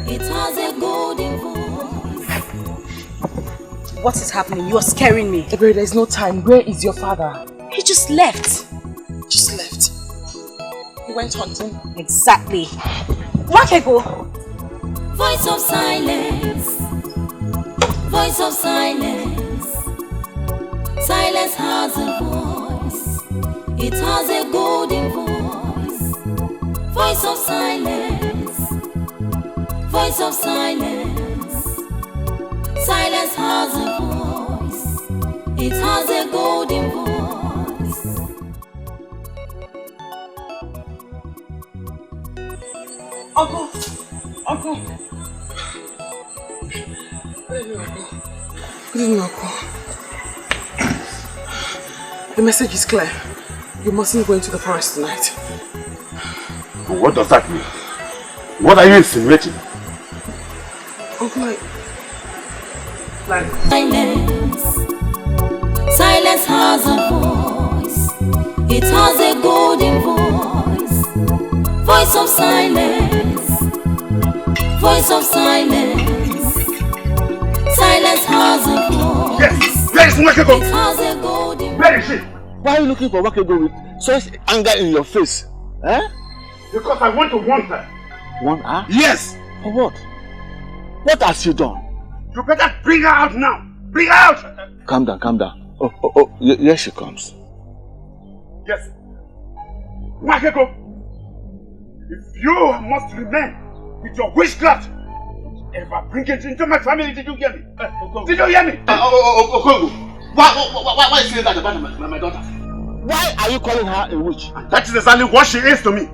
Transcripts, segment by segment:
It has a golden voice. What is happening? You are scaring me. Ebere, there is no time. Where is your father? He just left. Just left. He went hunting. Exactly. Wakego. Voice of silence. Voice of silence. Silence has a voice. It has a golden voice. Voice of silence. Voice of silence. Silence has a voice. It has a golden voice. Uncle! Uncle! Good evening, Uncle. The message is clear. You mustn't go into the forest tonight. What does that mean? What are you insinuating? Uncle, Silence. Silence has a voice. It has a golden voice. Voice of silence. Voice of silence. Silence has a voice. Yes! Where is Wakego? It has a golden. Where is she? Why are you looking for Wakego with such anger in your face? Eh? Because I want to want her. Want her? Yes! For what? What has she done? You better bring her out now! Bring her out! Calm down, calm down. Oh, here she comes. Yes. Wakego, if you must remain with your witchcraft, ever bring it into my family, did you hear me? Did you hear me? Okongo, why is saying that about my daughter? Why are you calling her a witch? And that is exactly what she is to me.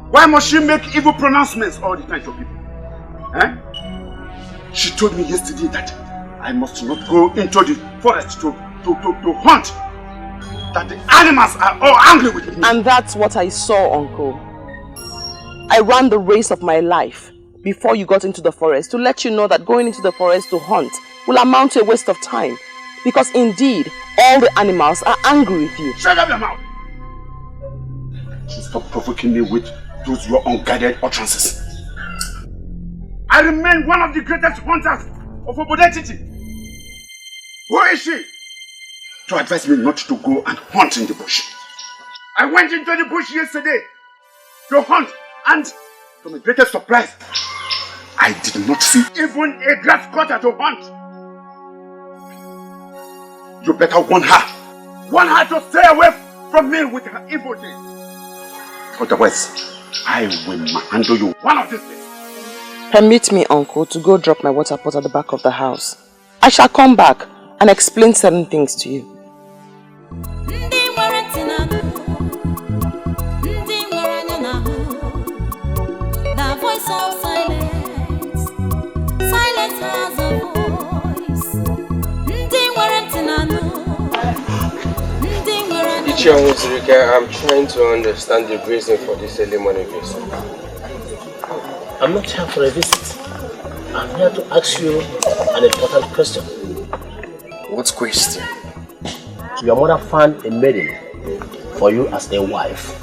Why must she make evil pronouncements all the time to people? Eh? She told me yesterday that I must not go into the forest to hunt. That the animals are all angry with me. and that's what I saw, Uncle. I ran the race of my life before you got into the forest to let you know that going into the forest to hunt will amount to a waste of time. Because indeed, all the animals are angry with you. Shut up your mouth! Stop provoking me with those your unguided utterances. I remain one of the greatest hunters of Obodetiti. Who is she? To advise me not to go and hunt in the bush. I went into the bush yesterday to hunt, and to my greatest surprise, I did not see even a grass cutter to hunt. You better warn her. Warn her to stay away from me with her evil deeds. Otherwise, I will handle you one of these days. Permit me, Uncle, to go drop my water pot at the back of the house. I shall come back and explain certain things to you. The voice of silence. Silence has a voice. I'm trying to understand the reason for this early morning visit. I'm not here for a visit. I'm here to ask you an important question. What question? Your mother found a maiden for you as a wife.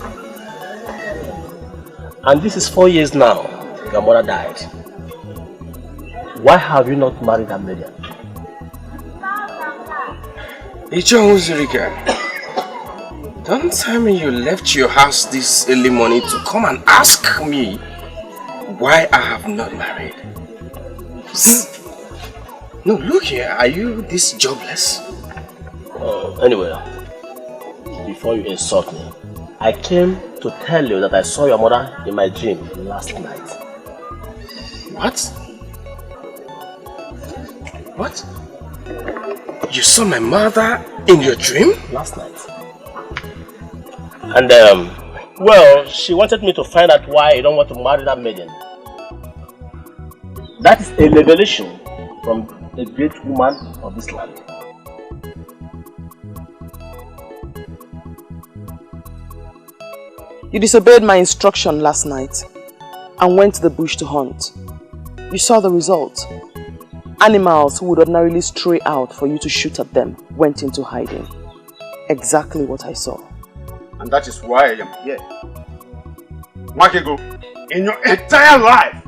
And this is 4 years now. Your mother died. Why have you not married that maiden? Don't tell me you left your house this early morning to come and ask me why I have not married. No, look here, are you this jobless? Anyway, before you insult me, I came to tell you that I saw your mother in my dream last night. What? What? You saw my mother in your dream? Last night. And well, she wanted me to find out why you don't want to marry that maiden. That is a revelation from a great woman of this land. You disobeyed my instruction last night and went to the bush to hunt. You saw the result. Animals who would ordinarily stray out for you to shoot at them went into hiding. Exactly what I saw. And that is why I am here. Wakego, in your entire life,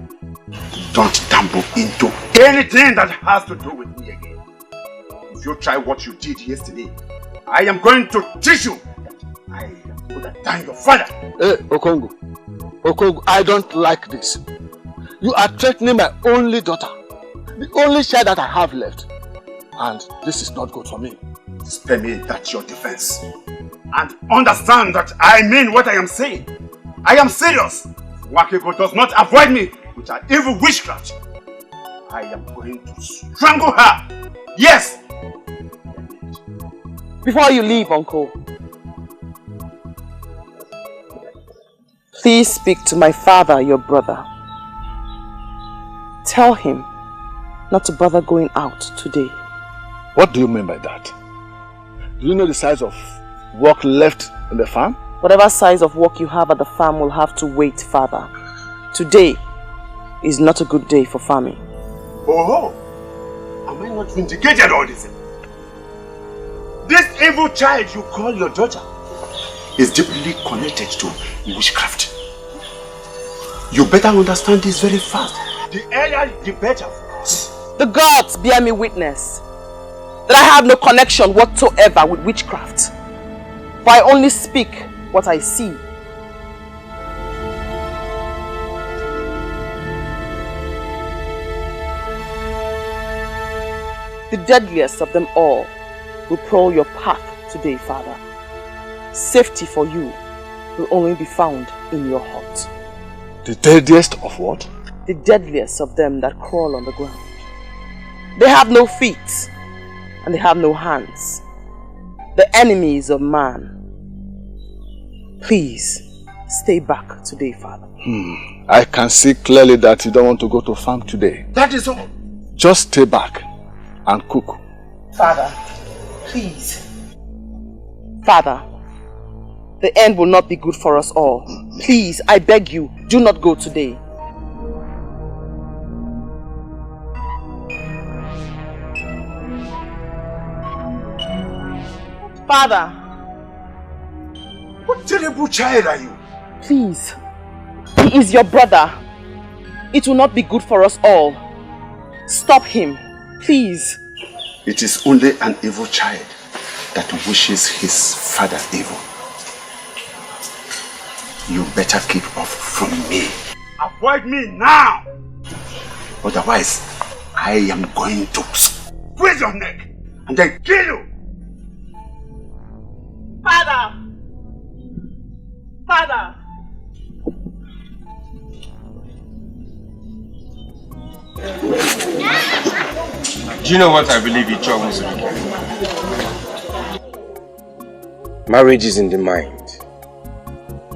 don't tumble into anything that has to do with me again. If you try what you did yesterday, I am going to teach you that I would have done your father. Hey, Okongo. Okongo, I don't like this. You are threatening my only daughter, the only child that I have left. And this is not good for me. Spare me that's your defense. And understand that I mean what I am saying. I am serious. Wakiko does not avoid me with her evil witchcraft. I am going to strangle her. Yes! Before you leave, Uncle, please speak to my father, your brother. Tell him not to bother going out today. What do you mean by that? Do you know the size of work left in the farm? Whatever size of work you have at the farm will have to wait, Father. Today is not a good day for farming. Oh, am I not vindicated all this? This evil child you call your daughter is deeply connected to witchcraft. You better understand this very fast. The earlier the better for us. The gods bear me witness that I have no connection whatsoever with witchcraft. For I only speak what I see. The deadliest of them all will prowl your path today, Father. Safety for you will only be found in your heart. The deadliest of what? The deadliest of them that crawl on the ground. They have no feet and they have no hands. The enemies of man. Please, stay back today, Father. I can see clearly that you don't want to go to farm today. That is all. Just stay back and cook. Father, please. Father, the end will not be good for us all. Please, I beg you, do not go today. Father. What terrible child are you? Please. He is your brother. It will not be good for us all. Stop him. Please. It is only an evil child that wishes his father evil. You better keep off from me. Avoid me now! Otherwise, I am going to squeeze your neck and then kill you! Father! Father! Do you know what I believe each other was? Marriage is in the mind.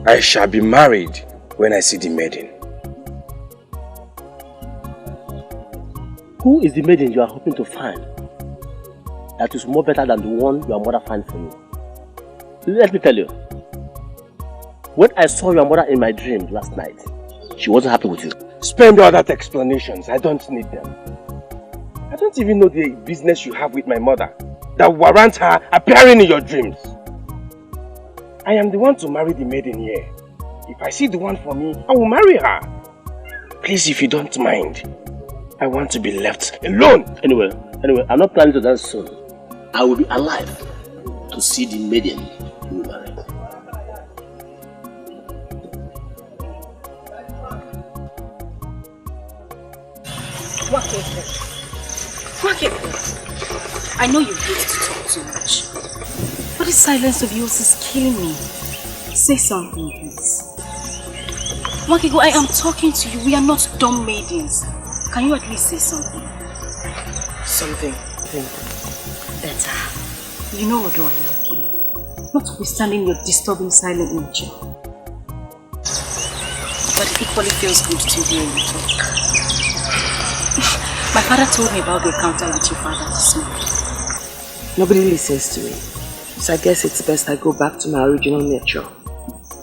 I shall be married when I see the maiden. Who is the maiden you are hoping to find that is more better than the one your mother found for you? Let me tell you. When I saw your mother in my dream last night, she wasn't happy with you. Spend all that explanations. I don't need them. I don't even know the business you have with my mother that warrants her appearing in your dreams. I am the one to marry the maiden here. If I see the one for me, I will marry her. Please, if you don't mind, I want to be left alone. Anyway, I'm not planning to dance soon. I will be alive to see the maiden you will marry. Wakiko, I know you hate to talk too much, but this silence of yours is killing me. Say something, please. Wakiko, I am talking to you. We are not dumb maidens. Can you at least say something? Something. Better. You know what I love you. Notwithstanding your disturbing silent nature. But it equally feels good to hear you talk. My father told me about the encounter with your father this morning. Nobody listens to me, so I guess it's best I go back to my original nature.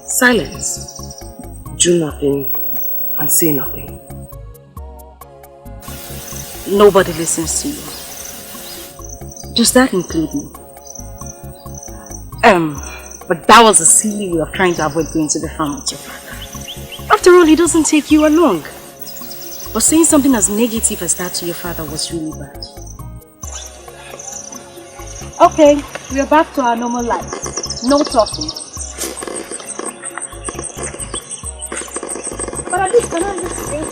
Silence. Do nothing and say nothing. Nobody listens to you. Does that include me? But that was a silly way of trying to avoid going to the farm with your father. After all, he doesn't take you along. But saying something as negative as that to your father was really bad. Okay, we are back to our normal life. No talking. But at least can I listen?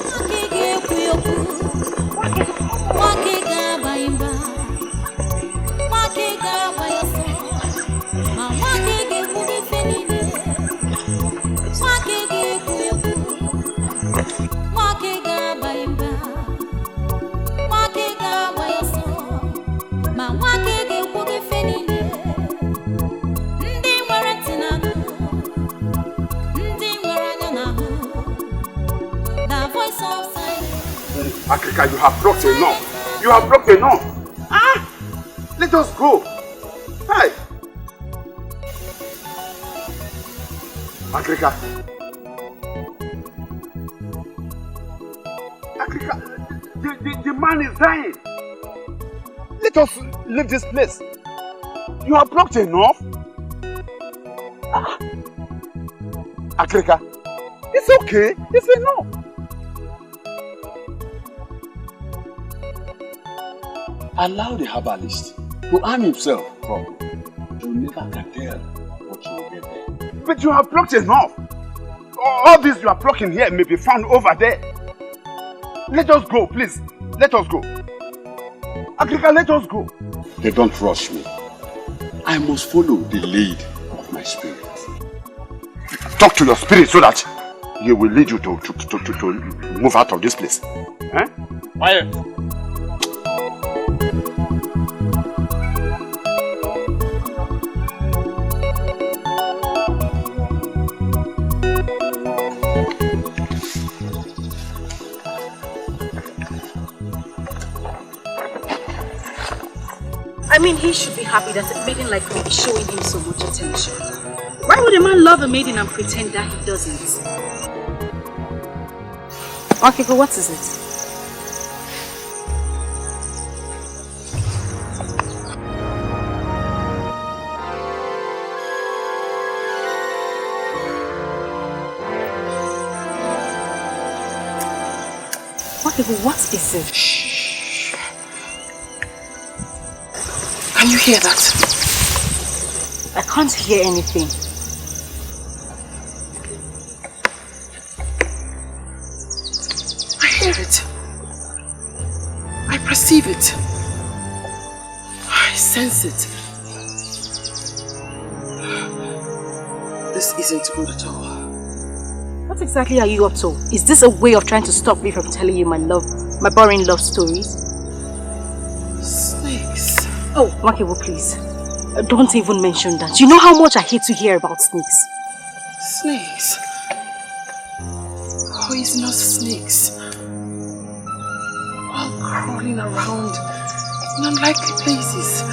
Africa, you have blocked enough. You have blocked enough. Ah! Let us go. Hi. Africa. Africa, the man is dying. Let us leave this place. You have blocked enough. Ah. Africa, it's okay. It's enough. Allow the herbalist to arm himself properly. You never can tell what you will get there. But you have blocked enough. All this you are blocking here may be found over there. Let us go, please. Let us go. Africa, let us go. They don't rush me. I must follow the lead of my spirit. Talk to your spirit so that he will lead you to move out of this place. Eh? Quiet. I mean, he should be happy that a maiden like me is showing him so much attention. Why would a man love a maiden and pretend that he doesn't? Okay, but what is it? Okay, but what is it? Shh. Can you hear that? I can't hear anything. I hear it. I perceive it. I sense it. This isn't good at all. What exactly are you up to? Is this a way of trying to stop me from telling you my boring love stories? Snakes. Oh, Wakibo, please. Don't even mention that. You know how much I hate to hear about snakes. Snakes? Poisonous snakes. All crawling around in unlikely places.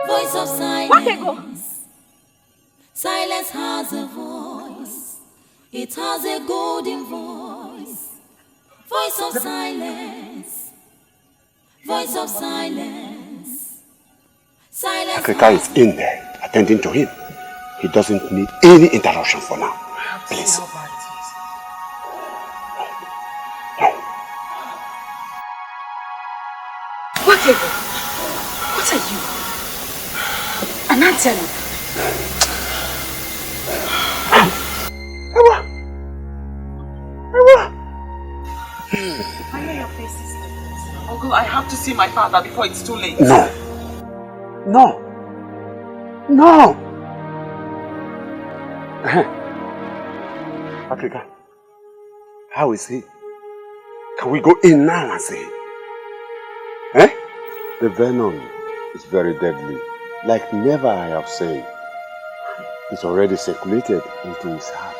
Voice of silence. Silence has a voice. It has a golden voice. Voice of silence. Voice of silence. Silence. Africa is in there, attending to him. He doesn't need any interruption for now. Please. What are you? An antenna? I know your face is Uncle, I have to see my father before it's too late. No. No. No. Africa, how is he? Can we go in now and see him? Eh? The venom is very deadly. Like never I have said. It's already circulated into his heart.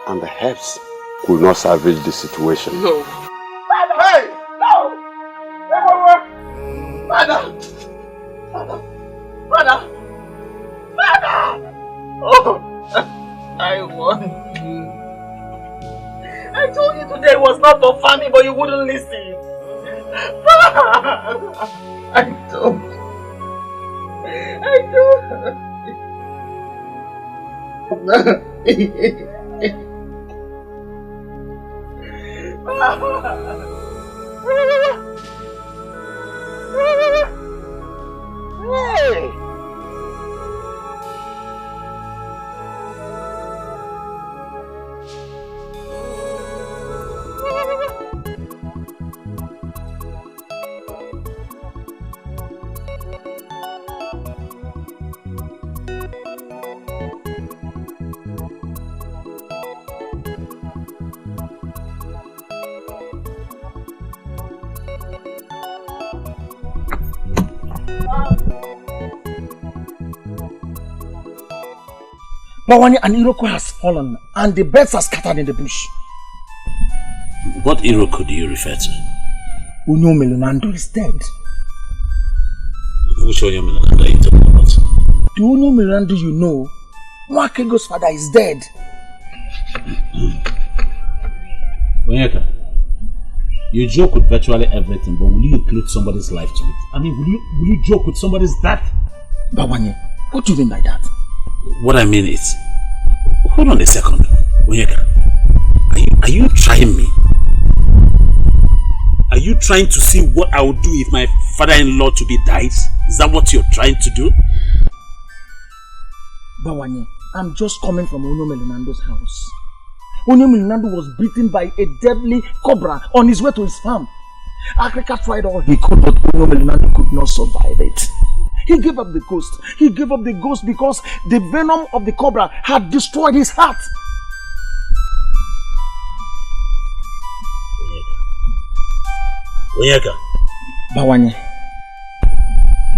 And the herbs could not salvage the situation. No. Father! Hey! No! Father! Father! I told you today was not for family, but you wouldn't listen. I don't. Hey! Bawani, an Iroko has fallen and the birds are scattered in the bush. What Iroko do you refer to? Unyo Melonando is dead. Which Unyo Melonando are you talking about? The Unyo Melonando you know, Nwakego's father is dead. Onyeka, you joke with virtually everything, but will you include somebody's life to it? I mean, will you joke with somebody's death? Bawani, what do you mean by that? What I mean is, hold on a second, Onyeka. Are you trying me? Are you trying to see what I would do if my father-in-law to be dies? Is that what you're trying to do? Bawani, I'm just coming from Unyo Melonando's house. Unyo Melonando was beaten by a deadly cobra on his way to his farm. Africa tried all he could, but Unyo Melonando could not survive it. He gave up the ghost. He gave up the ghost because the venom of the cobra had destroyed his heart. Onyeka. Bawani.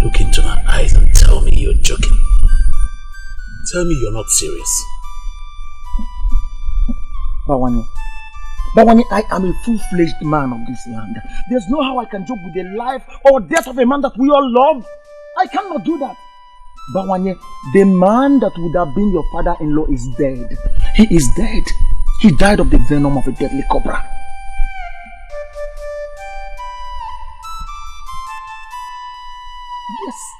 Look into my eyes and tell me you're joking. Tell me you're not serious. Bawani, I am a full-fledged man of this land. There's no how I can joke with the life or death of a man that we all love. I cannot do that. Bawani, the man that would have been your father-in-law is dead. He is dead. He died of the venom of a deadly cobra. Yes.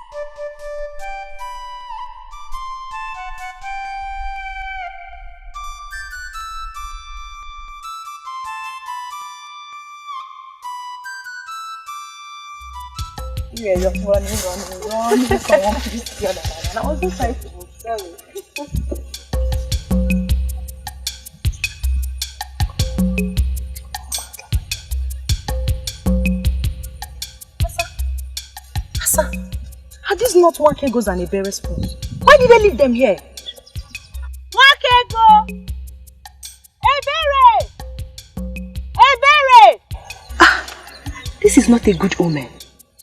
Yeah, you're running. Someone please the other man. And I wasn't trying to move. Sorry. Asa, are these not Wakegos and Ebere's pools? Why did they leave them here? Wakego! Ebere! Ebere! This is not a good omen.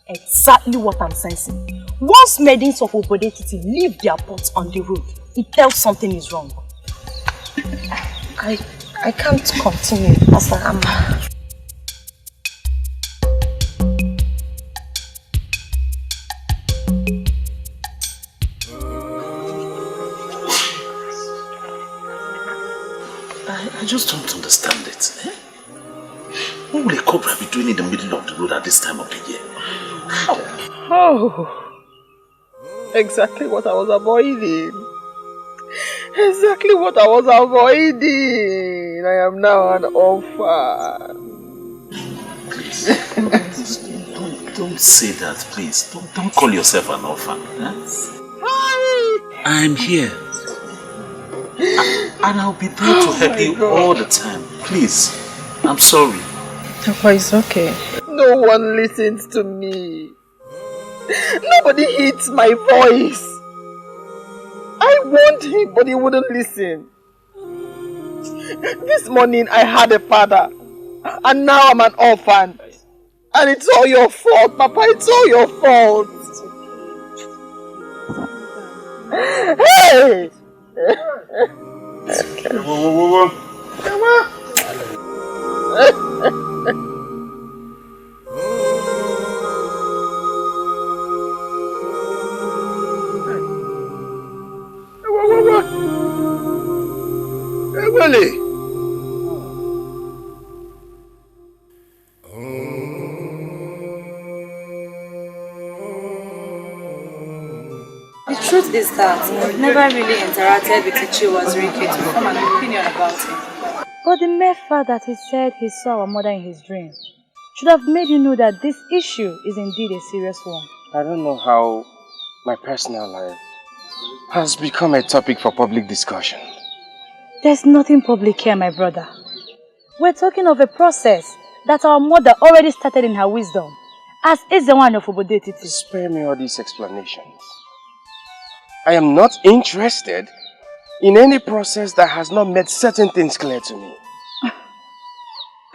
Exactly what I'm sensing. Once maidens of Obodetiti leave their pots on the road, it tells something is wrong. I can't continue as I am. I just don't understand it. Eh? What will a cobra be doing in the middle of the road at this time of the year? Oh, exactly what I was avoiding. Exactly what I was avoiding. I am now an orphan. Please, don't say that, please. Don't call yourself an orphan. Eh? I'm here. And I'll be there to help you all the time. Please, I'm sorry. Papa, it's okay. No one listens to me. Nobody heeds my voice. I warned him, but he wouldn't listen. This morning I had a father, and now I'm an orphan. And it's all your fault, Papa. It's all your fault. Hey! Whoa. Come on. truth is that I've never really interacted with Ichiwa's Rike to form an opinion about him. But the mere fact that he said he saw our mother in his dream should have made you know that this issue is indeed a serious one. I don't know how my personal life has become a topic for public discussion. There's nothing public here, my brother. We're talking of a process that our mother already started in her wisdom, as is the one of Obodetiti. Spare me all these explanations. I am not interested in any process that has not made certain things clear to me.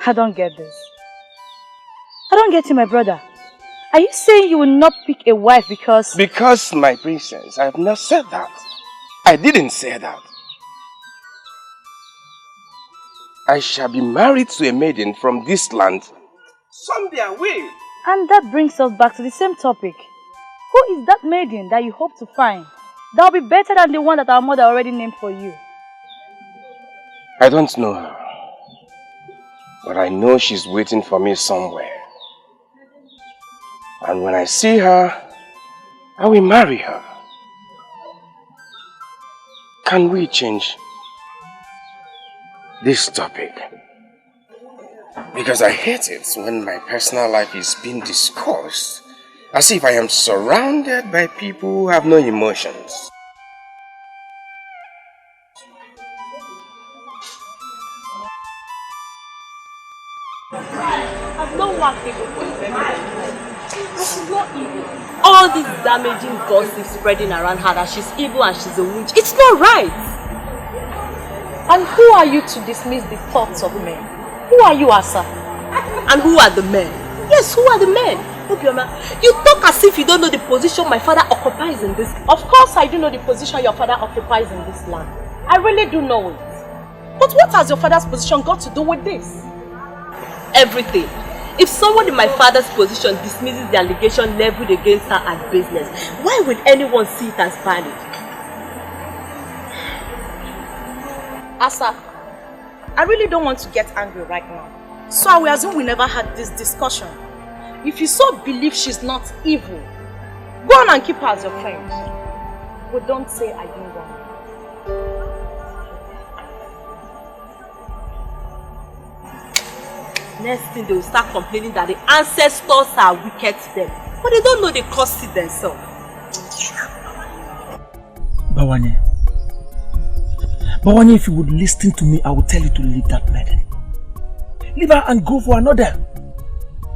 I don't get this. I don't get you, my brother. Are you saying you will not pick a wife because... Because, my princess, I have not said that. I didn't say that. I shall be married to a maiden from this land. Someday I will. And that brings us back to the same topic. Who is that maiden that you hope to find that will be better than the one that our mother already named for you? I don't know her. But I know she's waiting for me somewhere. And when I see her, I will marry her. Can we change this topic? Because I hate it when my personal life is being discussed as if I am surrounded by people who have no emotions. I've not worked people for a very long time. She's not evil. All this damaging gossip spreading around her that she's evil and she's a witch, it's not right. And who are you to dismiss the thoughts of men? Who are you, Asa? And who are the men? Yes, who are the men? You talk as if you don't know the position my father occupies in this. Of course I do know the position your father occupies in this land. I really do know it. But what has your father's position got to do with this? Everything. If someone in my father's position dismisses the allegation leveled against her as business, why would anyone see it as valid? Asa, I really don't want to get angry right now. So I will assume we never had this discussion. If you so believe she's not evil, go on and keep her as your friend. But don't say I didn't want her. Next thing they will start complaining that the ancestors are wicked to them. But they don't know they caused it themselves. Bawanye, if you would listen to me, I would tell you to leave that maiden. Leave her and go for another.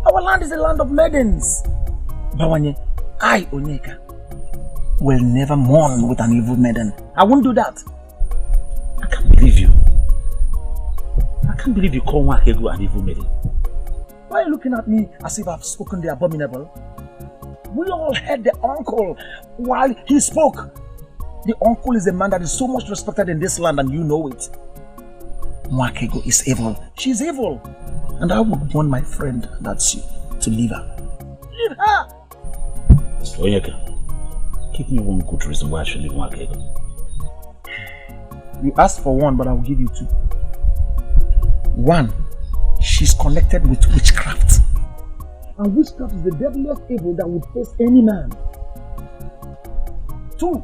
Our land is a land of maidens. Bawanye, I, Onyeka, will never mourn with an evil maiden. I won't do that. I can't believe you. I can't believe you call Wakego an evil maiden. Why are you looking at me as if I've spoken the abominable? We all heard the uncle while he spoke. The uncle is a man that is so much respected in this land and you know it. Wakego is evil. She's evil. And I would want my friend, that's you, to leave her. Leave her! Oyeka, give me one good reason why I should leave Wakego. You asked for one, but I will give you two. One, she's connected with witchcraft. And witchcraft is the deadliest evil that would face any man. Two,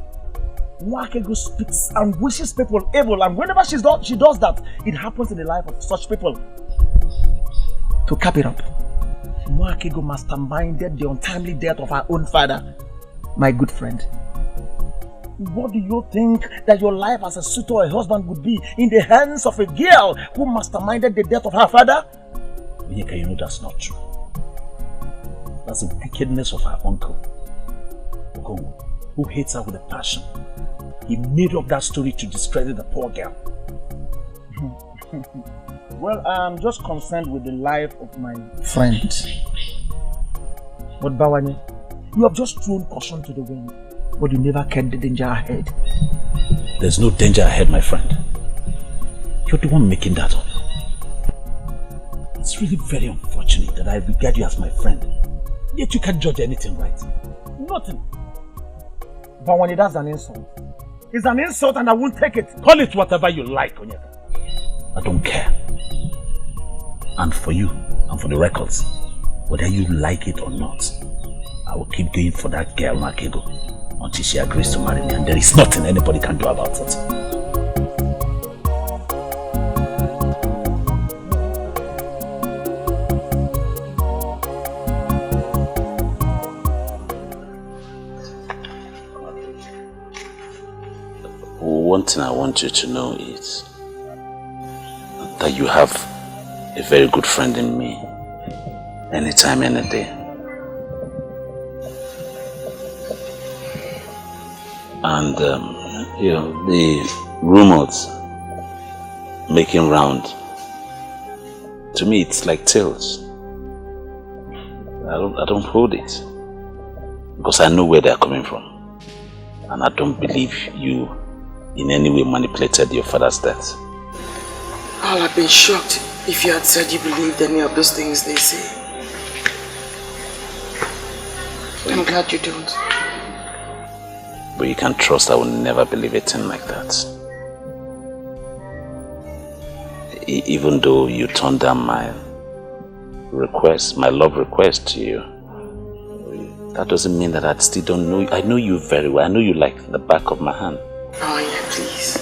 Wakego speaks and wishes people evil, and whenever she does that, it happens in the life of such people. To cap it up, Wakego masterminded the untimely death of her own father, my good friend. What do you think that your life as a suitor or a husband would be in the hands of a girl who masterminded the death of her father? Onyeka, you know that's not true. That's the wickedness of her uncle, Ogongo, who hates her with a passion. He made up that story to discredit the poor girl. Well, I'm just concerned with the life of my friend. But Bawanye, you have just thrown caution to the wind, but you never kept the danger ahead. There's no danger ahead, my friend. You're the one making that up. It's really very unfortunate that I regard you as my friend, yet you can't judge anything right. Nothing. Bawanye, that's an insult. It's an insult and I won't take it. Call it whatever you like, Onyeka. I don't care. And for you, and for the records, whether you like it or not, I will keep going for that girl, Wakego. until she agrees to marry me, and there is nothing anybody can do about it. One thing I want you to know is that you have a very good friend in me, anytime, any day. And you know, the rumors making round, to me it's like tales. I don't hold it, because I know where they're coming from, and I don't believe you in any way manipulated your father's death. I'll have been shocked if you had said you believed any of those things they say. I'm glad you don't. But you can trust I will never believe a thing like that. Even though you turned down my request, my love request to you, that doesn't mean that I still don't know you. I know you very well. I know you like the back of my hand. Oh yeah, please.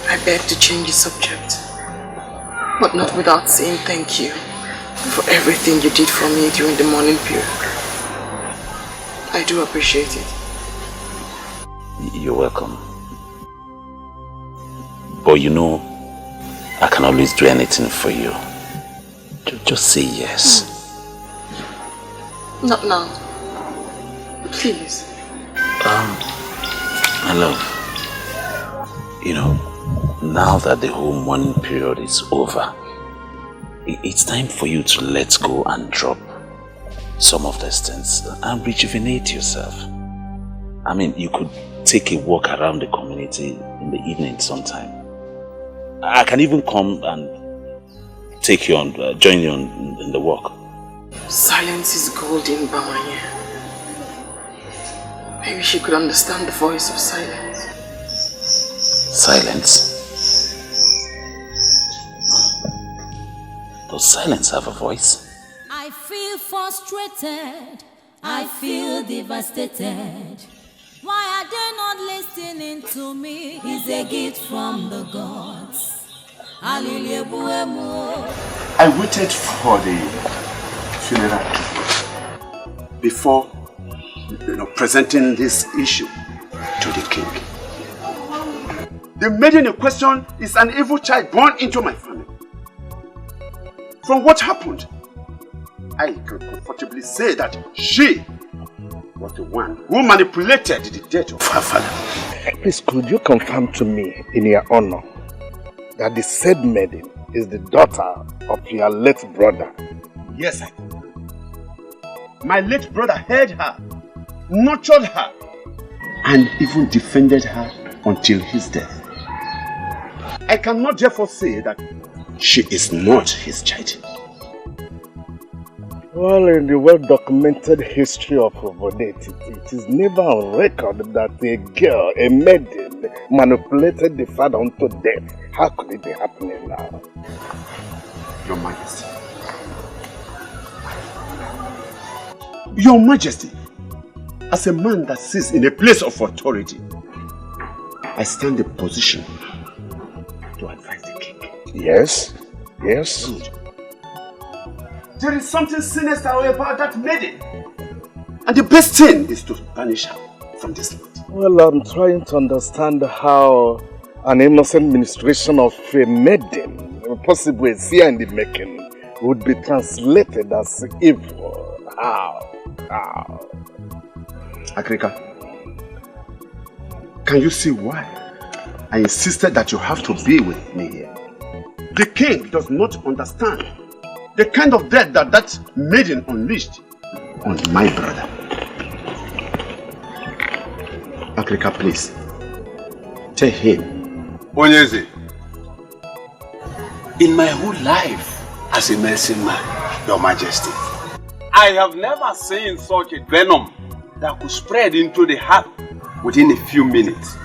I beg to change the subject, but not without saying thank you for everything you did for me during the mourning period. I do appreciate it. You're welcome. But you know, I can always do anything for you. Just say yes. Not now. Please. My love, you know, now that the whole mourning period is over, it's time for you to let go and drop some of these things and rejuvenate yourself. I mean, you could take a walk around the community in the evening sometime. I can even come and take you on, join you in the walk. Silence is golden, Bamanye. Maybe she could understand the voice of silence. Silence? Does silence have a voice? I feel frustrated. I feel devastated. Why are they not listening to me? It's a gift from the gods. I waited for the funeral before presenting this issue to the king. The maiden in question is an evil child born into my family. From what happened, I can comfortably say that she was the one who manipulated the death of her father. Please, could you confirm to me, in your honor, that the said maiden is the daughter of your late brother? Yes, I can. My late brother heard her, nurtured her, and even defended her until his death. I cannot therefore say that she is not his child. Well, in the well-documented history of Obodeti, it is never on record that a girl, a maiden, manipulated the father unto death. How could it be happening now? Your Majesty. Your Majesty, as a man that sits in a place of authority, I stand in position to advise the king. Yes, yes. Good. There is something sinister about that maiden, and the best thing is to banish her from this land. Well, I'm trying to understand how an innocent ministration of a maiden, possibly a seer in the making, would be translated as evil. How? Agrika, can you see why I insisted that you have to be with me here? The king does not understand the kind of death that maiden unleashed on my brother. Agrika, please, tell him. Onyeze, in my whole life as a medicine man, Your Majesty, I have never seen such a venom that could spread into the heart within a few minutes.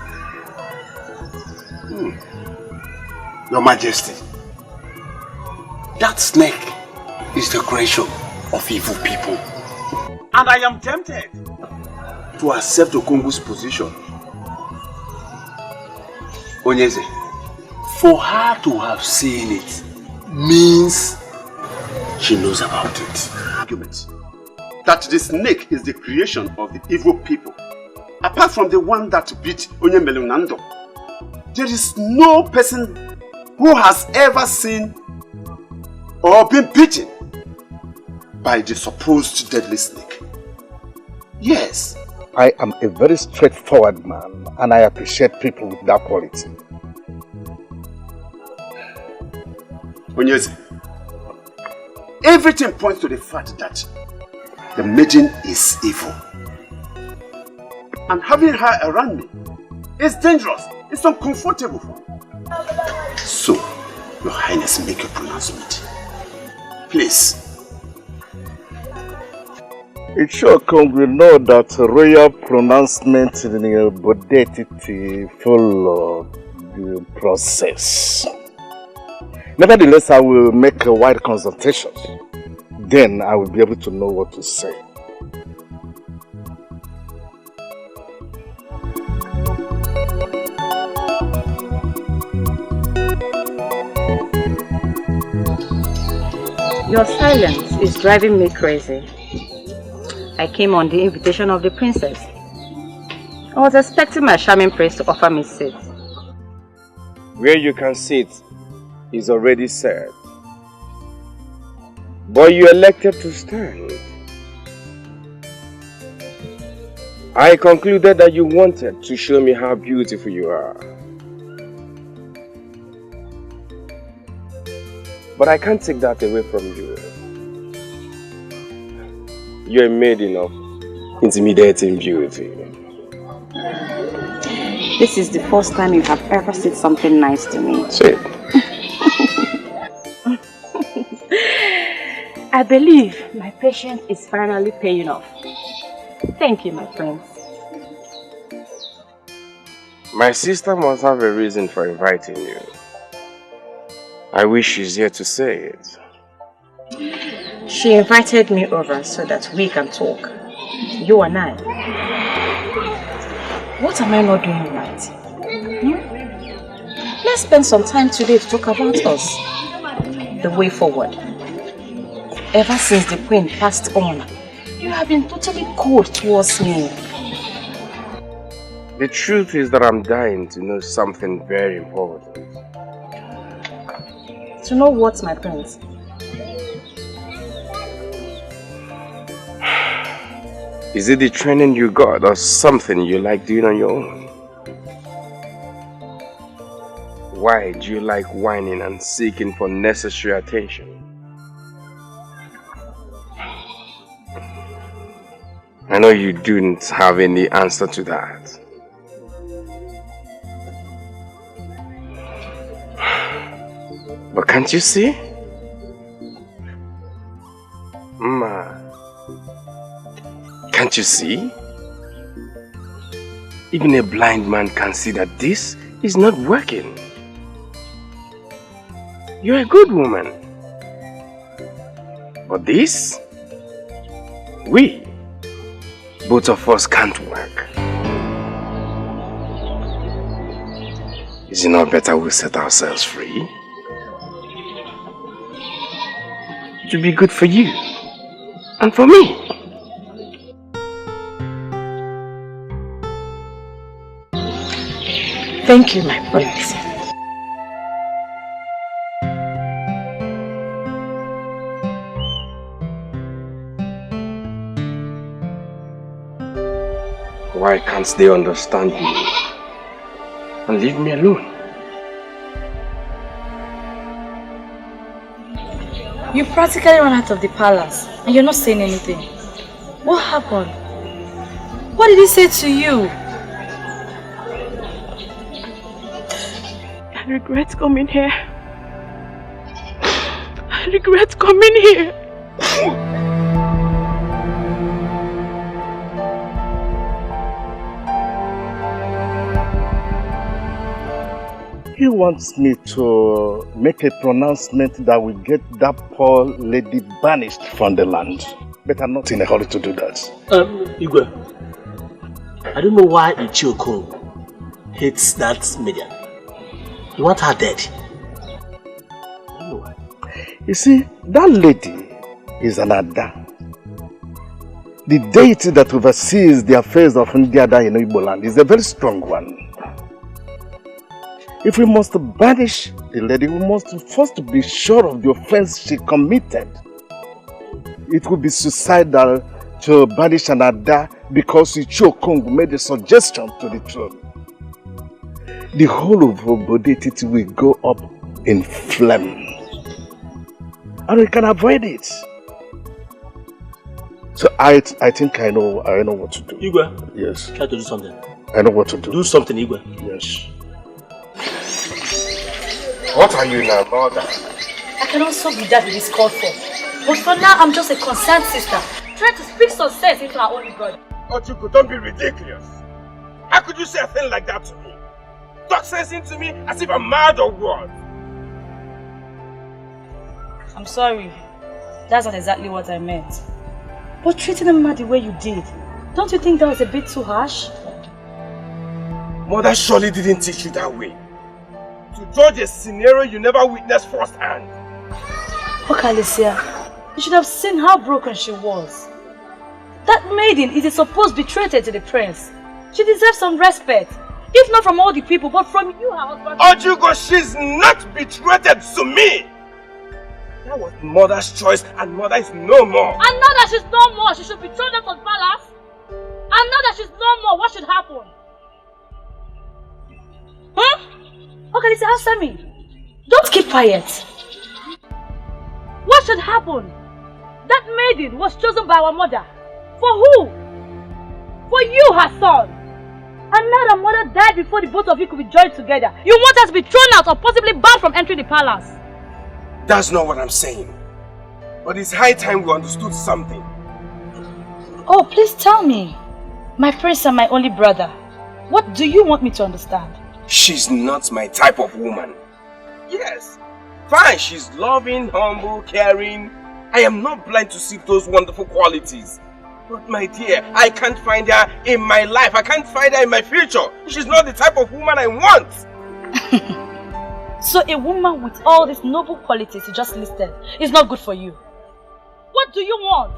Your Majesty, that snake is the creation of evil people. And I am tempted to accept Okongu's position. Onyeze, for her to have seen it means she knows about it. Argument that the snake is the creation of the evil people. Apart from the one that beat Onyemelunando, there is no person who has ever seen or been beaten by the supposed deadly snake. Yes. I am a very straightforward man, and I appreciate people with that quality. Onyeze, everything points to the fact that the maiden is evil. And having her around me is dangerous. It's uncomfortable for me. So, Your Highness, make a pronouncement. Please. It sure comes we know that royal pronouncement in the bodetity follow the process. Nevertheless, I will make a wide consultation. Then I will be able to know what to say. Your silence is driving me crazy. I came on the invitation of the princess. I was expecting my charming prince to offer me seat. Where you can sit is already said. But you elected to stand. I concluded that you wanted to show me how beautiful you are. But I can't take that away from you. You're a maiden of intimidating beauty. This is the first time you have ever said something nice to me. Say it. I believe my patience is finally paying off. Thank you, my prince. My sister must have a reason for inviting you. I wish she's here to say it. She invited me over so that we can talk. You and I. What am I not doing right? Let's spend some time today to talk about us. The way forward. Ever since the queen passed on, you have been totally cold towards me. The truth is that I'm dying to know something very important. To know what, my prince? Is it the training you got or something you like doing on your own? Why do you like whining and seeking for necessary attention? I know you don't have any answer to that. But can't you see? Ma, can't you see? Even a blind man can see that this is not working. You're a good woman. But this, both of us can't work. Is it not better we set ourselves free? It will be good for you and for me. Thank you, my prince. Why can't they understand me and leave me alone? You practically ran out of the palace and you're not saying anything. What happened? What did he say to you? I regret coming here. I regret coming here. He wants me to make a pronouncement that will get that poor lady banished from the land. But I'm not in a hurry to do that. Igwe, I don't know why Ichiokong hates that Median. He wants her dead. I don't know why. You see, that lady is an Ada. The deity that oversees the affairs of Ndiada in Igbo land is a very strong one. If we must banish the lady, we must first be sure of the offense she committed. It would be suicidal to banish an Ada because Ichiokong made a suggestion to the throne. The whole of Obodetiti will go up in flames. And we can avoid it. So I think I know what to do. Igwe? Yes. Try to do something. I know what to do. Do something, Igwe. Yes. What are you now, mother? I cannot solve with that it is called for. But for now, I'm just a concerned sister, trying to speak some sense into our only brother. Ochuku, don't be ridiculous. How could you say a thing like that to me? Talk sense into me as if I'm mad or what? I'm sorry. That's not exactly what I meant. But treating him mad the way you did, don't you think that was a bit too harsh? Mother surely didn't teach you that way. To judge a scenario you never witnessed firsthand. Look, Alicia, you should have seen how broken she was. That maiden is a supposed betrayal to the prince. She deserves some respect. If not from all the people, but from you, her husband. Ojugo, she's not betrayed to me! That was mother's choice, and mother is no more. And now that she's no more, she should be thrown out of the palace? And now that she's no more, what should happen? Huh? Okay, listen, answer me. Don't keep quiet. What should happen? That maiden was chosen by our mother. For who? For you, her son. And now that mother died before the both of you could be joined together, you want us to be thrown out or possibly banned from entering the palace? That's not what I'm saying. But it's high time we understood something. Oh, please tell me. My prince and my only brother. What do you want me to understand? She's not my type of woman. Yes, fine, she's loving, humble, caring. I am not blind to see those wonderful qualities. But my dear, I can't find her in my life. I can't find her in my future. She's not the type of woman I want. So a woman with all these noble qualities you just listed is not good for you. What do you want?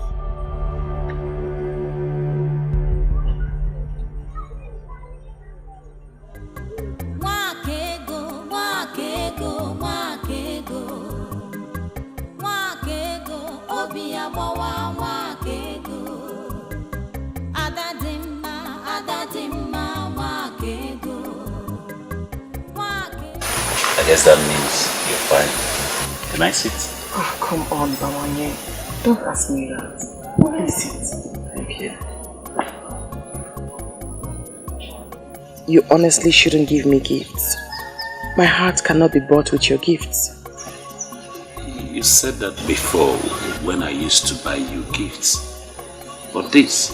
I guess that means you're fine. Can I sit? Oh, come on, Bawanye. Don't ask me that. Please sit. Thank you. You honestly shouldn't give me gifts. My heart cannot be bought with your gifts. You said that before when I used to buy you gifts. But this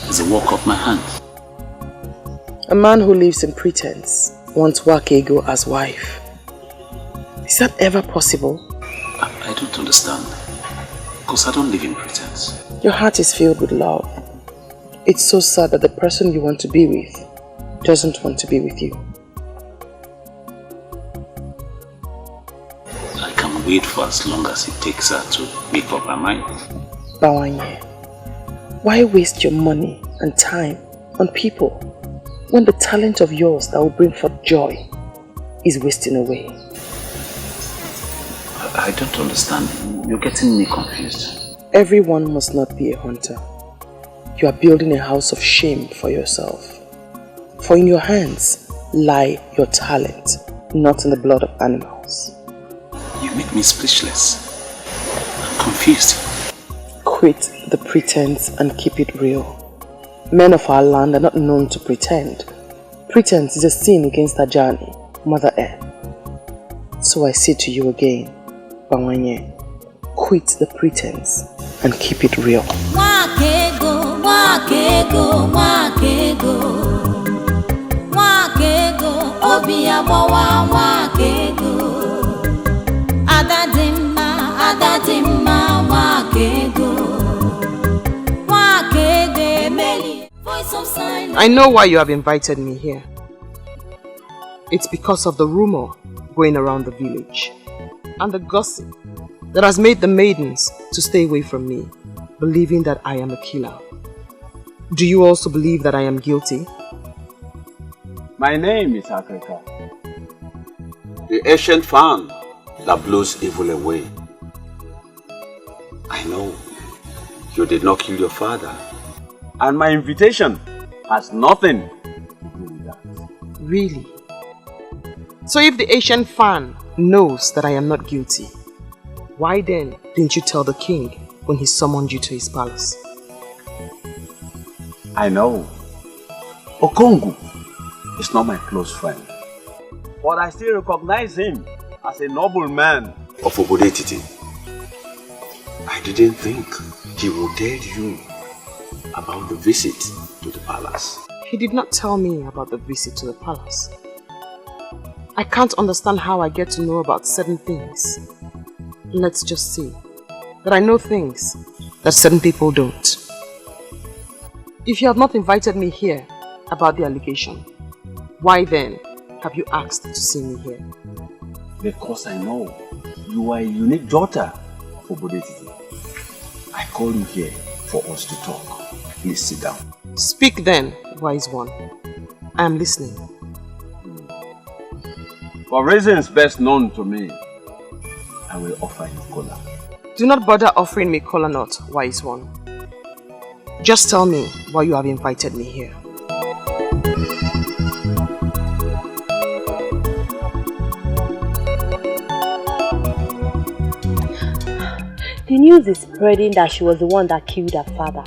is a work of my hand. A man who lives in pretense wants Wakego as wife. Is that ever possible? I don't understand. Because I don't live in pretense. Your heart is filled with love. It's so sad that the person you want to be with doesn't want to be with you. I can wait for as long as it takes her to make up her mind. Bawanye, why waste your money and time on people when the talent of yours that will bring forth joy is wasting away? I don't understand. You're getting me confused. Everyone must not be a hunter. You are building a house of shame for yourself. For in your hands lie your talent, not in the blood of animals. You make me speechless. I'm confused. Quit the pretense and keep it real. Men of our land are not known to pretend. Pretense is a sin against Ajani, Mother Earth. So I say to you again, Bawanye, quit the pretense and keep it real. Wakego, wakego, wakego. Wakego, obiabawa, wakego. Adadimma, adadimma, wakego. Wakego, Emily, voice of silence. I know why you have invited me here. It's because of the rumor going around the village and the gossip that has made the maidens to stay away from me, believing that I am a killer. Do you also believe that I am guilty? My name is Africa, the ancient fan that blows evil away. I know you did not kill your father, and my invitation has nothing to do with that. Really? So if the Asian fan knows that I am not guilty, why then didn't you tell the king when he summoned you to his palace? I know Okongu is not my close friend, but I still recognize him as a noble man of Obodetiti. I didn't think he would tell you about the visit to the palace. He did not tell me about the visit to the palace. I can't understand how I get to know about certain things. Let's just say that I know things that certain people don't. If you have not invited me here about the allegation, why then have you asked to see me here? Because I know you are a unique daughter of Obodetiti. I call you here for us to talk. Please sit down. Speak then, wise one. I am listening. For reasons best known to me, I will offer you kola. Do not bother offering me kola nut, wise one. Just tell me why you have invited me here. The news is spreading that she was the one that killed her father.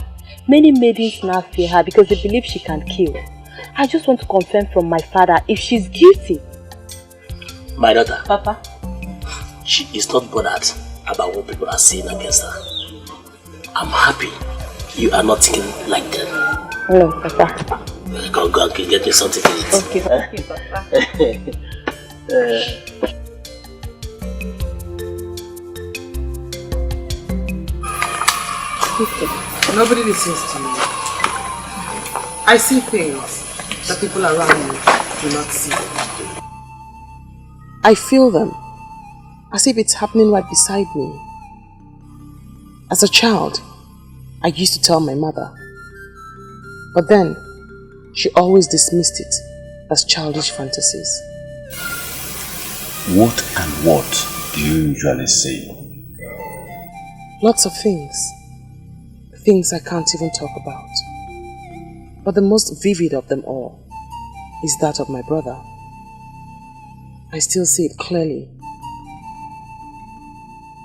Many maidens now fear her because they believe she can kill. I just want to confirm from my father if she's guilty. My daughter. Papa? She is not bothered about what people are saying against her. I'm happy you are not thinking like them. No, Papa. Go and get me something to eat. Okay, Papa. Nobody listens to me. I see things that people around me do not see. I feel them as if it's happening right beside me. As a child, I used to tell my mother, but then she always dismissed it as childish fantasies. What and what do you usually say? Lots of things. Things I can't even talk about. But the most vivid of them all is that of my brother. I still see it clearly.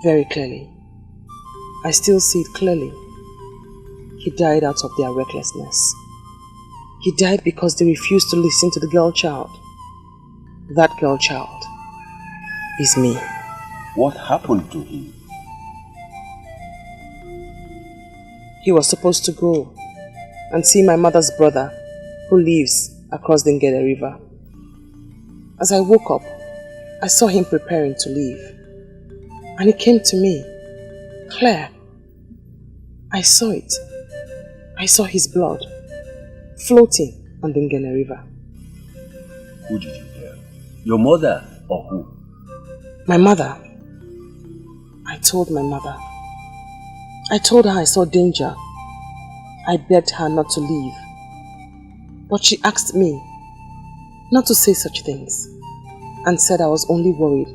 Very clearly. I still see it clearly. He died out of their recklessness. He died because they refused to listen to the girl child. That girl child is me. What happened to him? He was supposed to go and see my mother's brother who lives across the Ngede River. As I woke up, I saw him preparing to leave. And he came to me. Claire, I saw it. I saw his blood floating on the Ngede River. Who did you tell? Your mother or who? My mother. I told my mother. I told her I saw danger. I begged her not to leave. But she asked me not to say such things and said I was only worried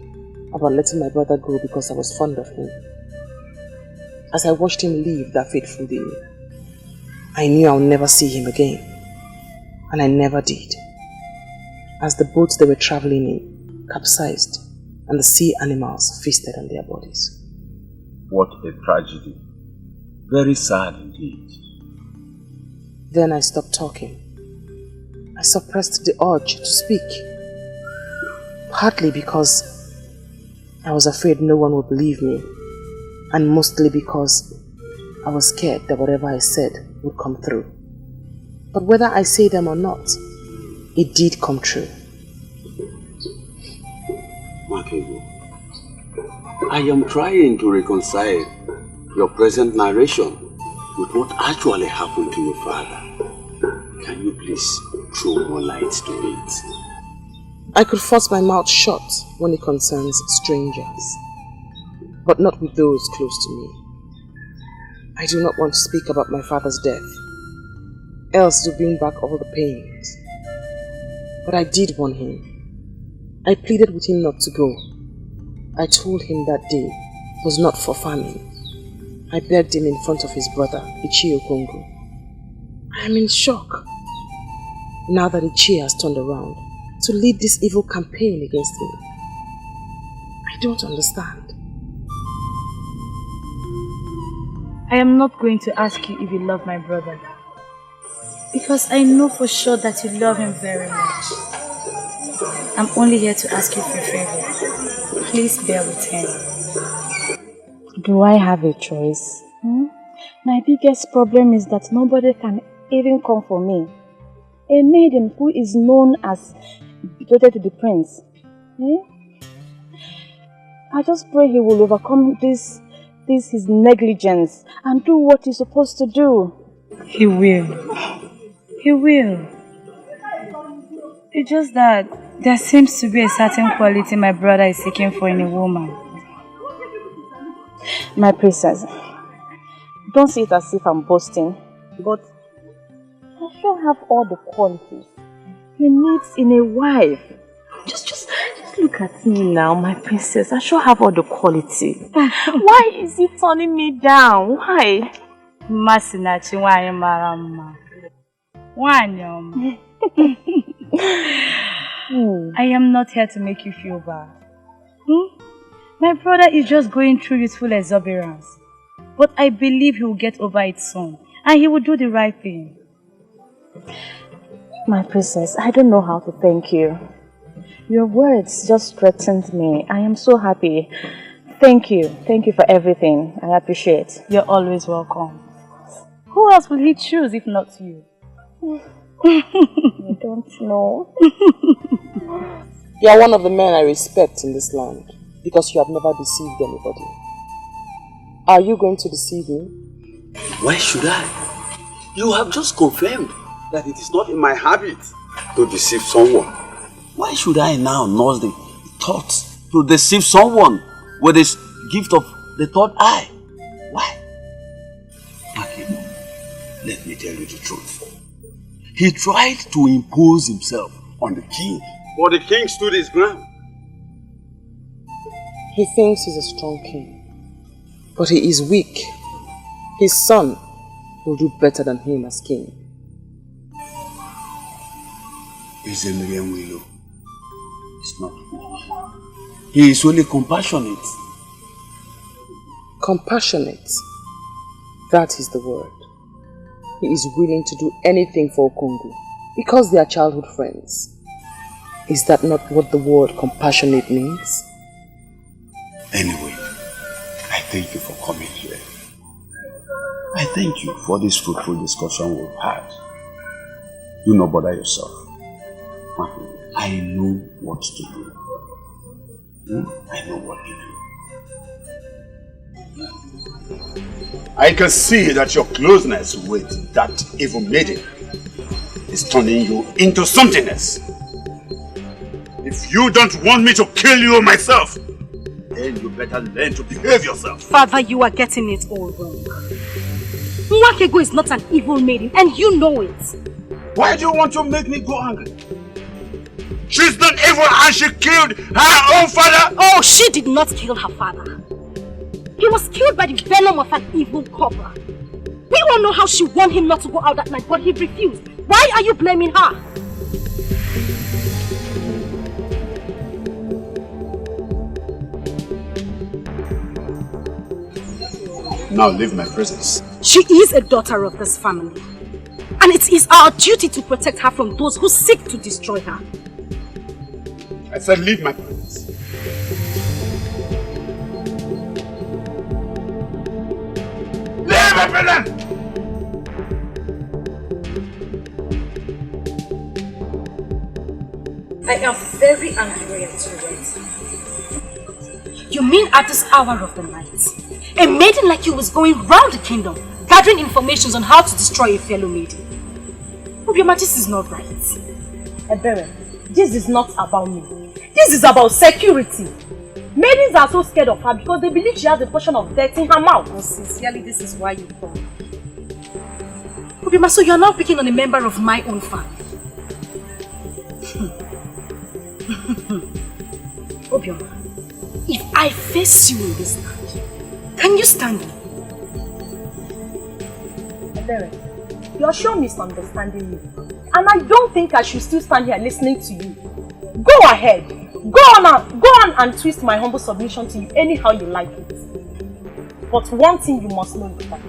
about letting my brother go because I was fond of him. As I watched him leave that fateful day, I knew I would never see him again. And I never did. As the boats they were traveling in capsized and the sea animals feasted on their bodies. What a tragedy. Very sad indeed. Then I stopped talking. I suppressed the urge to speak. Partly because I was afraid no one would believe me, and mostly because I was scared that whatever I said would come through. But whether I say them or not, it did come true. Makego, I am trying to reconcile your present narration with what actually happened to your father. Can Can you please throw more light to it? I could force my mouth shut when it concerns strangers, but not with those close to me. I do not want to speak about my father's death, else it will bring back all the pains. But I did warn him. I pleaded with him not to go. I told him that day was not for famine. I begged him in front of his brother, Ichie Okongo. I am in shock now that Ichie has turned around to lead this evil campaign against me. I don't understand. I am not going to ask you if you love my brother, because I know for sure that you love him very much. I'm only here to ask you for a favor. Please bear with him. Do I have a choice? My biggest problem is that nobody can even come for me. A maiden who is known as devoted to the prince. I just pray he will overcome this his negligence and do what he's supposed to do. He will. He will. It's just that there seems to be a certain quality my brother is seeking for in a woman. My princess, don't see it as if I'm boasting, but I sure have all the qualities he needs in a wife. Just look at me now, my princess. I sure have all the qualities. Why is he turning me down? Why? Masinachi, why marama? Why I am not here to make you feel bad. My brother is just going through youthful exuberance. But I believe he will get over it soon. And he will do the right thing. My princess, I don't know how to thank you. Your words just strengthened me. I am so happy. Thank you. Thank you for everything. I appreciate. You're always welcome. Who else will he choose if not you? I don't know. You are one of the men I respect in this land because you have never deceived anybody. Are you going to deceive me? Why should I? You have just confirmed that it is not in my habit to deceive someone. Why should I now nurse the thought to deceive someone with this gift of the third eye? Why? Okay, let me tell you the truth. He tried to impose himself on the king, but the king stood his ground. He thinks he's a strong king, but he is weak. His son will do better than him as king. He's a Miriam Willow. He's not weak. He is only compassionate. Compassionate. That is the word. He is willing to do anything for Okongo because they are childhood friends. Is that not what the word compassionate means? Anyway, I thank you for coming here. I thank you for this fruitful discussion we've had. Do not bother yourself. I know what to do. I know what to do. I can see that your closeness with that evil maiden is turning you into something else. If you don't want me to kill you myself, then you better learn to behave yourself. Father, you are getting it all wrong. Nwakego is not an evil maiden, and you know it. Why do you want to make me go angry? She's not evil and she killed her own father? Oh, she did not kill her father. He was killed by the venom of an evil cobra. We all know how she warned him not to go out that night, but he refused. Why are you blaming her? Now leave my presence. She is a daughter of this family. And it is our duty to protect her from those who seek to destroy her. I said leave my presence. Leave my presence! I am very angry at you, right? You mean at this hour of the night, a maiden like you was going round the kingdom, gathering information on how to destroy a fellow maiden? Obioma, this is not right. Ebere, this is not about me. This is about security. Maidens are so scared of her because they believe she has a portion of death in her mouth. Oh, sincerely, this is why you come. Obioma, so you are now picking on a member of my own family. Obioma, if I face you in this land, can you stand me? Ebere, you're sure misunderstanding me. And I don't think I should still stand here listening to you. Go ahead. Go on and twist my humble submission to you anyhow you like it. But one thing you must know is that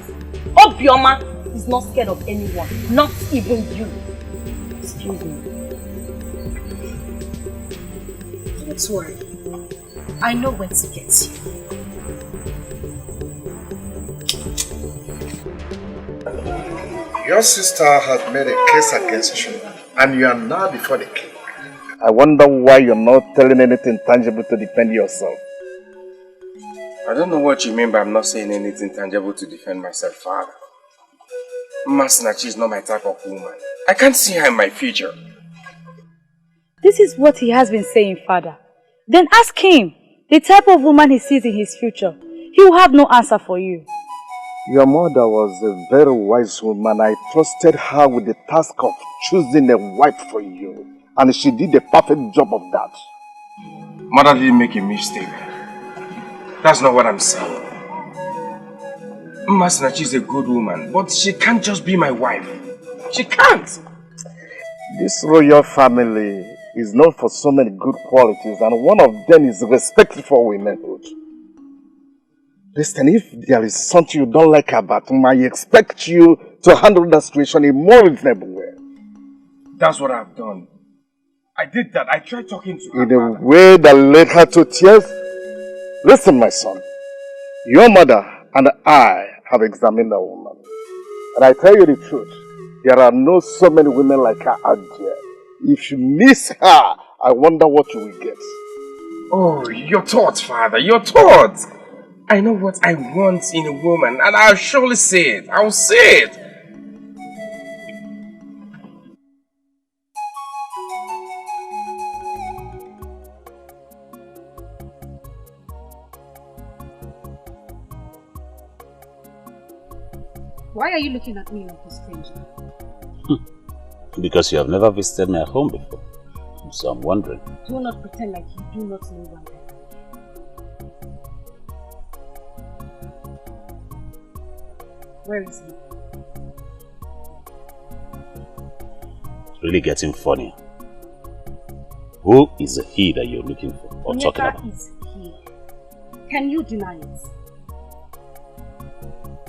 Obioma is not scared of anyone, not even you. Excuse me. Don't worry. I know where to get you. Your sister has made a case against you, and you are now before the king. I wonder why you're not telling anything tangible to defend yourself. I don't know what you mean by I'm not saying anything tangible to defend myself, Father. Masinachi is not my type of woman. I can't see her in my future. This is what he has been saying, Father. Then ask him the type of woman he sees in his future. He will have no answer for you. Your mother was a very wise woman. I trusted her with the task of choosing a wife for you. And she did a perfect job of that. Mother didn't make a mistake. That's not what I'm saying. Masinachi is a good woman, but she can't just be my wife. She can't! This royal family is known for so many good qualities, and one of them is respect for womanhood. Listen, if there is something you don't like about him, I expect you to handle that situation in a more reasonable way. That's what I've done. I did that. I tried talking to her. In a way that led her to tears? Listen, my son. Your mother and I have examined that woman. And I tell you the truth, there are no so many women like her out there. If you miss her, I wonder what you will get. Oh, your thoughts, Father, your thoughts. I know what I want in a woman, and I'll surely say it. I'll say it. Why are you looking at me like a stranger? Because you have never visited my home before. So I'm wondering. Do not pretend like you do not know why I am. Where is he? It's really getting funnier. Who is the he that you're looking for or talking about? Onyeka is he. Can you deny it?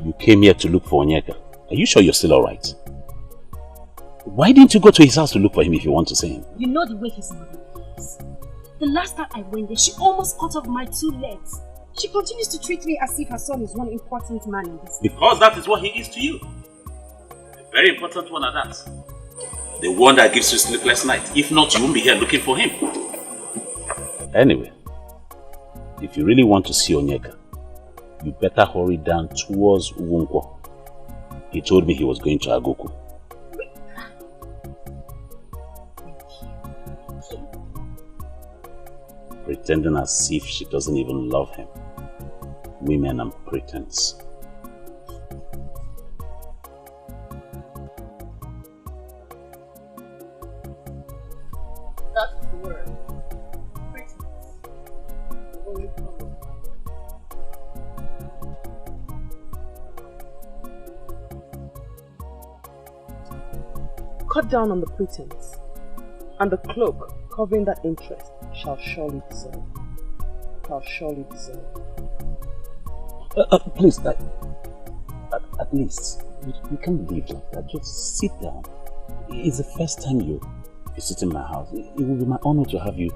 You came here to look for Onyeka. Are you sure you're still alright? Why didn't you go to his house to look for him if you want to see him? You know the way his mother is. The last time I went there, she almost cut off my 2 legs. She continues to treat me as if her son is one important man in this. Because that is what he is to you. A very important one at that. The one that gives you sleepless night. If not, you won't be here looking for him. Anyway, if you really want to see Onyeka, you better hurry down towards Uwonkwo. He told me he was going to Agoku. Pretending as if she doesn't even love him. Women and pretense. That's the word. Pretense. Cut down on the pretense, and the cloak covering that interest shall surely dissolve. Please, at least, you can't leave like that. Just sit down. It's the first time you visit in my house. It will be my honor to have you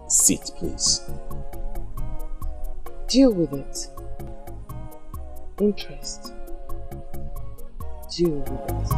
sit, please. Deal with it. Interest. Deal with it.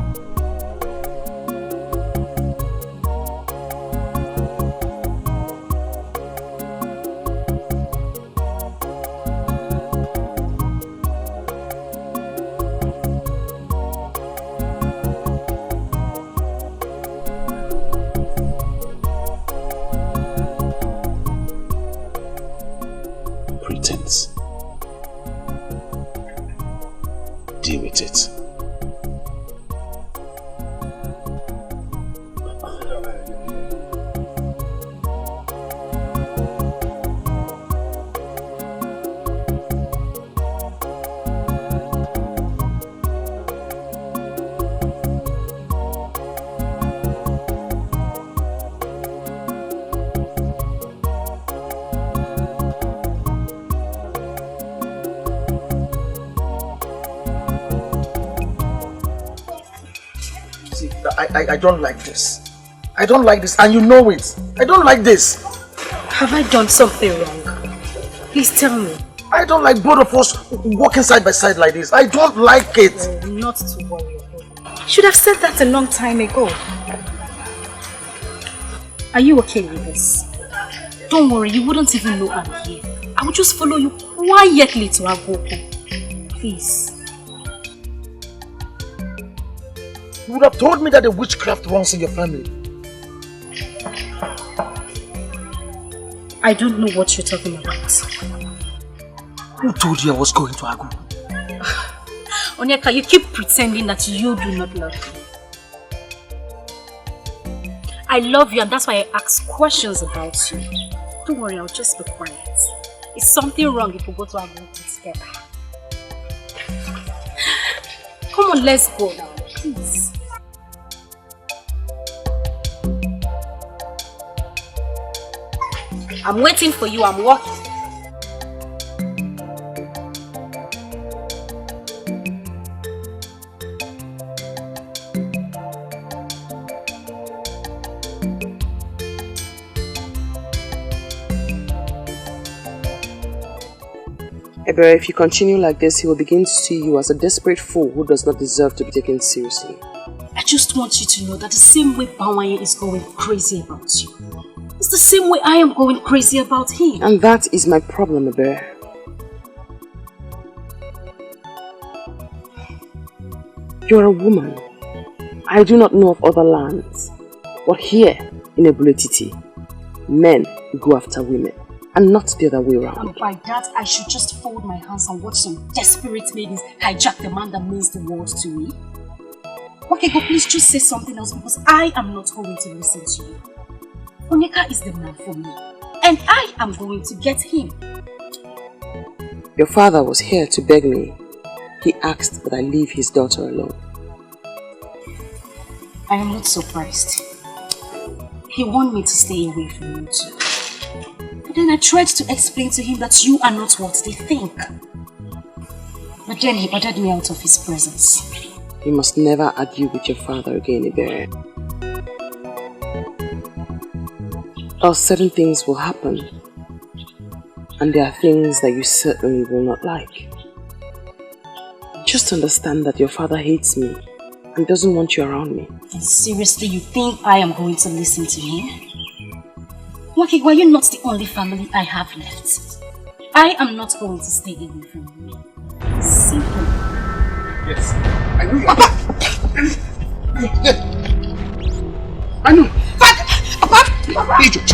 deal with it. I don't like this. I don't like this, and you know it. I don't like this. Have I done something wrong? Please tell me. I don't like both of us walking side by side like this. I don't like it. Oh, not to worry. Should have said that a long time ago. Are you okay with this? Don't worry, you wouldn't even know I'm here. I would just follow you quietly to Agoko. Please. You would have told me that the witchcraft runs in your family. I don't know what you're talking about. Who told you I was going to Agu? Onyeka, you keep pretending that you do not love me. I love you, and that's why I ask questions about you. Don't worry, I'll just be quiet. Is something wrong if we go to Agu together? Come on, let's go now, please. I'm waiting for you, I'm walking. Ebere, if you continue like this, he will begin to see you as a desperate fool who does not deserve to be taken seriously. I just want you to know that the same way Bawaye is going crazy about you, it's the same way I am going crazy about him. And that is my problem, Ebere. You're a woman. I do not know of other lands. But here, in Ebulititi, men go after women, and not the other way around. And by that, I should just fold my hands and watch some desperate maidens hijack the man that means the world to me? Okay, go, please just say something else, because I am not going to listen to you. Onyeka is the man for me, and I am going to get him. Your father was here to beg me. He asked that I leave his daughter alone. I am not surprised. He wanted me to stay away from you too. But then I tried to explain to him that you are not what they think. But then he ordered me out of his presence. You must never argue with your father again, Ebere. Or certain things will happen. And there are things that you certainly will not like. Just understand that your father hates me and doesn't want you around me. And seriously, you think I am going to listen to him? Okay, were you not the only family I have left? I am not going to stay away from you. Simple. Yes, I know. I know. Papa! Idiot!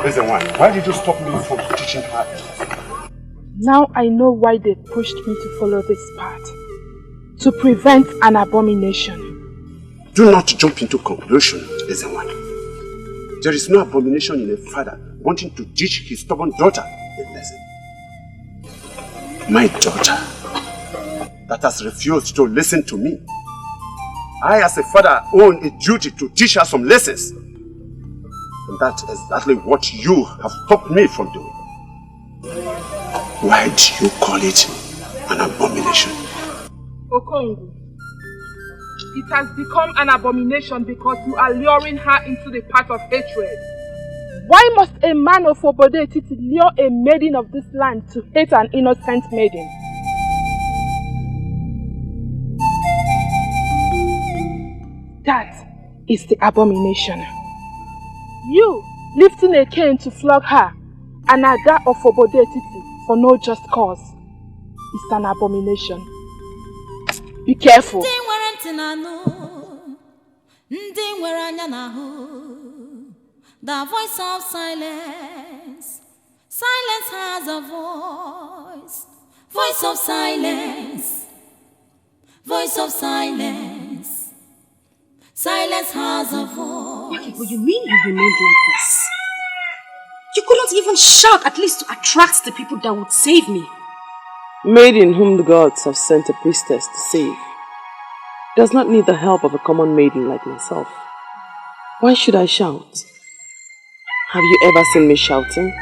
Listen, why did you stop me from teaching her? Now I know why they pushed me to follow this path. To prevent an abomination. Do not jump into conclusions, listen one. There is no abomination in a father wanting to teach his stubborn daughter a lesson. My daughter that has refused to listen to me. I as a father own a duty to teach her some lessons. And that's exactly what you have stopped me from doing. Why do you call it an abomination? Okongu, it has become an abomination because you are luring her into the path of hatred. Why must a man of Obodetiti lure a maiden of this land to hate an innocent maiden? That is the abomination. You lifting a cane to flog her and Ada of Obodetiti for no just cause is an abomination. Be careful. The voice of silence. Silence has a voice. Voice of silence. Voice of silence. Silence has a voice. Okay, but you mean you remained like this? You couldn't even shout, at least to attract the people that would save me. Maiden whom the gods have sent a priestess to save does not need the help of a common maiden like myself. Why should I shout? Have you ever seen me shouting?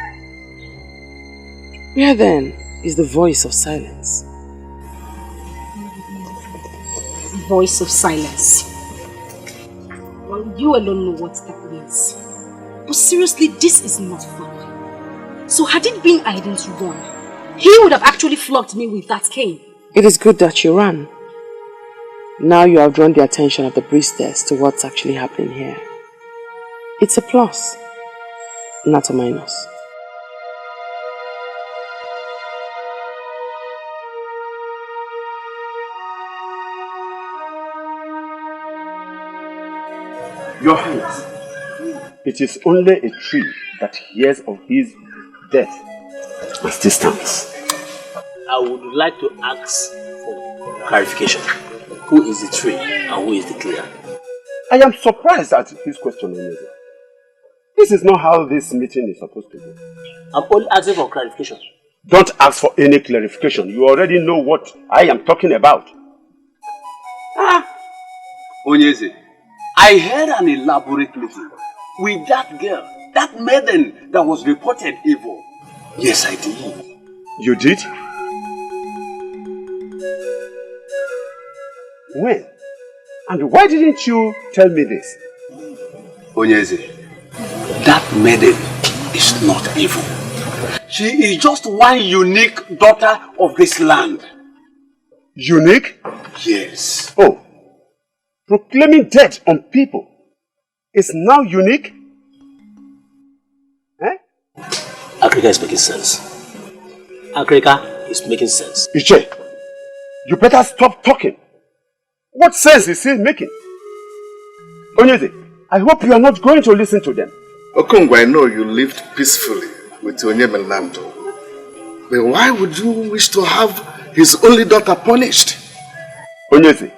Where then is the voice of silence? Voice of silence. Well, you alone know what that means. But seriously, this is not fun. So had it been I didn't run, he would have actually flogged me with that cane. It is good that you ran. Now you have drawn the attention of the priestess to what's actually happening here. It's a plus, not a minus. Your Highness, it is only a tree that hears of his death and still stands. I would like to ask for clarification. Who is the tree and who is the clear? I am surprised at his question, Onyedo. This is not how this meeting is supposed to go. I'm only asking for clarification. Don't ask for any clarification. You already know what I am talking about. Onyeze, I had an elaborate meeting with that girl, that maiden that was reported evil. Yes, I did. You did? When? And why didn't you tell me this? Onyeze, that maiden is not evil. She is just one unique daughter of this land. Unique? Yes. Oh, proclaiming death on people is now unique? Eh? Akrika is making sense. Akrika is making sense. Iche, you better stop talking. What sense is he making? Onyeze, I hope you are not going to listen to them. Okongwu, I know you lived peacefully with Onyemelando. But why would you wish to have his only daughter punished? Onyeze,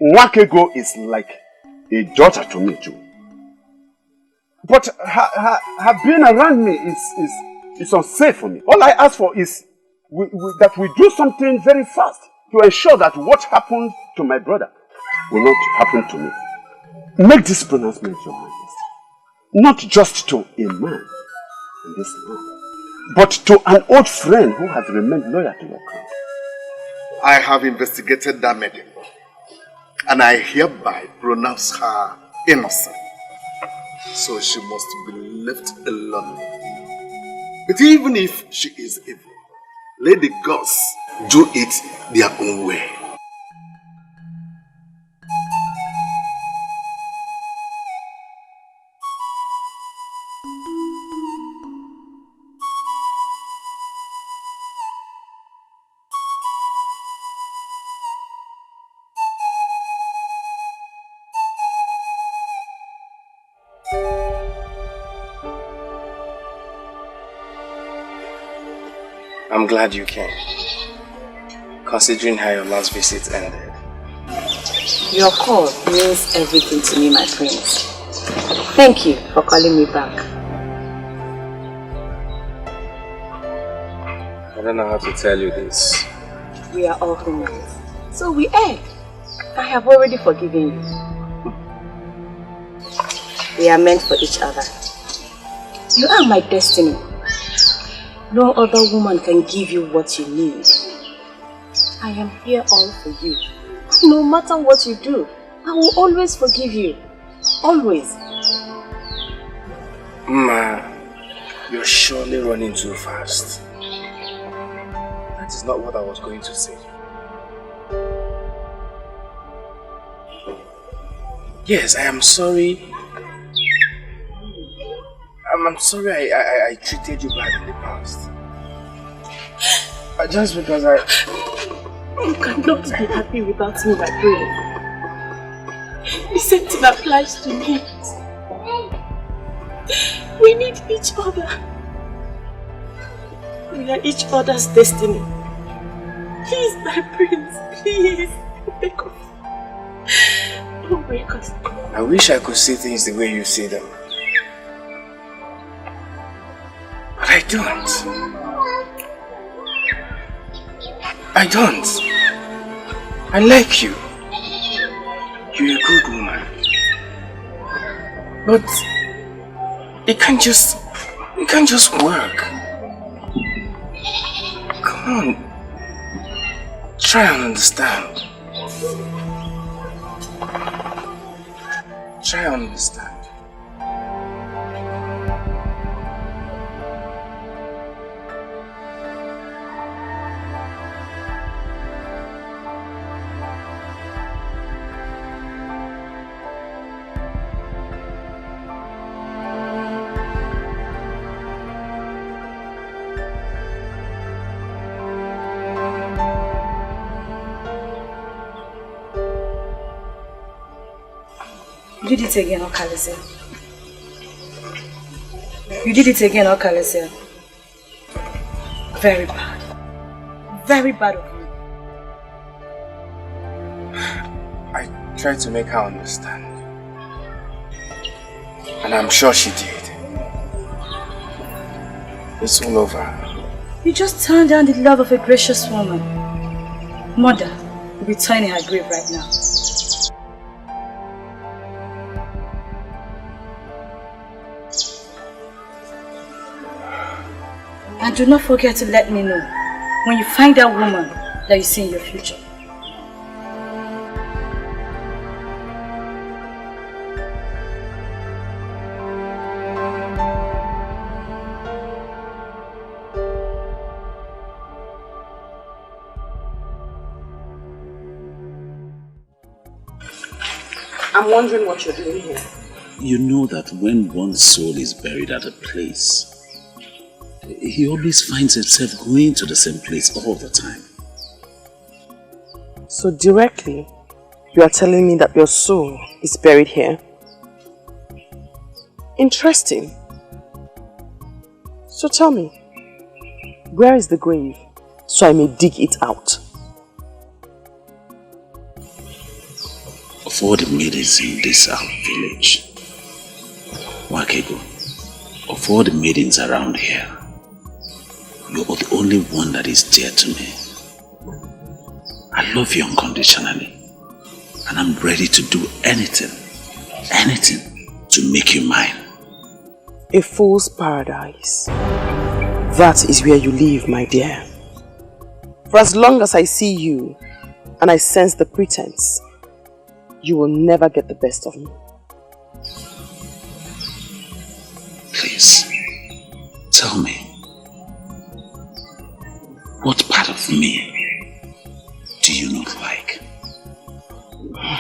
Nwakego is like a daughter to me too. But her being around me is unsafe for me. All I ask for is that we do something very fast to ensure that what happened to my brother will not happen to me. Make this pronouncement, Your Highness. Not just to a man in this land, but to an old friend who has remained loyal to your crown. I have investigated that maiden, and I hereby pronounce her innocent. So she must be left alone. But even if she is evil, let the gods do it their own way. I'm glad you came, considering how your last visit ended. Your call means everything to me, my prince. Thank you for calling me back. I don't know how to tell you this. We are all humans, so we err. I have already forgiven you. We are meant for each other. You are my destiny. No other woman can give you what you need. I am here all for you. No matter what you do, I will always forgive you. Always. Ma, you're surely running too fast. That is not what I was going to say. Yes, I am sorry. I'm sorry I treated you bad in the past. Just because You cannot be happy without me, my brain. The same thing applies to me. We need each other. We are each other's destiny. Please, my prince, please. Wake up. Don't wake us. I wish I could see things the way you see them. But I don't. I don't. I like you. You're a good woman. But it can't just work. Come on. Try and understand. Try and understand. You did it again, Okalese. You did it again, Okalese. Very bad. Very bad of you. I tried to make her understand. And I'm sure she did. It's all over. You just turned down the love of a gracious woman. Mother will be turning her grave right now. And do not forget to let me know when you find that woman that you see in your future. I'm wondering what you're doing here. You know that when one's soul is buried at a place, he always finds himself going to the same place all the time. So directly, you are telling me that your soul is buried here? Interesting. So tell me, where is the grave so I may dig it out? Of all the maidens in this our village, Wakego, of all the maidens around here, you're the only one that is dear to me. I love you unconditionally, and I'm ready to do anything to make you mine. A fool's paradise. That is where you live, my dear. For as long as I see you and I sense the pretense, you will never get the best of me. Please, tell me, what part of me do you not like?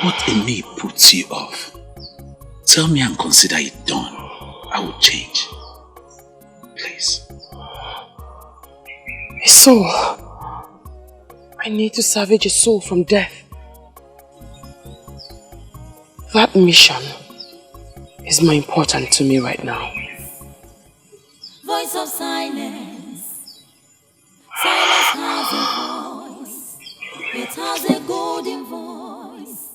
What in me puts you off? Tell me and consider it done. I will change. Please. A soul. I need to salvage a soul from death. That mission is more important to me right now. Voice of silence. Silence has a voice. It has a golden voice.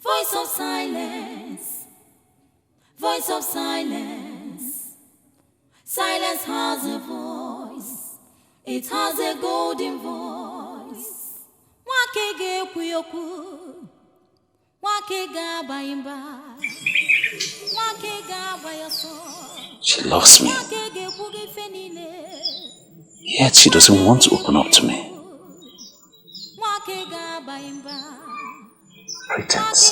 Voice of silence. Voice of silence. Silence has a voice. It has a golden voice. Wakege kuyoku. Wakega bayimba. Wakega bayaso. She loves me. Yet she doesn't want to open up to me. Pretense.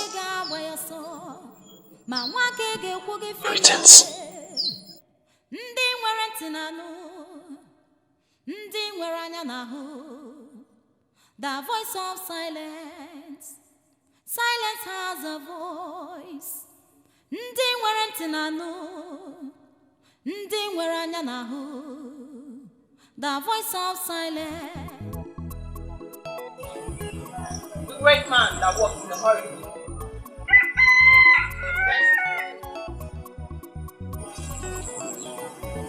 Pretense. The voice of silence. Silence has a voice. Ndị nwere ntị na-anụ, ndị nwere anya na-ahụ, the voice of silence. The great man that walks in a hurry.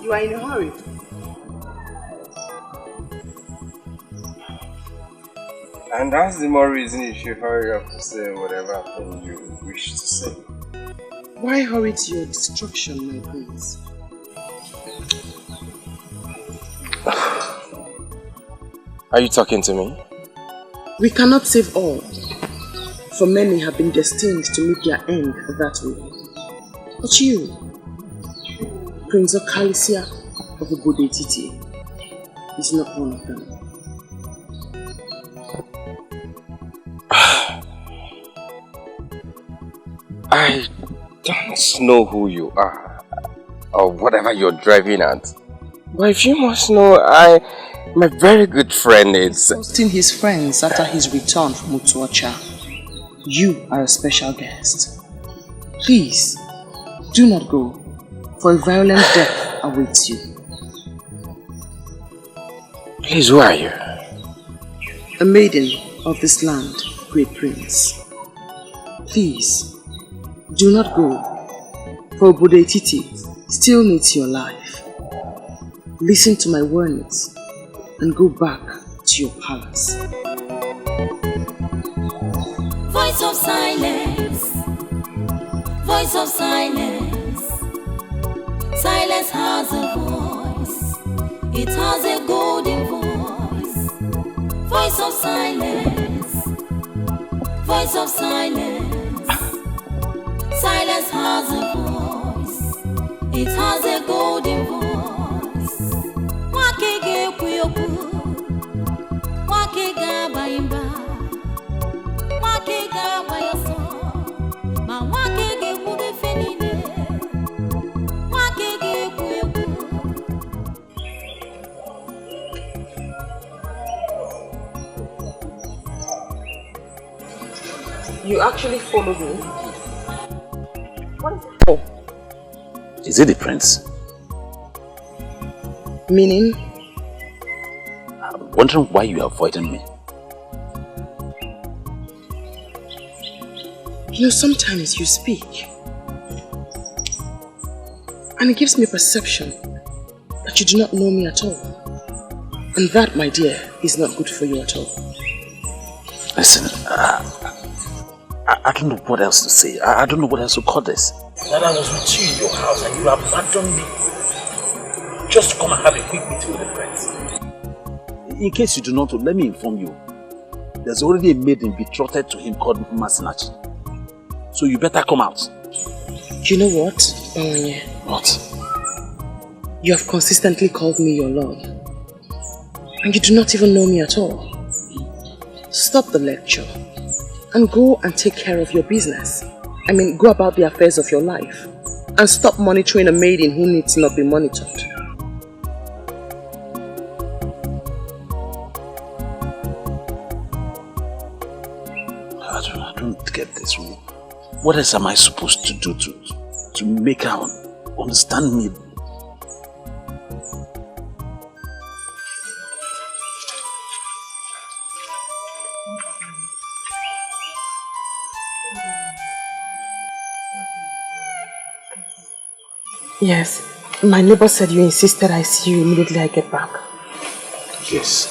You are in a hurry. And that's the more reason you should hurry up to say whatever thing you wish to say. Why hurry to your destruction, my prince? Are you talking to me? We cannot save all, for many have been destined to meet their end that way. But you, Prince of Kalisia of Ubodetiti, is not one of them. I don't know who you are, or whatever you're driving at. But if you must know, my very good friend is... Hosting his friends after his return from Utuacha. You are a special guest. Please, do not go, for a violent death awaits you. Please, who are you? A maiden of this land, great prince. Please, do not go, for Ubodetiti still needs your life. Listen to my words and go back to your palace. Voice of silence, voice of silence. Silence has a voice, it has a golden voice. Voice of silence, voice of silence. Silence has a voice, it has a golden voice. Wakege kuyoku, wakega baimba, wakega bayoso, ma wakege kude fenine, wakege kuyoku. You actually followed me? What is it for? Is it the prince? Meaning? I'm wondering why you are avoiding me. You know, sometimes you speak and it gives me a perception that you do not know me at all. And that, my dear, is not good for you at all. Listen, I don't know what else to say. I don't know what else to call this. That I was with you in your house and you abandoned me just to come and have a quick meeting with the prince. In case you do not know, let me inform you. There's already a maiden betrothed to him called Masinachi. So you better come out. You know what, Bawanye? What? You have consistently called me your love. And you do not even know me at all. Stop the lecture and go and take care of your business. I mean, go about the affairs of your life and stop monitoring a maiden who needs not be monitored. I don't get this. What else am I supposed to do to make her understand me? Yes, my neighbor said you insisted I see you immediately I get back. Yes.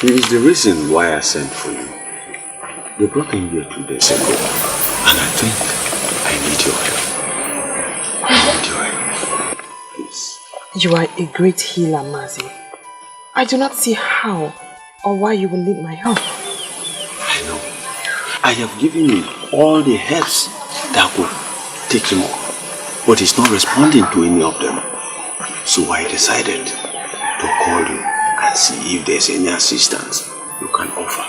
It is the reason why I sent for you. They brought him here 2 days ago, and I think I need your help. I need your help. Please. You are a great healer, Mazi. I do not see how or why you will need my help. I know. I have given him all the helps that could take him off, but he's not responding to any of them. So I decided to call you and see if there's any assistance you can offer.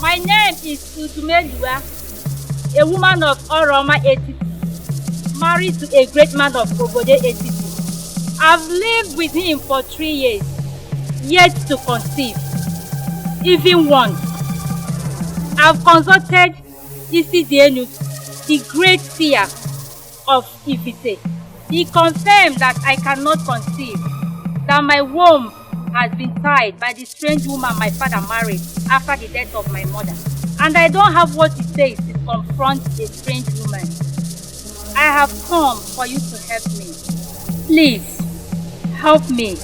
My name is Utumeliwa. a woman of Oroma Etiti, married to a great man of Obode Etiti. I've lived with him for 3 years, yet to conceive, even once. I've consulted Isi Dienu, the great seer of Ifite. He confirmed that I cannot conceive, that my womb has been tied by the strange woman my father married after the death of my mother. And I don't have what it takes to confront a strange woman. I have come for you to help me. Please, help me.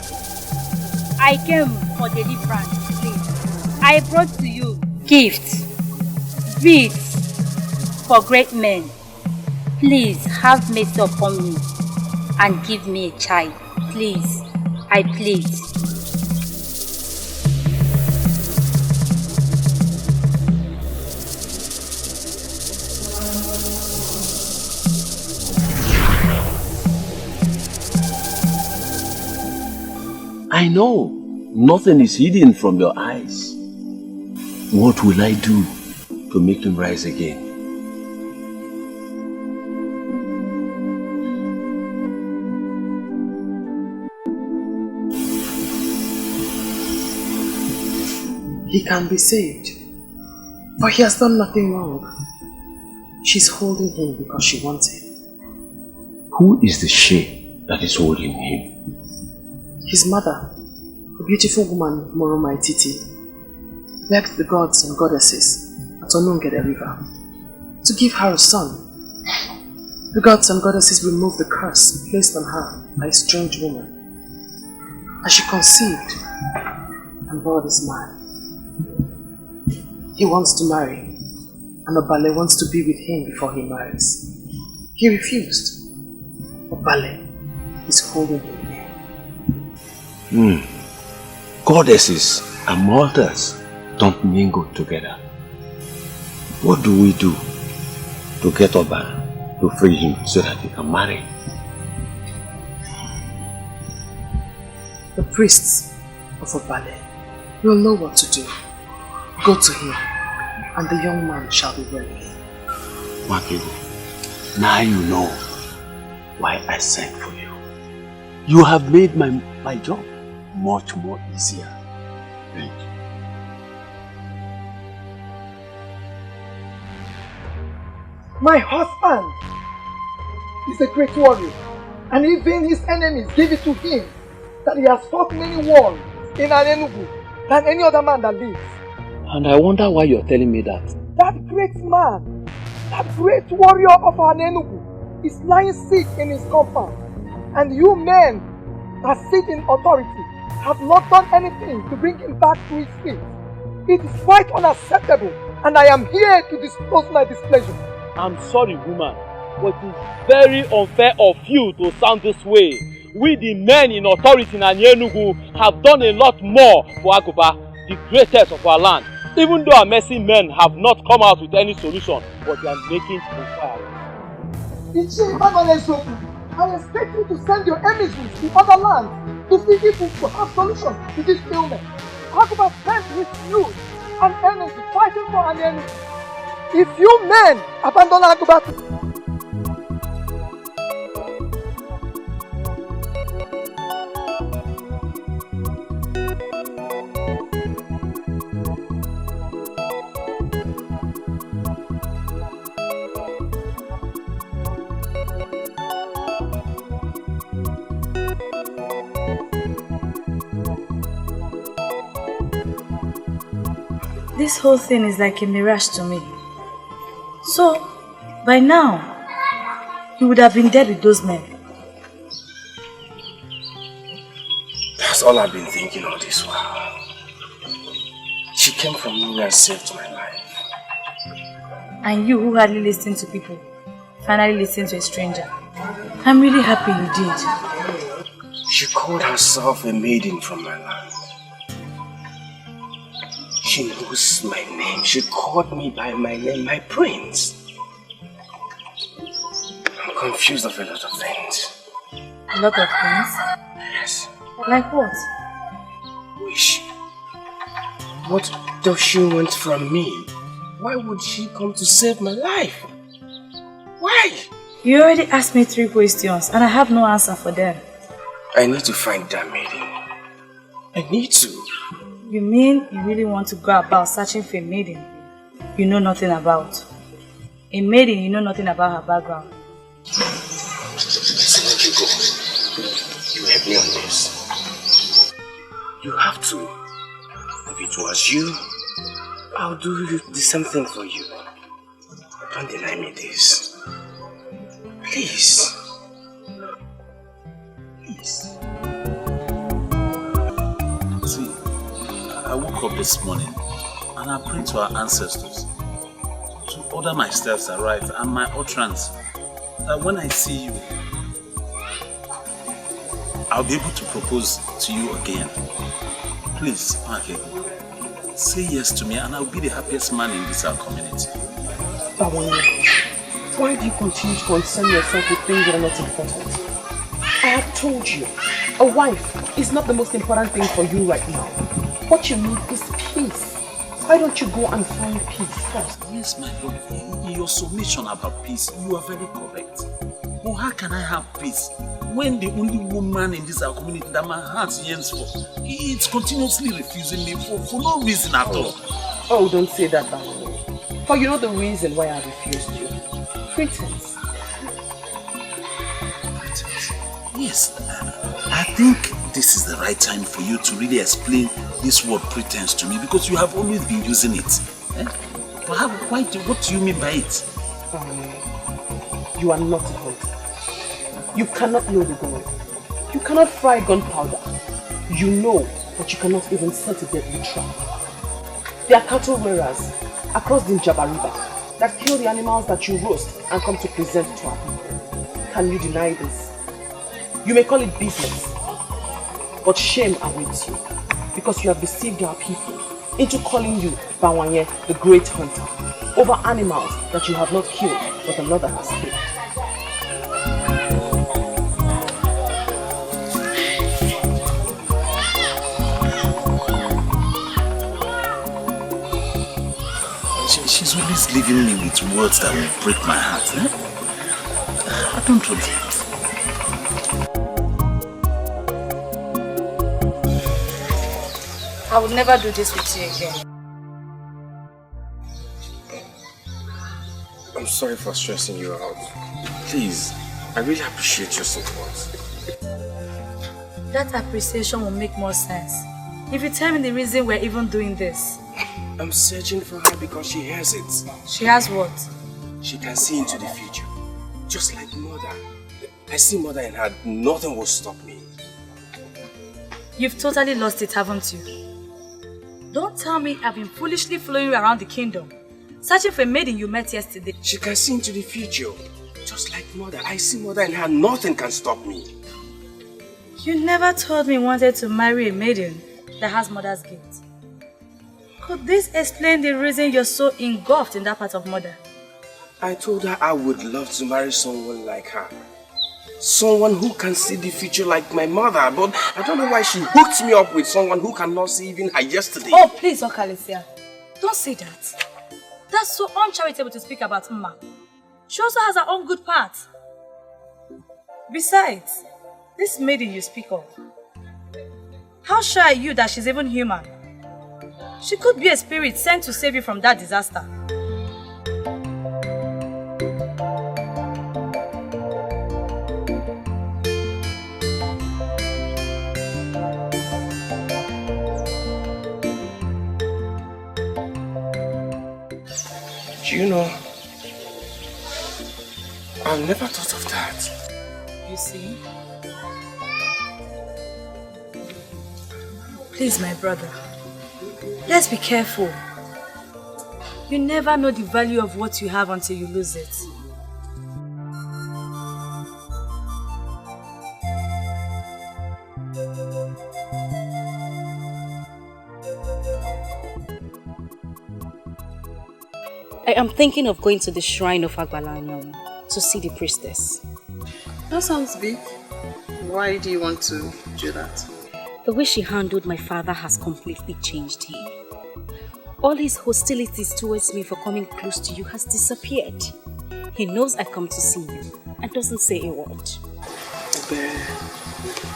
I came for deliverance, please. I brought to you gifts, beads for great men. Please have mercy upon me and give me a child. Please, I plead. I know nothing is hidden from your eyes. What will I do to make him rise again? He can be saved, for he has done nothing wrong. She's holding him because she wants him. Who is the she that is holding him? His mother, a beautiful woman, Moroma Etiti, begged the gods and goddesses at Onungede River to give her a son. The gods and goddesses removed the curse placed on her by a strange woman. As she conceived, and bore this man. He wants to marry, and Obale wants to be with him before he marries. He refused. Obale is holding him. Goddesses and mortals don't mingle together. What do we do to get Oba to free him so that he can marry? The priests of Obale will know what to do. Go to him, and the young man shall be well again. Makigo, now you know why I sent for you. You have made my job much more easier. Thank you. My husband is a great warrior, and even his enemies give it to him that he has fought many wars in Anenugu than any other man that lives. And I wonder why you're telling me that. That great man, that great warrior of Anenugu is lying sick in his compound, and you men that sit in authority have not done anything to bring him back to his feet. It is quite unacceptable, and I am here to disclose my displeasure. I'm sorry, woman, but it's very unfair of you to sound this way. We, the men in authority in Anenugu, have done a lot more for Aguba, the greatest of our land. Even though our mercy men have not come out with any solution, but they are making inquiries. I expect you to send your emissaries to other lands to see if we could have solutions to this ailment. Aguba spent his youth and energy fighting for an enemy. If you men abandon Aguba, this whole thing is like a mirage to me. So, by now, you would have been dead with those men. That's all I've been thinking all this while. She came from nowhere and saved my life. And you who hardly listen to people, finally listen to a stranger. I'm really happy you did. She called herself a maiden from my land. She knows my name. She called me by my name, my prince. I'm confused of a lot of things. A lot of things? Yes. Like what? Wish. What does she want from me? Why would she come to save my life? Why? You already asked me 3 questions and I have no answer for them. I need to find that maiden. I need to. You mean you really want to go about searching for a maiden you know nothing about? A maiden you know nothing about her background? Listen, let you go. You help me on this. You have to. If it was you, I'll do the same thing for you. Don't deny me this. Please. Please. See, I woke up this morning and I prayed to our ancestors to order my steps aright and my utterance, that when I see you, I'll be able to propose to you again. Please, Marke, say yes to me and I'll be the happiest man in this our community. Why do you continue to concern yourself with things that are not important? I have told you, a wife is not the most important thing for you right now. What you need is peace. Why don't you go and find peace first? Yes, my lord. In your submission about peace, you are very correct. But how can I have peace when the only woman in this our community that my heart yearns for, it's continuously refusing me for no reason at all? Oh, don't say that, Baron. For you know the reason why I refused you. Pretense. Pretense? Yes, I think this is the right time for you to really explain this word pretense to me, because you have always been using it. But what do you mean by it? You are not a hunter. You cannot know the gun. You cannot fry gunpowder. You know, but you cannot even set a deadly trap. There are cattle rearers across the Njaba River that kill the animals that you roast and come to present to our people. Can you deny this? You may call it business, but shame awaits you, because you have deceived our people into calling you Bawanye, the great hunter, over animals that you have not killed, but another has killed. She's always leaving me with words that will break my heart. I don't want it. I would never do this with you again. I'm sorry for stressing you out. Please, I really appreciate your support. That appreciation will make more sense if you tell me the reason we're even doing this. I'm searching for her because she has it. She has what? She can see into the future. Just like mother. I see mother in her. Nothing will stop me. You've totally lost it, haven't you? Don't tell me I've been foolishly following you around the kingdom, searching for a maiden you met yesterday. She can see into the future. Just like mother. I see mother in her. Nothing can stop me. You never told me you wanted to marry a maiden that has mother's guilt. Could this explain the reason you're so engulfed in that part of mother? I told her I would love to marry someone like her. Someone who can see the future like my mother, but I don't know why she hooked me up with someone who cannot see even her yesterday. Oh, please, Okalesia. Don't say that. That's so uncharitable to speak about Mma. She also has her own good part. Besides, this maiden you speak of, how sure are you that she's even human? She could be a spirit sent to save you from that disaster. Do you know, I've never thought of that. You see? Please, my brother, let's be careful. You never know the value of what you have until you lose it. I am thinking of going to the shrine of Agbalanyam to see the priestess. That sounds big. Why do you want to do that? The way she handled my father has completely changed him. All his hostilities towards me for coming close to you has disappeared. He knows I come to see you and doesn't say a word. But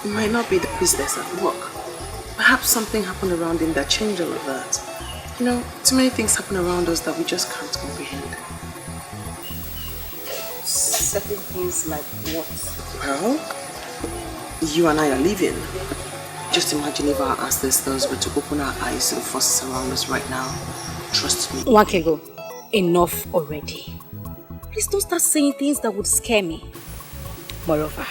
it might not be the business at work. Perhaps something happened around him that changed all of that. You know, too many things happen around us that we just can't comprehend. Certain things like what? Well, you and I are leaving. Just imagine if our ancestors were to open our eyes to the forces around us right now. Trust me. Wakego, enough already. Please don't start saying things that would scare me. Moreover,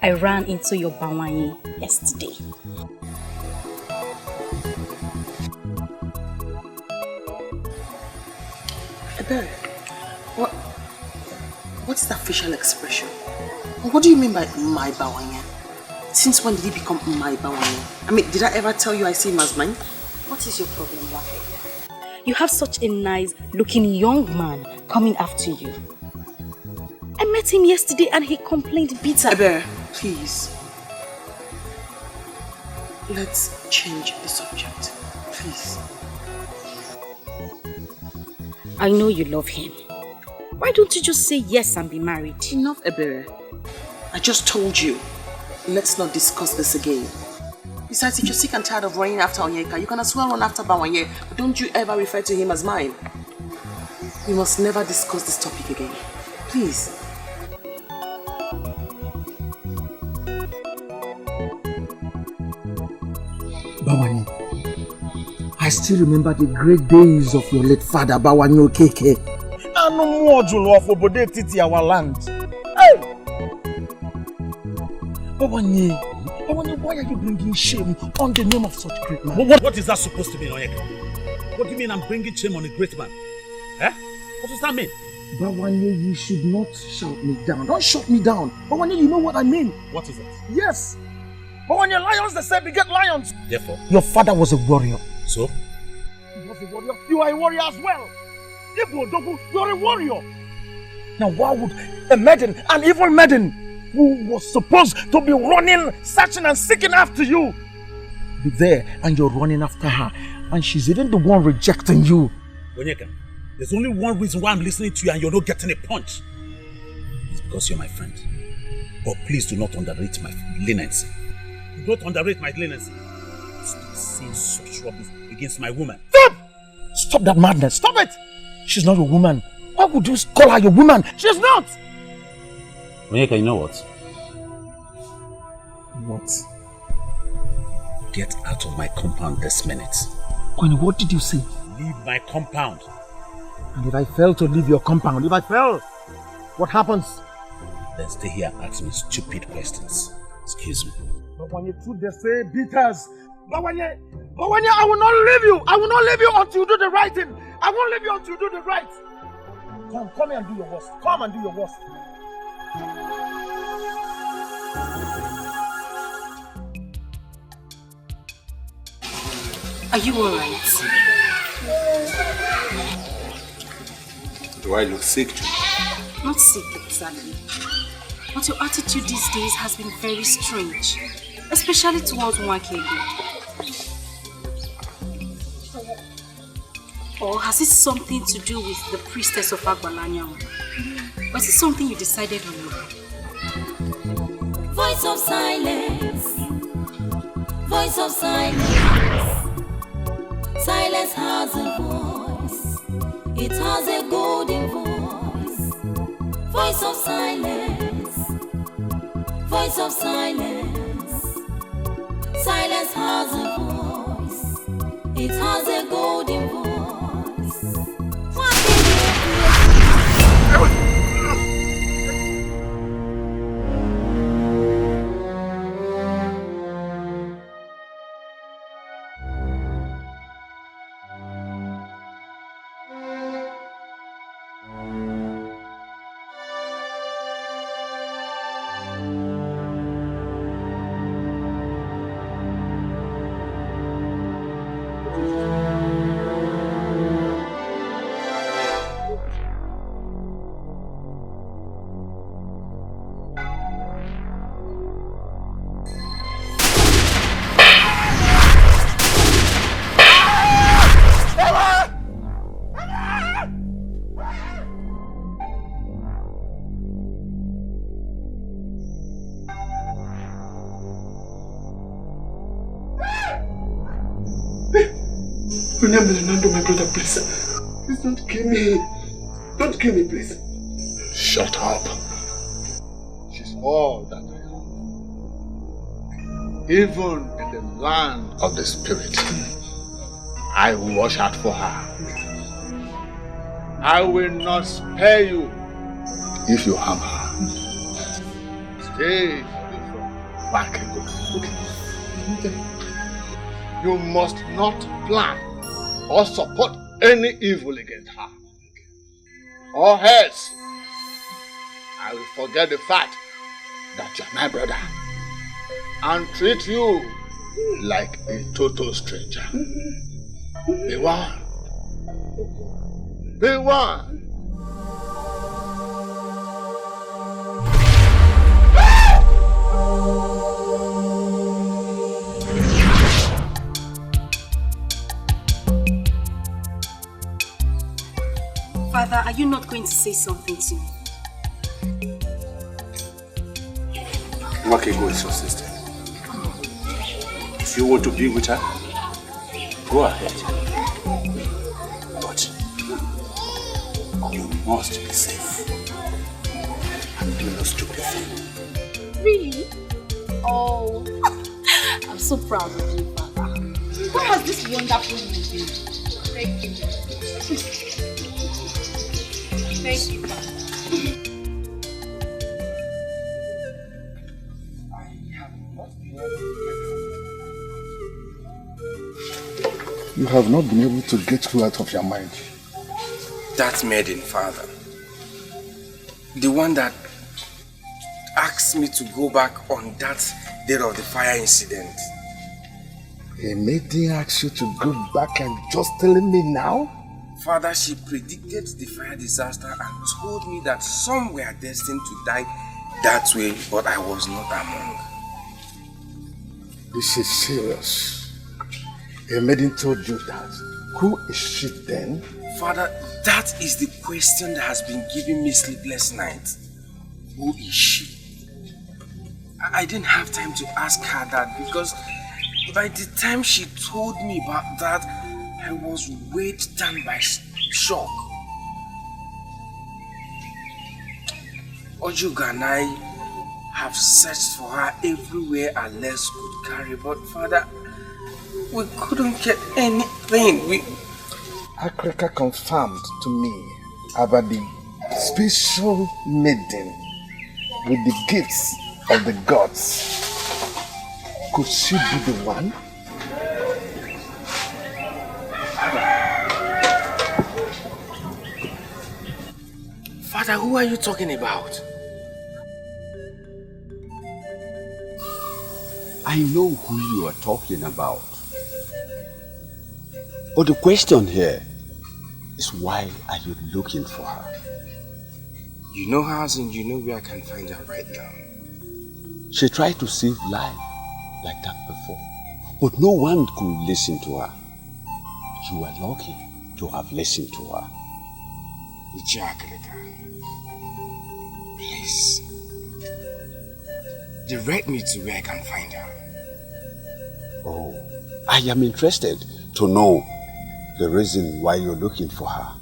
I ran into your Bawanye yesterday. Ebere, what's that facial expression? What do you mean by my Bawanye? Since when did he become my Bawanye? I mean, did I ever tell you I see him as mine? What is your problem, Wake? You have such a nice looking young man coming after you. I met him yesterday and he complained bitter. Ebere, please. Let's change the subject, please. I know you love him. Why don't you just say yes and be married? Enough, Ebere. I just told you. Let's not discuss this again. Besides, if you're sick and tired of running after Onyeka, you can as well run after Bawanye, but don't you ever refer to him as mine. We must never discuss this topic again. Please. Bawanye, I still remember the great days of your late father, Bawanye Okeke. And no more Julu of Obode Titi, our land. Hey! Bawanye, why are you bringing shame on the name of such great man? What is that supposed to mean, Onyeka? What do you mean I'm bringing shame on a great man? Eh? What does that mean? Bawanye, you should not shout me down. Don't shout me down. Bawanye, you know what I mean. What is it? Yes. Bawanye, lions, they say beget lions. Therefore? Your father was a warrior. So? He was a warrior. You are a warrior as well. Igbo Dogu, you are a warrior. Now why would a maiden, an evil maiden, who was supposed to be running, searching and seeking after you, be there and you're running after her, and she's even the one rejecting you? Onyeka, there's only one reason why I'm listening to you and you're not getting a punch. It's because you're my friend. But please do not underrate my leniency. Do not underrate my leniency. Stop saying such rubbish against my woman. Stop! Stop that madness. Stop it! She's not your woman. Why would you call her your woman? She's not! Onyeka, you know what? What? Get out of my compound this minute. Kwani, what did you say? Leave my compound. And if I fail to leave your compound, if I fail, what happens? Then stay here and ask me stupid questions. Excuse me. But when you two they say beaters, Bawanye, I will not leave you. I will not leave you until you do the right thing. I won't leave you until you do the right. Come here and do your worst. Come and do your worst. Are you alright? Do I look sick to you? Not sick exactly. But your attitude these days has been very strange. Especially towards Wakego. Or has it something to do with the priestess of Agbalanya? Or is it something you decided on your own? Voice of silence. Voice of silence. Silence has a voice. It has a golden voice. Voice of silence. Voice of silence. Silence has a voice. It has a golden voice. Fernando, my brother, please. Please don't kill me. Don't kill me, please. Shut up. She's all that I am. Even in the land of the spirit, I will watch out for her. I will not spare you if you harm her. Stay away from back and go. Okay. You must not plan or support any evil against her. Or else, I will forget the fact that you're my brother and treat you like a total stranger. Be one. Be one. Father, are you not going to say something to me? Okay, go with your sister. If you want to be with her, go ahead. But you must be safe. And do not stupid thing. Really? Oh, I'm so proud of you, Father. What has this wonderful news been? Thank you. Thank you, Father. You have not been able to get her out of your mind. That maiden, Father. The one that asked me to go back on that day of the fire incident. A maiden asked you to go back and just telling me now? Father, she predicted the fire disaster and told me that some were destined to die that way, but I was not among. This is serious. A maiden told you that. Who is she then? Father, that is the question that has been giving me sleepless nights. Who is she? I didn't have time to ask her that because by the time she told me about that, I was weighed down by shock. Ojuga and I have searched for her everywhere our legs could carry, but Father, we couldn't get anything. Akreka confirmed to me about the special maiden with the gifts of the gods. Could she be the one? Father, who are you talking about? I know who you are talking about. But the question here is, why are you looking for her? You know her and you know where I can find her right now. She tried to save life like that before, but no one could listen to her. You were lucky to have listened to her. Please, direct me to where I can find her. Oh, I am interested to know the reason why you're looking for her.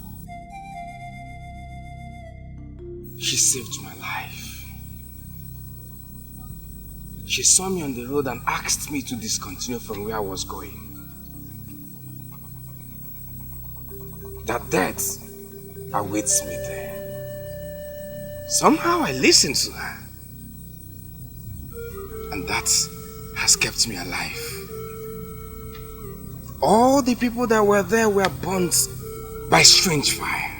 She saved my life. She saw me on the road and asked me to discontinue from where I was going. That death awaits me there. Somehow I listened to her. And that has kept me alive. All the people that were there were burnt by strange fire.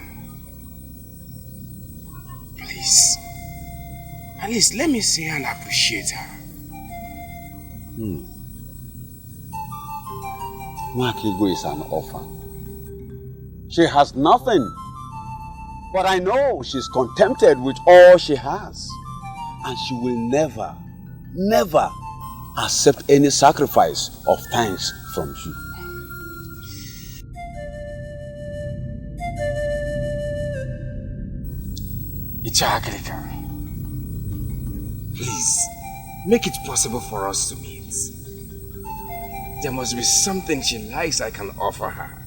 Please, at least let me see her and appreciate her. Nwakigo is an orphan. She has nothing. But I know she's contented with all she has. And she will never, never accept any sacrifice of thanks from you. Ichakrika, please, make it possible for us to meet. There must be something she likes I can offer her.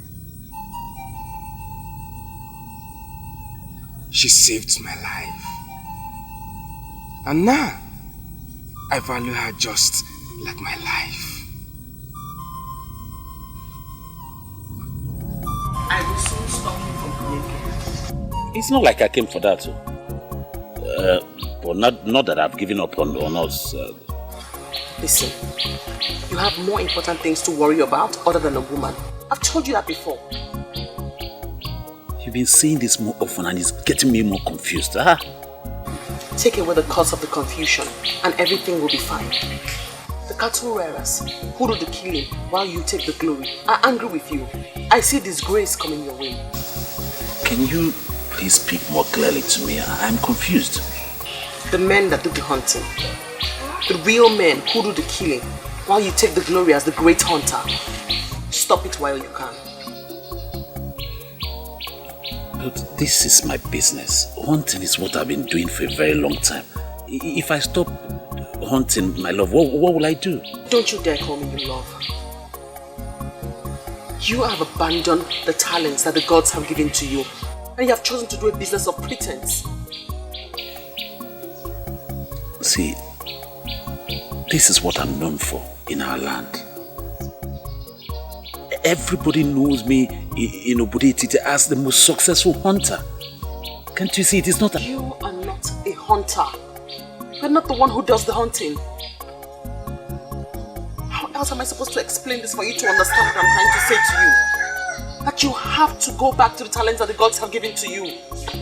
She saved my life. And now, I value her just like my life. I will soon stop you from coming. It's not like I came for that. But not that I've given up on us. Listen, you have more important things to worry about other than a woman. I've told you that before. You've been saying this more often and it's getting me more confused. Huh? Take away the cause of the confusion and everything will be fine. The cattle rearers who do the killing while you take the glory are angry with you. I see disgrace coming your way. Can you please speak more clearly to me? I'm confused. The men that do the hunting. The real men who do the killing while you take the glory as the great hunter. Stop it while you can. But this is my business. Hunting is what I've been doing for a very long time. If I stop hunting, my love, what will I do? Don't you dare call me your love. You have abandoned the talents that the gods have given to you, and you have chosen to do a business of pretense. See, this is what I'm known for in our land. Everybody knows me in Obodetiti as the most successful hunter. Can't you see it is not You are not a hunter. You're not the one who does the hunting. How else am I supposed to explain this for you to understand what I'm trying to say to you? That you have to go back to the talents that the gods have given to you.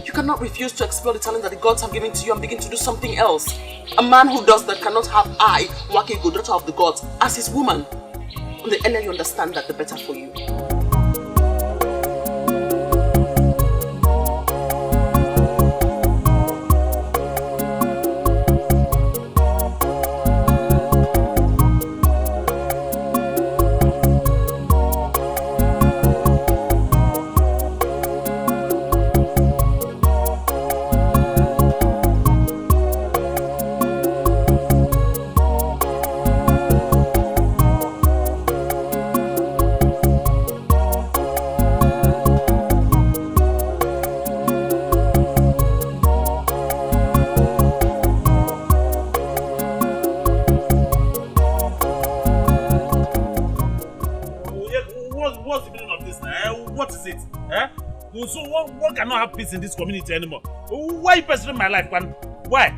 You cannot refuse to explore the talents that the gods have given to you and begin to do something else. A man who does that cannot have I, Wakego, daughter of the gods, as his woman. And the earlier you understand that, the better for you. So one cannot have peace in this community anymore. Why are you pursuing my life, man? Why?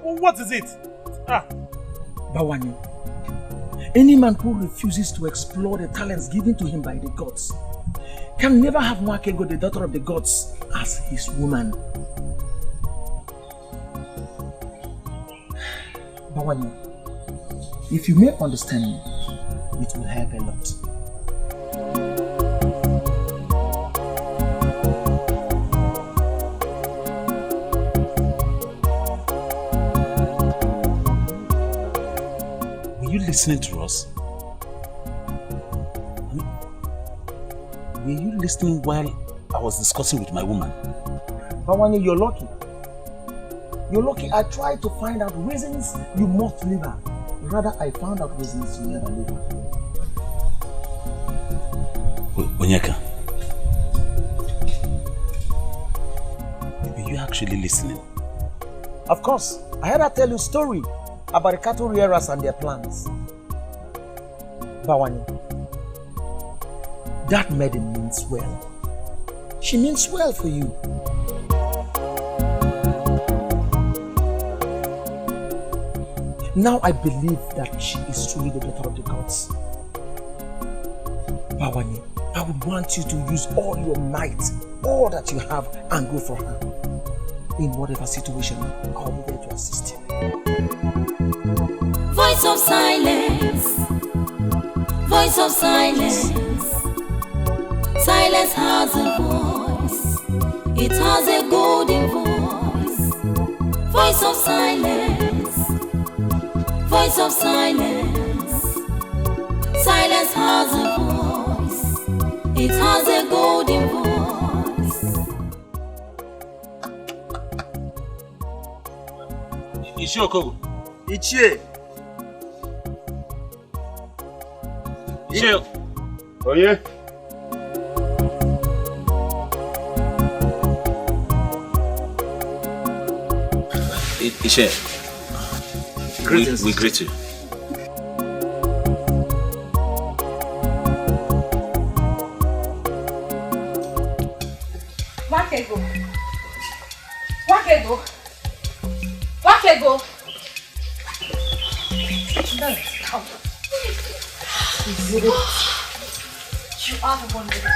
What is it? Bawani, any man who refuses to explore the talents given to him by the gods can never have Mwakego, the daughter of the gods, as his woman. Bawani, if you may understand me, it will help a lot. Listening to us? Were you listening while I was discussing with my woman? Bawani, you're lucky. You're lucky. I tried to find out reasons you must leave her. Rather, I found out reasons you never leave her. Onyeka, were you actually listening? Of course. I heard her tell you a story about the cattle rearers and their plans. Bawani, that maiden means well. She means well for you. Now I believe that she is truly the daughter of the gods. Bawani, I would want you to use all your might, all that you have, and go for her. In whatever situation, I'll be there to assist you. Voice of silence. Voice of silence. Silence has a voice. It has a golden voice. Voice of silence. Voice of silence. Silence has a voice. It has a golden voice. Ichie Okogo. Ichie. Ichie. Oye. Ishe, we greet you. Wakego. You are the one with the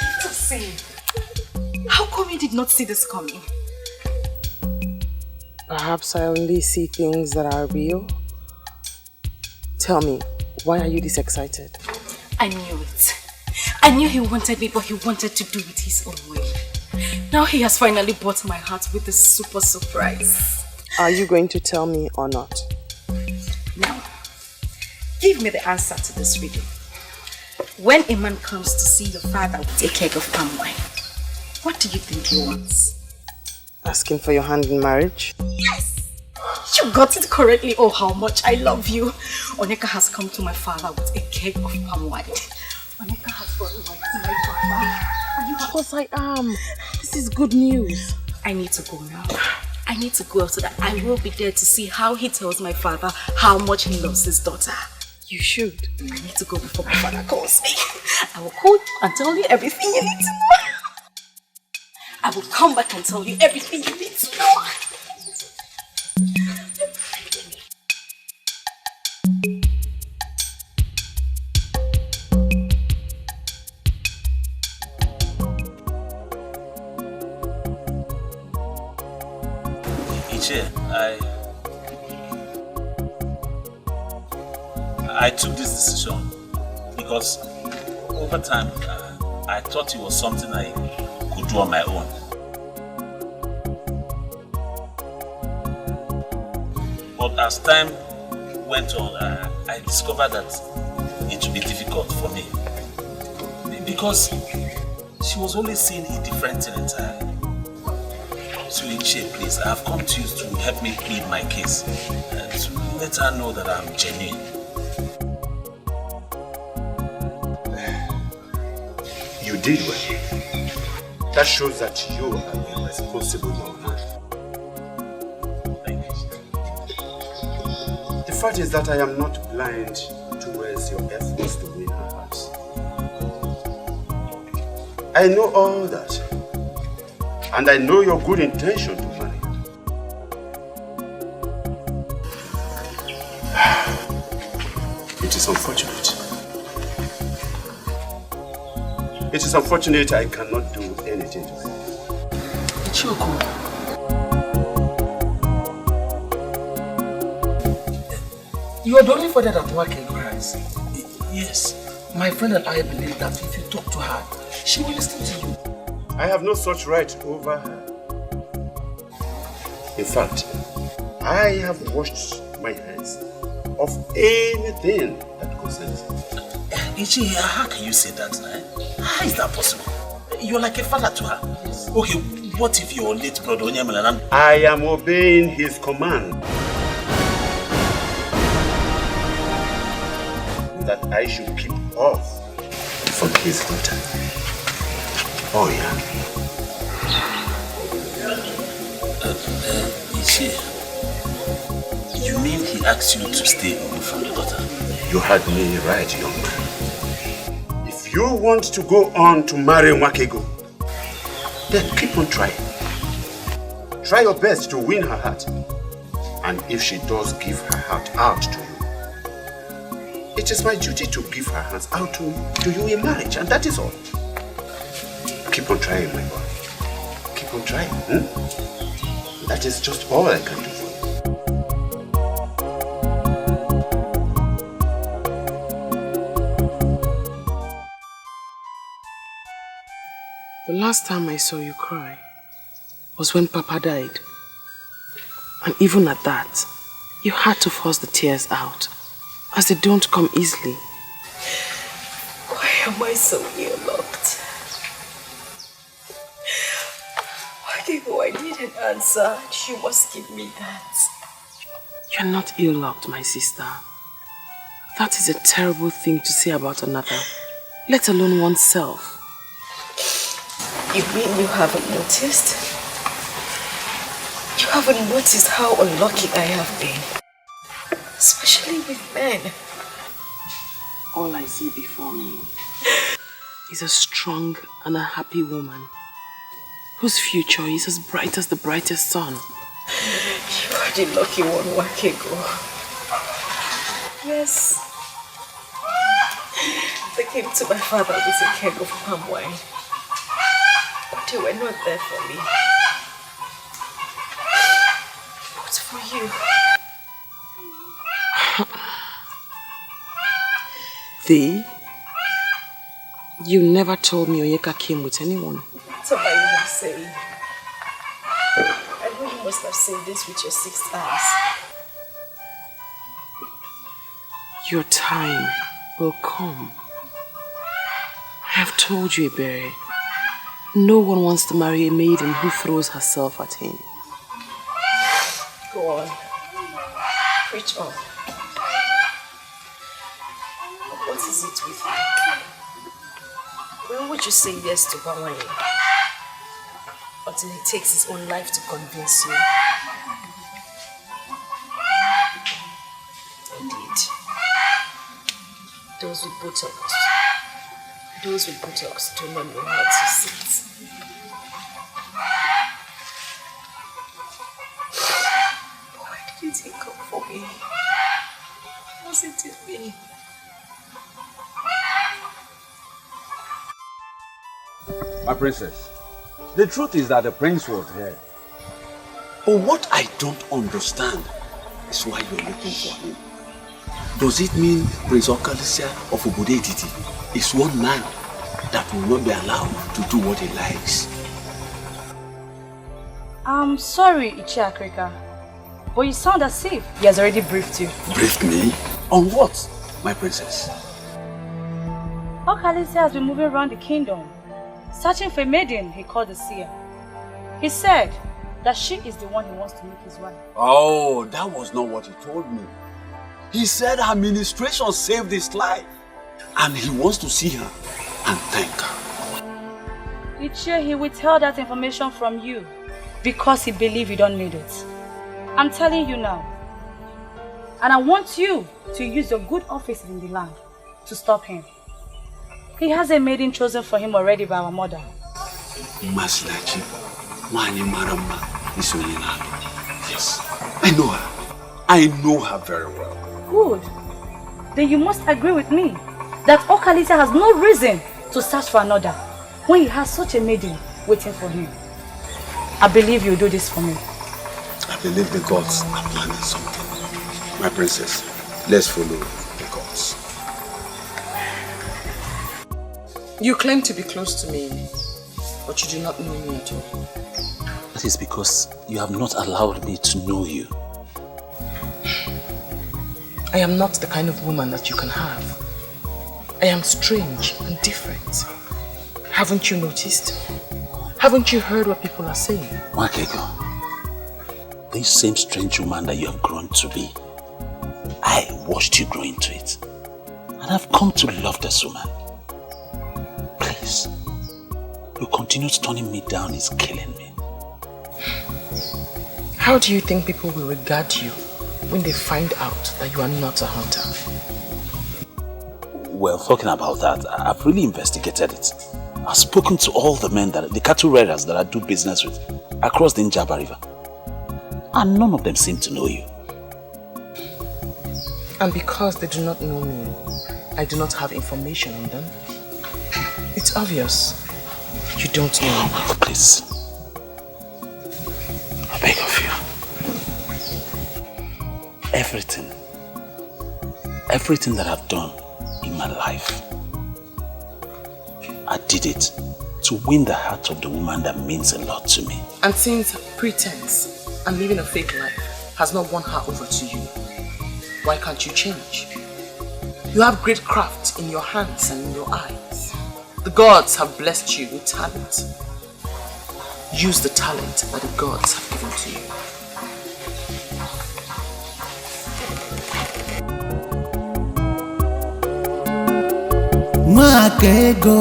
gift of saying. How come you did not see this coming? Perhaps I only see things that are real. Tell me, why are you this excited? I knew it. I knew he wanted me, but he wanted to do it his own way. Now he has finally bought my heart with a super surprise. Are you going to tell me or not? Now, give me the answer to this riddle. When a man comes to see your father with a keg of palm wine, what do you think he wants? Asking for your hand in marriage? Yes! You got it correctly. Oh, how much I love you. Onyeka has come to my father with a keg of palm wine. Onyeka has brought wine to my father. Of course I am. This is good news. I need to go now. I need to go so that I will be there to see how he tells my father how much he loves his daughter. You should. I need to go before my father calls me. I will call you and tell you everything you need to know. I will come back and tell you everything you need to know. I took this decision because over time I thought it was something I could do on my own. But as time went on, I discovered that it would be difficult for me because she was always seeing a different thing entirely. So Iche, please, I have come to you to help me plead my case and to let her know that I'm genuine. You did well. That shows that you are a responsible young man. Thank you. The fact is that I am not blind towards your efforts to win her heart. I know all that. And I know your good intention to marry her. It is unfortunate. It is unfortunate I cannot do anything to her. Choko. You are the only father that work in Christ. Yes. My friend and I believe that if you talk to her, she will listen to you. I have no such right over her. In fact, I have washed my hands of anything that concerns her. Ichi, how can you say that? How is that possible? You're like a father to her. Yes. Okay, what if your late brother Onyemelanan? I am obeying his command. That I should keep off from his daughter. Oh yeah. Ichi, you mean he asked you to stay away from the daughter? You heard me right, young man. If you want to go on to marry Wakego, then keep on trying. Try your best to win her heart. And if she does give her heart out to you, it is my duty to give her hands out to you in marriage, and that is all. Keep on trying, my boy. Keep on trying. That is just all I can do for you. The last time I saw you cry was when Papa died. And even at that, you had to force the tears out, as they don't come easily. Why am I so ear-locked? I need an answer. You must give me that. You're not ear-locked, my sister. That is a terrible thing to say about another, let alone oneself. You mean you haven't noticed? You haven't noticed how unlucky I have been. Especially with men. All I see before me is a strong and a happy woman whose future is as bright as the brightest sun. You are the lucky one, Wakego. Yes. They came to my father with a keg of palm wine. But they were not there for me. But for you. Thee? You never told me Onyeka came with anyone. What am I even saying? I know you must have seen this with your 6 eyes. Your time will come. I have told you, Ebere. No one wants to marry a maiden who throws herself at him. Go on. Preach on. What is it with you? When would you say yes to Bawanye? Until he takes his own life to convince you. Indeed. Those with buttocks do not know how to sit. Why didn't he come for me? Wasn't it me? My princess, the truth is that the prince was here. But what I don't understand is why you're looking for him. Does it mean Prince Okalisia of Obodo Etiti is one man that will not be allowed to do what he likes? I'm sorry, Ichi Akrika, but you sound as if he has already briefed you. Briefed me? On what, my princess? Okalisia has been moving around the kingdom, searching for a maiden he called the Seer. He said that she is the one he wants to make his wife. Oh, that was not what he told me. He said her ministration saved his life and he wants to see her and thank her. Ichi, he withheld that information from you because he believed you don't need it. I'm telling you now. And I want you to use your good office in the land to stop him. He has a maiden chosen for him already by our mother. Maslachi, Wani Marama, Yes, I know her. I know her very well. Good. Then you must agree with me that Okalisia has no reason to search for another when he has such a maiden waiting for him. I believe you'll do this for me. I believe the gods are planning something. My princess, let's follow the gods. You claim to be close to me, but you do not know me at all. That is because you have not allowed me to know you. I am not the kind of woman that you can have. I am strange and different. Haven't you noticed? Haven't you heard what people are saying? Wakego, this same strange woman that you have grown to be, I watched you grow into it. And I've come to love this woman. Please, your continued turning me down is killing me. How do you think people will regard you when they find out that you are not a hunter? Well, talking about that, I've really investigated it. I've spoken to all the men, the cattle raiders that I do business with across the Njaba River. And none of them seem to know you. And because they do not know me, I do not have information on them. It's obvious. You don't know me. Please. I beg of you. Everything that I've done in my life, I did it to win the heart of the woman that means a lot to me. And since pretense and living a fake life has not won her over to you, why can't you change? You have great craft in your hands and in your eyes. The gods have blessed you with talent. Use the talent that the gods have given to you. Mwakego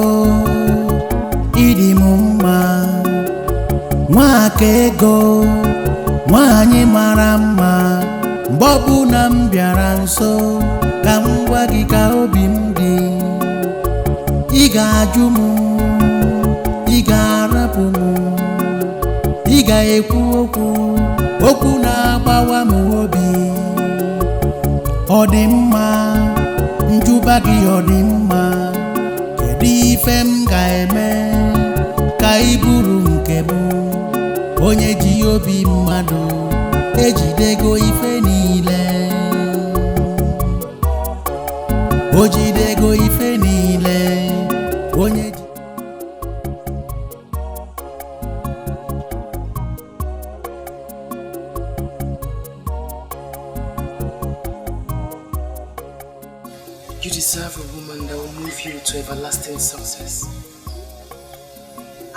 idi mumma, mwakego Nwanyị mara mma mgbe ọbụla m bịara nso ka m gwa gị ka obi m dị ị ga-ajụ m ị ga-arapụ m ị ga-ekwu okwu na-agbawa m obi ọ dị mma njụba gị ọ dị mma kedu ife m ga-eme ka ị bụrụ nke m onye ji obi mmadụ ejidego ife niile o jidego ife niile onye ji You deserve a woman that will move you to everlasting success.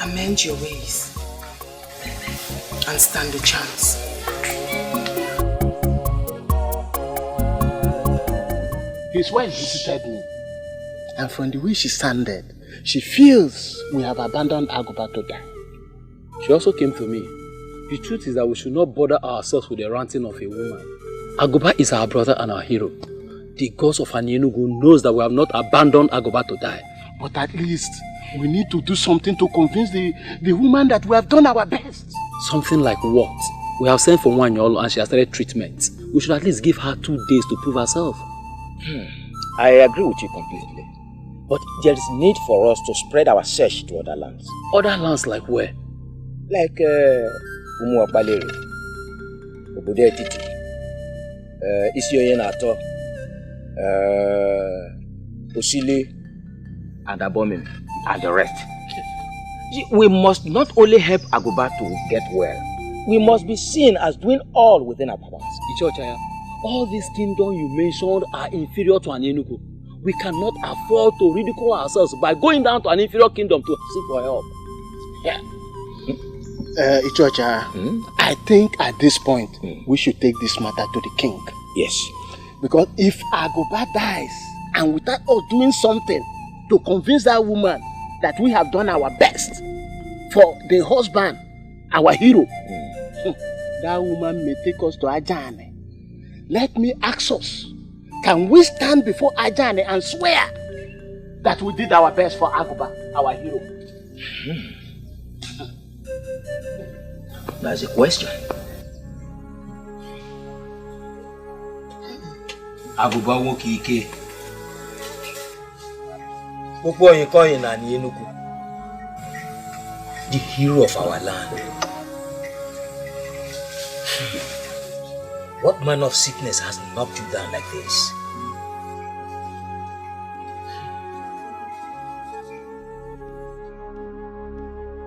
Amend your ways and stand a chance. His wife visited me, and from the way she sounded, she feels we have abandoned Aguba to die. She also came to me. The truth is that we should not bother ourselves with the ranting of a woman. Aguba is our brother and our hero. The gods of Anyenugu knows that we have not abandoned Aguba to die. But at least we need to do something to convince the woman that we have done our best. Something like what? We have sent for Nwanyolo and she has started treatment. We should at least give her 2 days to prove herself. I agree with you completely. But there is need for us to spread our search to other lands. Other lands like where? Like Umuapaleri, Obodo Etiti, Isioye Nato, Osile, and Abomim, and the rest. We must not only help Aguba to get well, we must be seen as doing all within our powers. Ichochaya, all these kingdoms you mentioned are inferior to Anyenugu. We cannot afford to ridicule ourselves by going down to an inferior kingdom to seek for help. Yeah. Ichocha, I think at this point we should take this matter to the king. Yes. Because if Aguba dies and without us doing something to convince that woman that we have done our best for the husband, our hero, that woman may take us to Ajane. Let me ask us, can we stand before Ajane and swear that we did our best for Aguba, our hero? That's a question. Aguba won't ike. Popo Yikoyin na Enugu, the hero of our land. What manner of sickness has knocked you down like this?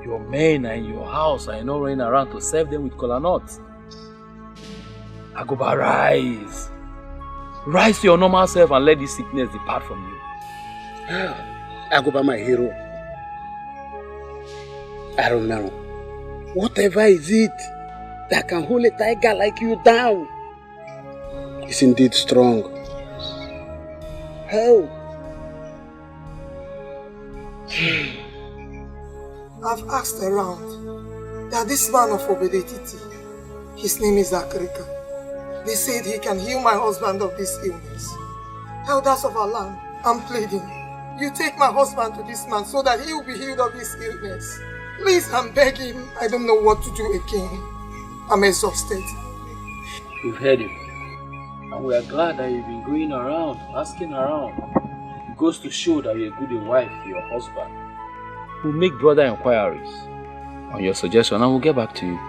Your men are in your house and you're not running around to serve them with kola nuts. Aguba, rise. Rise to your normal self and let this sickness depart from you. Aguba, my hero. I don't know. Whatever is it that can hold a tiger like you down is indeed strong. How? I've asked around that this man of Obedetiti, his name is Akrika. They said he can heal my husband of this illness. Elders of our land, I'm pleading. You take my husband to this man so that he will be healed of his illness. Please, I'm begging. I don't know what to do again. I'm exhausted. We've heard him. And we are glad that you've been going around, asking around. It goes to show that you're a good wife to your husband. We'll make broader inquiries on your suggestion and we'll get back to you.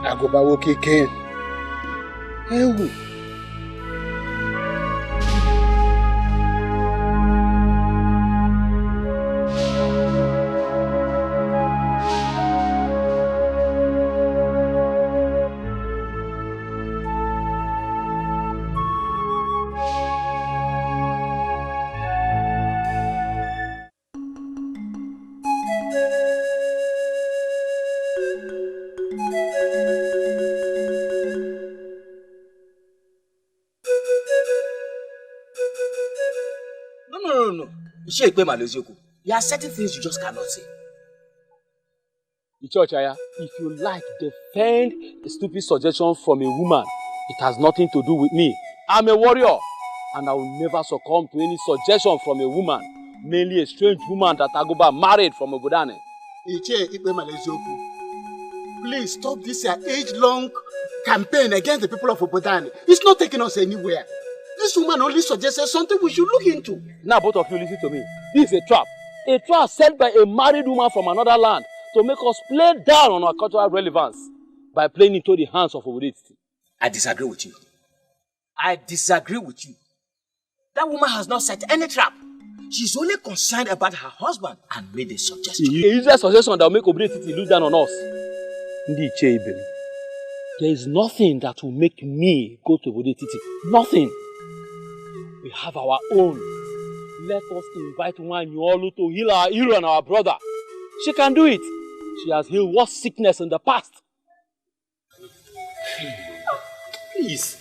Aguba woke again. Hey. No. There are certain things you just cannot say. Ichochaya, if you like, defend a stupid suggestion from a woman. It has nothing to do with me. I'm a warrior, and I will never succumb to any suggestion from a woman, mainly a strange woman that Agoba married from Obodane. Please stop this age-long campaign against the people of Obodane. It's not taking us anywhere. This woman only suggested something we should look into. Now both of you listen to me. This is a trap. A trap set by a married woman from another land to make us play down on our cultural relevance by playing into the hands of Obodane. I disagree with you. I disagree with you. That woman has not set any trap. She's only concerned about her husband and made a suggestion. A useless suggestion that will make Obodane look down on us. There is nothing that will make me go to Obodane. Nothing. We have our own. Let us invite Nwanyolu to heal our hero and our brother. She can do it. She has healed what sickness in the past. Please.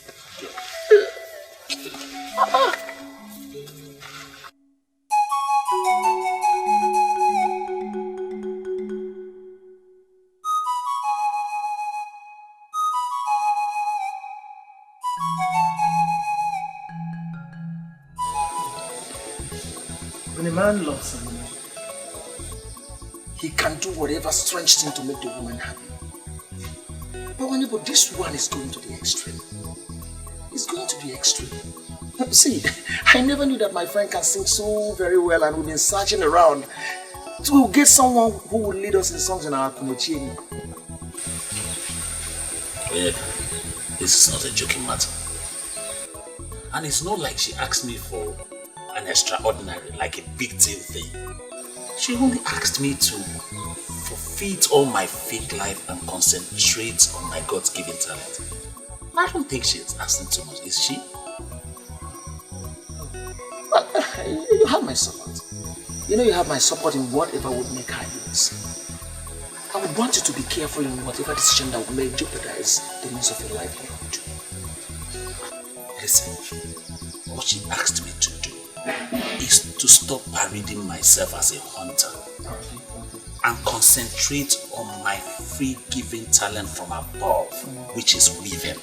When a man loves a woman, he can do whatever strange thing to make the woman happy. But this one is going to the extreme. It's going to the extreme. See, I never knew that my friend can sing so very well, and we've been searching around to get someone who will lead us in songs in our Kumochini. Well, this is not a joking matter. And it's not like she asked me for an extraordinary, like a big deal thing. She only asked me to forfeit all my fake life and concentrate on my God-given talent. I don't think she's asking too much, is she? Well, you have my support. You know you have my support in whatever would make her use. I would want you to be careful in whatever decision that would may jeopardize the means of your livelihood. Listen, what she asked me to do is to stop parading myself as a hunter and concentrate on my free-giving talent from above, which is weaving.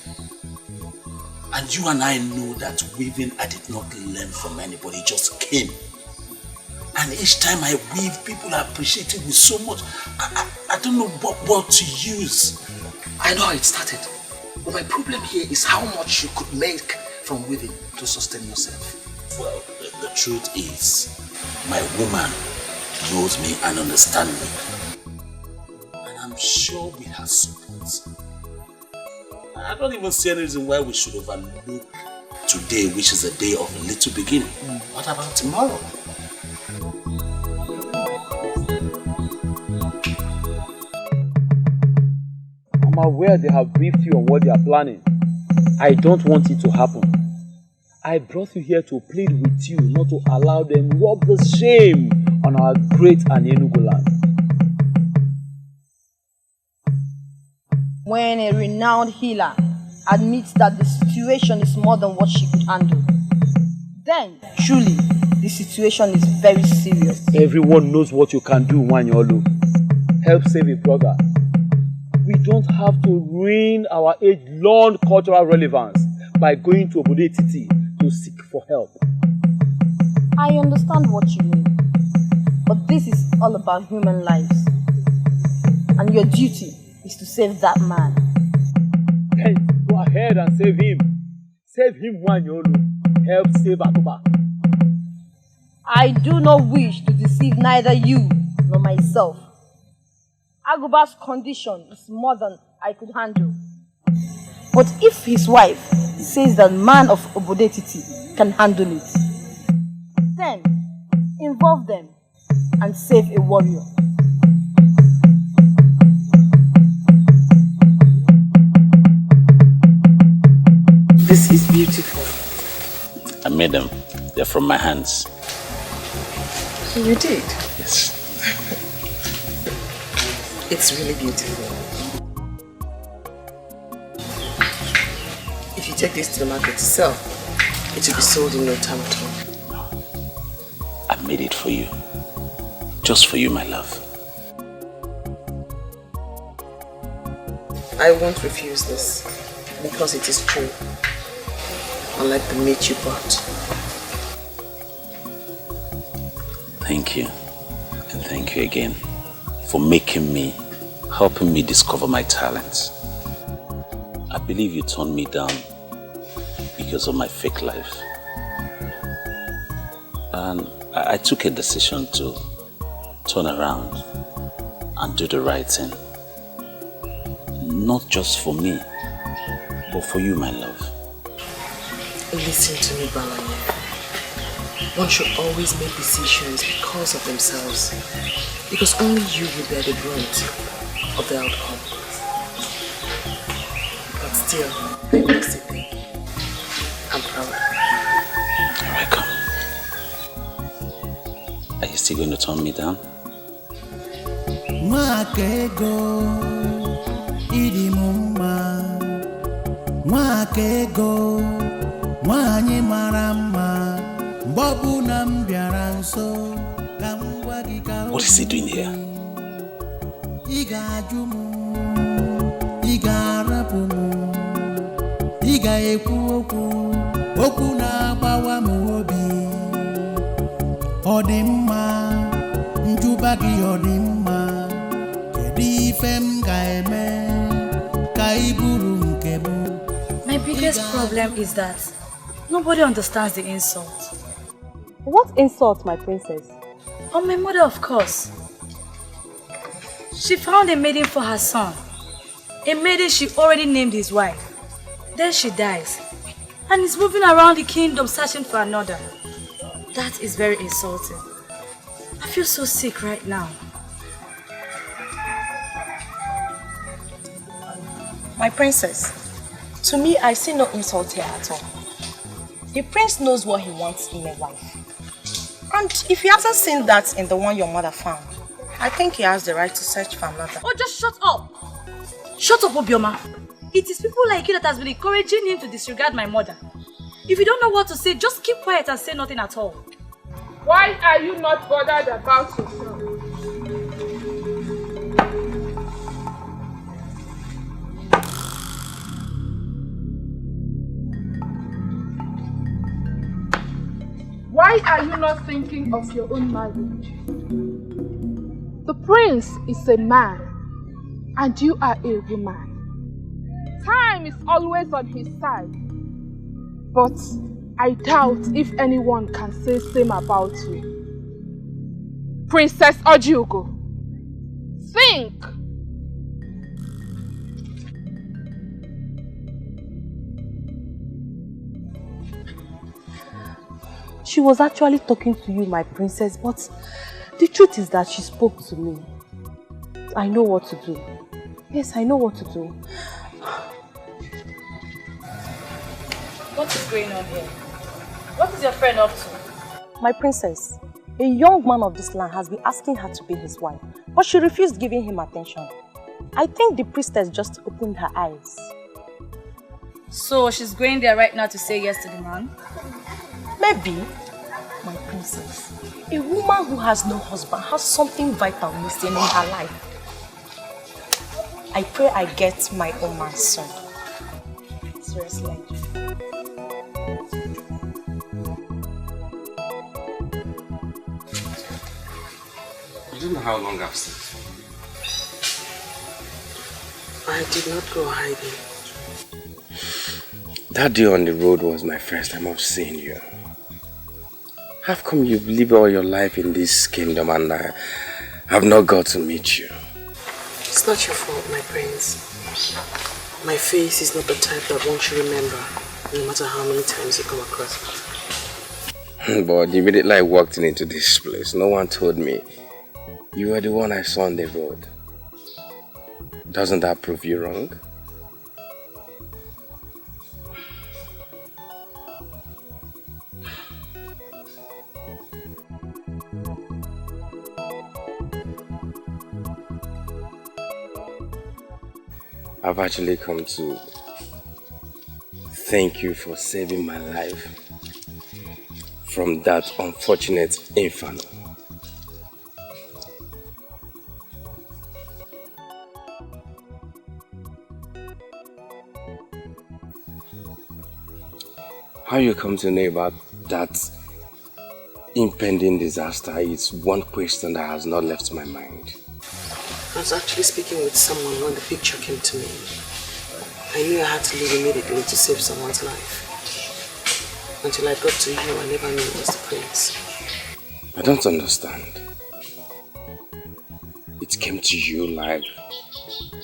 And you and I know that weaving I did not learn from anybody, it just came. And each time I weave, people appreciate it with so much. I don't know what to use. I know how it started. But my problem here is how much you could make from weaving to sustain yourself. Well, the truth is, my woman knows me and understands me. And I'm sure with her support, I don't even see any reason why we should overlook today, which is a day of a little beginning. What about tomorrow? I'm aware they have briefed you on what they are planning. I don't want it to happen. I brought you here to plead with you not to allow them rub the shame on our great Enugu land. When a renowned healer admits that the situation is more than what she could handle, then truly the situation is very serious. Everyone knows what you can do, Nwanyolu. Help save a brother. We don't have to ruin our age-long cultural relevance by going to Obodane to seek for help. I understand what you mean, but this is all about human lives, and your duty is to save that man. Hey, go ahead and save him. Save him, Nwanyolu. Help save Agoba. I do not wish to deceive neither you nor myself. Agoba's condition is more than I could handle. But if his wife says that man of Obodane can handle it, then involve them and save a warrior. This is beautiful. I made them. They're from my hands. You did? Yes. It's really beautiful. If you take this to the market to sell, it will be sold in no time at all. I made it for you. Just for you, my love. I won't refuse this because it is true. Unlike the meat you bought. Thank you. And thank you again for helping me discover my talents. I believe you turned me down because of my fake life. And I took a decision to turn around and do the right thing. Not just for me, but for you, my love. Listen to me, Balanye. One should always make decisions because of themselves. Because only you will bear the brunt of the outcome. But still, I must say thank you. I'm proud. You're welcome. Are you still going to turn me down? Mwakego idi mumma, mwakego mwanyi marama, bobu nambiaranso kamwagika. What is he doing here? Iga jumu, iga rapumu, iga ekwu okwu na bawa muobi. Odimma, njubagi odimma. My biggest problem is that nobody understands the insult. What insult, my princess? On my mother, of course. She found a maiden for her son. A maiden she already named his wife. Then she dies. And is moving around the kingdom searching for another. That is very insulting. I feel so sick right now. My princess, to me, I see no insult here at all. The prince knows what he wants in a wife. And if he hasn't seen that in the one your mother found, I think he has the right to search for another. Oh, just shut up! Shut up, Obioma. It is people like you that has been encouraging him to disregard my mother. If you don't know what to say, just keep quiet and say nothing at all. Why are you not bothered about yourself? Why are you not thinking of your own marriage? The prince is a man and you are a woman. Time is always on his side. But I doubt if anyone can say same about you. Princess Ojugo, think! She was actually talking to you, my princess, but the truth is that she spoke to me. I know what to do. Yes, I know what to do. What is going on here? What is your friend up to? My princess, a young man of this land has been asking her to be his wife, but she refused giving him attention. I think the priestess just opened her eyes. So she's going there right now to say yes to the man? Maybe, my princess, a woman who has no husband has something vital missing in her life. I pray I get my own man soon. Seriously. You don't know how long I've stayed. I did not go hiding. That day on the road was my first time of seeing you. How come you've lived all your life in this kingdom and I have not got to meet you? It's not your fault, my prince. My face is not the type that one should remember, no matter how many times you come across it. But immediately I walked into this place, no one told me you were the one I saw on the road. Doesn't that prove you wrong? I've actually come to thank you for saving my life from that unfortunate inferno. How you come to know about that impending disaster is one question that has not left my mind. I was actually speaking with someone when the picture came to me. I knew I had to leave immediately to save someone's life. Until I got to you, I never knew it was the prince. I don't understand. It came to you like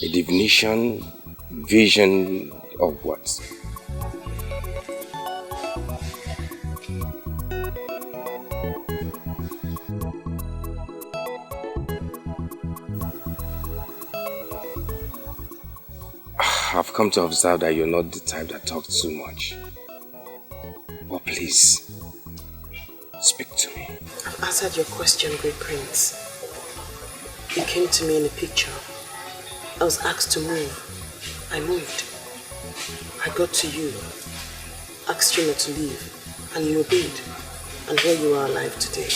a divination, vision, or what? I've come to observe that you're not the type that talks too much. But please, speak to me. I've answered your question, Great Prince. You came to me in a picture. I was asked to move. I moved. I got to you, asked you not to leave, and you obeyed. And here you are alive today.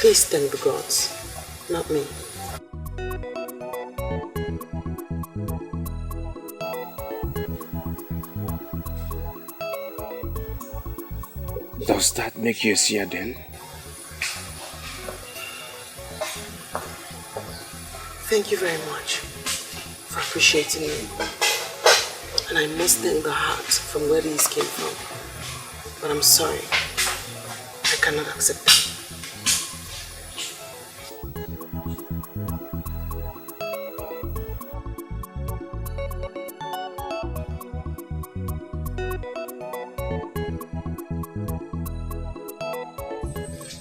Please thank the gods, not me. Does that make you a seer then? Thank you very much for appreciating me. And I must thank the heart from where these came from. But I'm sorry, I cannot accept that.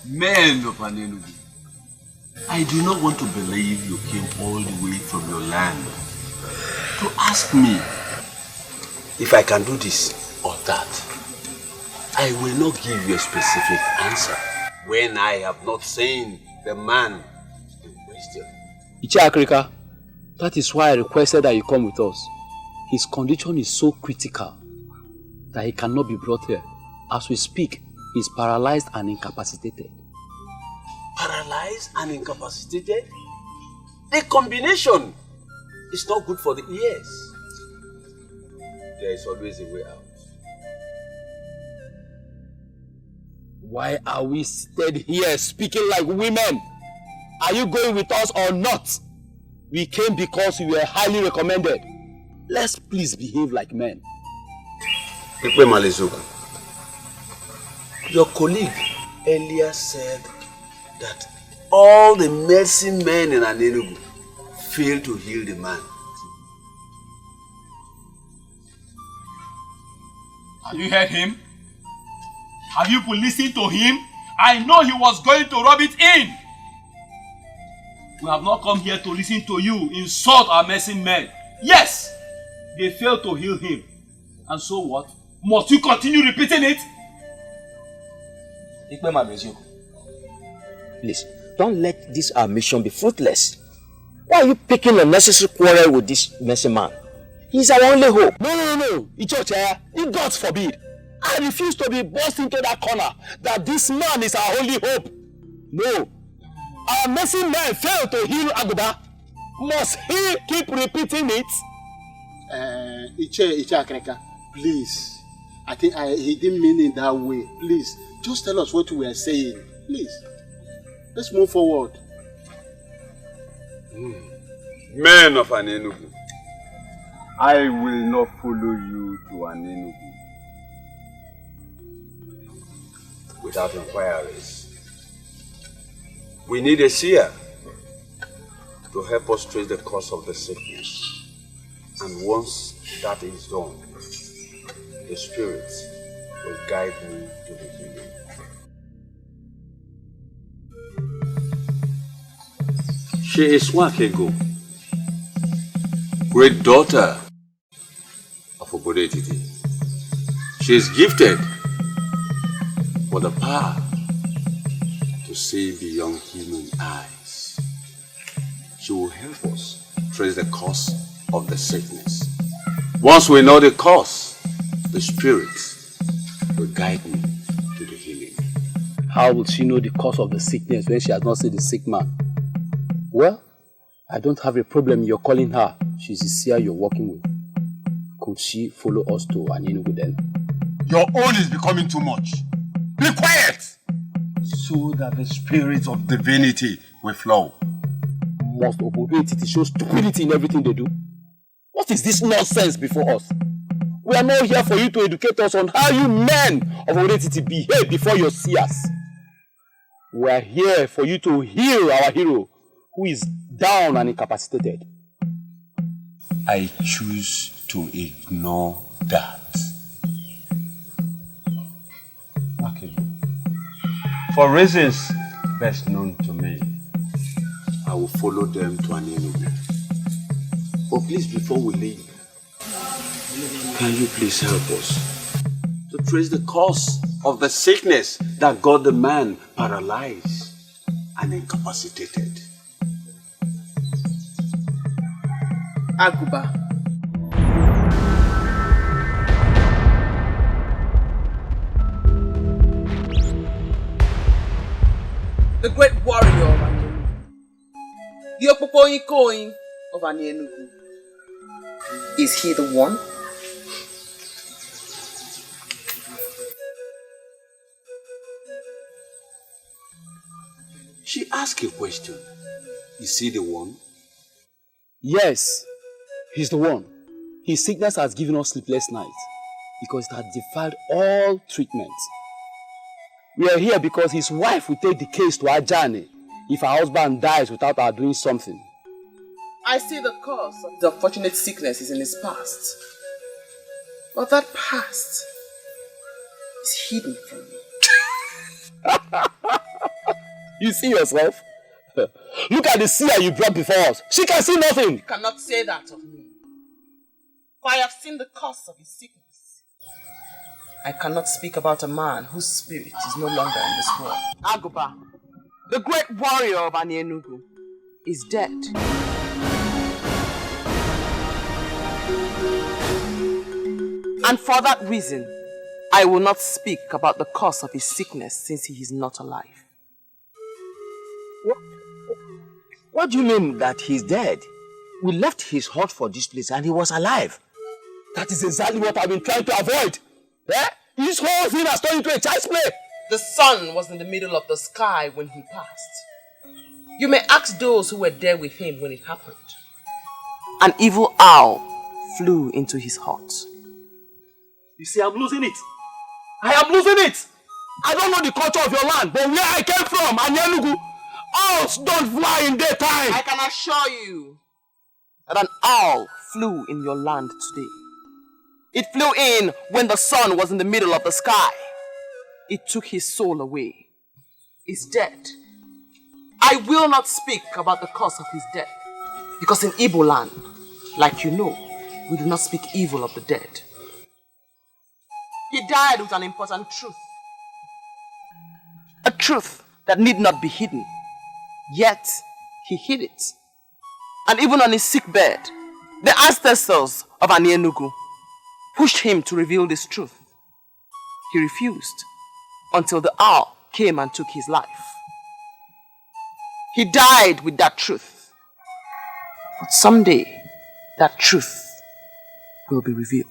Men of Anenugu, I do not want to believe you came all the way from your land to ask me if I can do this or that. I will not give you a specific answer when I have not seen the man in question. Iche Akrika, that is why I requested that you come with us. His condition is so critical that he cannot be brought here. As we speak, he is paralyzed and incapacitated. Paralyzed and incapacitated? The combination is not good for the ears. There is always a way out. Why are we seated here speaking like women? Are you going with us or not? We came because we were highly recommended. Let's please behave like men. Your colleague earlier said that all the medicine men in Anenugu failed to heal the man. Have you heard him? Have you listened to him? I know he was going to rub it in. We have not come here to listen to you insult our medicine men. Yes, they failed to heal him. And so what? Must you continue repeating it? Please, don't let this our mission be fruitless. Why are you picking unnecessary quarrel with this messy man? He's our only hope. No. Ichocha, God forbid. I refuse to be forced into that corner that this man is our only hope. No. Our messy man failed to heal Aguba. Must he keep repeating it? Iche Akreka, please. I think he didn't mean it that way. Please, just tell us what we are saying. Please. Let's move forward. Men of Anenugu, I will not follow you to Anenugu without inquiries. We need a seer to help us trace the cause of the sickness. And once that is done, the Spirit will guide me to the healing. She is Wakego, great daughter of Obodetiti. She is gifted with the power to see beyond human eyes. She will help us trace the cause of the sickness. Once we know the cause, the Spirit will guide me to the healing. How will she know the cause of the sickness when she has not seen the sick man? Well, I don't have a problem you're calling her. She's the seer you're working with. Could she follow us to Anenugu then? Your own is becoming too much. Be quiet! So that the spirit of divinity will flow. Must Obodetiti show stupidity in everything they do? What is this nonsense before us? We are not here for you to educate us on how you men of Obodetiti behave before your seers. We are here for you to heal our hero, who is down and incapacitated. I choose to ignore that. Okay. For reasons best known to me, I will follow them to Ini Edo. But please, before we leave, can you please help us to trace the cause of the sickness that got the man paralyzed and incapacitated? Aguba. The great warrior of Ini Edo. The Opopoyin of Ini Edo. Is he the one? She asked a question. Is he the one? Yes, he's the one. His sickness has given us sleepless nights because it has defied all treatment. We are here because his wife will take the case to Ajani if her husband dies without her doing something. I see the cause of the unfortunate sickness is in his past. But that past is hidden from me. You see yourself? Look at the seer you brought before us. She can see nothing. You cannot say that of me. For I have seen the cause of his sickness. I cannot speak about a man whose spirit is no longer in this world. Aguba, the great warrior of Ini Edo, is dead. And for that reason, I will not speak about the cause of his sickness since he is not alive. What do you mean that he's dead? We left his hut for this place and he was alive. That is exactly what I've been trying to avoid. Eh? This whole thing has turned into a child's play. The sun was in the middle of the sky when he passed. You may ask those who were there with him when it happened. An evil owl flew into his hut. You see, I'm losing it. I am losing it. I don't know the culture of your land, but where I came from, Ini Edo, owls don't fly in daytime. I can assure you that an owl flew in your land today. It flew in when the sun was in the middle of the sky. It took his soul away. He's dead. I will not speak about the cause of his death, because in Igbo land, like you know, we do not speak evil of the dead. He died with an important truth. A truth that need not be hidden. Yet, he hid it. And even on his sick bed, the ancestors of Ini Edo pushed him to reveal this truth. He refused until the owl came and took his life. He died with that truth. But someday, that truth will be revealed.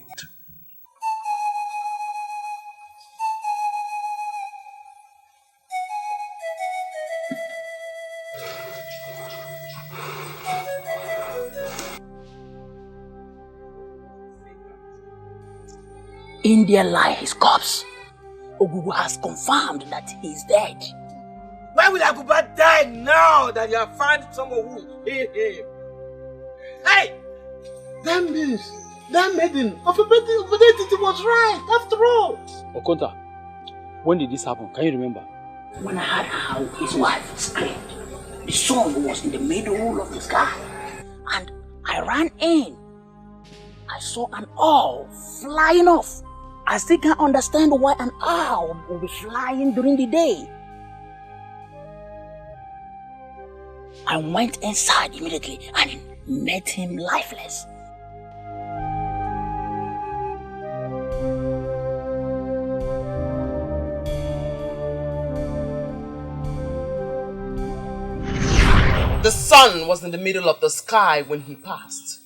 India lie his corpse. Ogugu has confirmed that he is dead. Why will Aguba die now that you have found someone who will heal him? Hey! That means that maiden of Obodetiti was right, after all. Okonta, when did this happen? Can you remember? When I heard how his wife screamed, the sun was in the middle of the sky. And I ran in. I saw an owl flying off. I still can't understand why an owl will be flying during the day. I went inside immediately and met him lifeless. The sun was in the middle of the sky when he passed.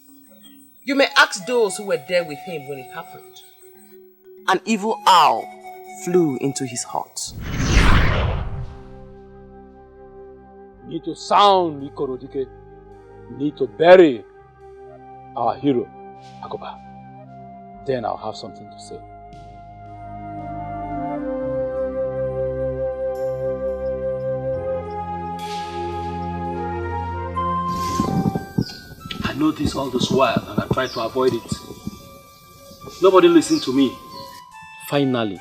You may ask those who were there with him when it happened. an evil owl flew into his heart. Need to sound Ikoro Dikeh. Need to bury our hero, Agoba. Then I'll have something to say. I know this all this while and I try to avoid it. Nobody listened to me. Finally,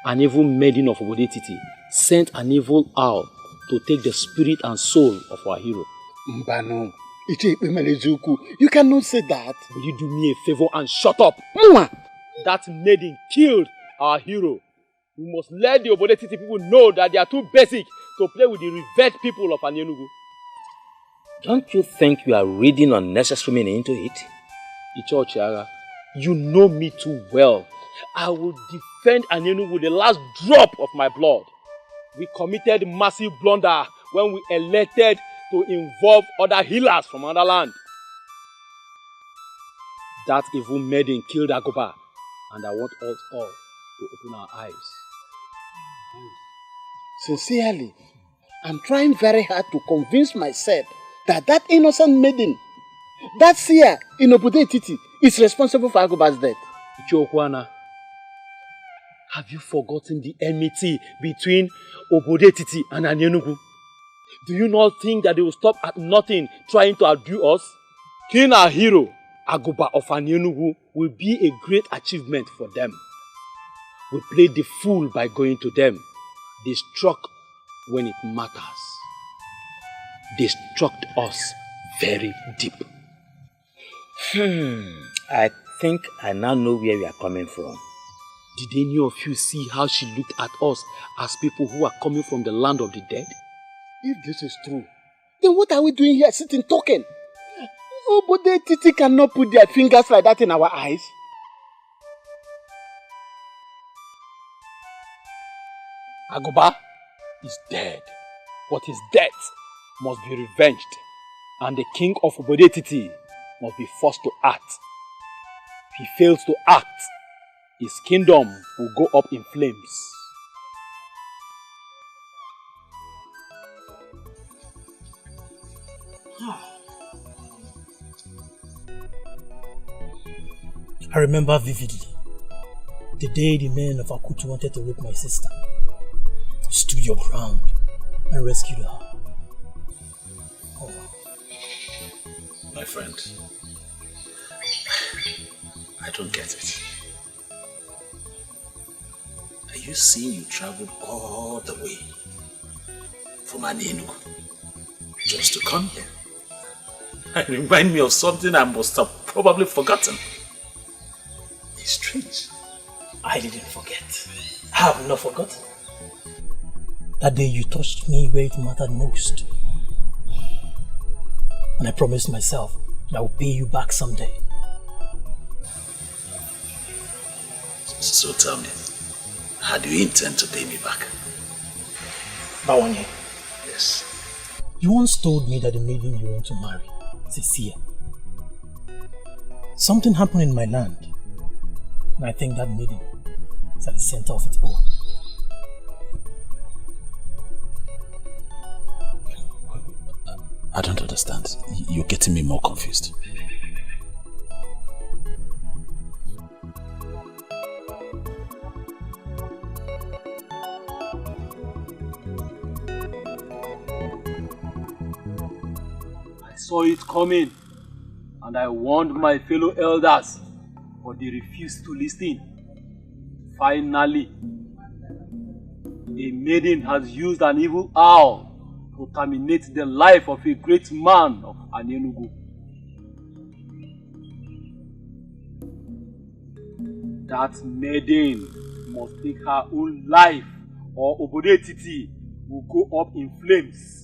an evil maiden of Obodetiti sent an evil owl to take the spirit and soul of our hero. Mbano, you cannot say that. Will you do me a favor and shut up? That maiden killed our hero. We must let the Obodetiti people know that they are too basic to play with the revered people of Anienugu. Don't you think you are reading unnecessary meaning into it? Icho Chiaga, you know me too well. I will defend Anienugu with the last drop of my blood. We committed massive blunder when we elected to involve other healers from another land. That evil maiden killed Agoba, and I want us all to open our eyes. Sincerely, I'm trying very hard to convince myself that innocent maiden, that Seer in Obodetiti, is responsible for Agoba's death. Ichokwana, have you forgotten the enmity between Obodetiti and Anienugu? Do you not think that they will stop at nothing trying to outdo us? Killing our hero, Agoba of Anienugu, will be a great achievement for them. We played the fool by going to them. They struck when it matters. They struck us very deep. I think I now know where we are coming from. Did any of you see how she looked at us as people who are coming from the land of the dead? If this is true, then what are we doing here sitting talking? Obodetiti cannot put their fingers like that in our eyes. Agoba is dead, but his death must be revenged, and the king of Obodetiti must be forced to act. If he fails to act, his kingdom will go up in flames. I remember vividly the day the men of Akutu wanted to rape my sister. You stood your ground and rescued her. Oh. My friend, I don't get it. Are you saying you traveled all the way from Anienugu just to come here? It reminds me of something I must have probably forgotten. It's strange. I didn't forget. I have not forgotten. That day you touched me where it mattered most. And I promised myself that I will pay you back someday. So tell me, how do you intend to pay me back? Bawanye. Yes. You once told me that the maiden you want to marry is a seer. Something happened in my land, and I think that maiden is at the center of it all. I don't understand. You're getting me more confused. I saw it coming, and I warned my fellow elders, but they refused to listen. Finally, a maiden has used an evil owl to terminate the life of a great man of Anienugu. That maiden must take her own life, or Obodetiti will go up in flames.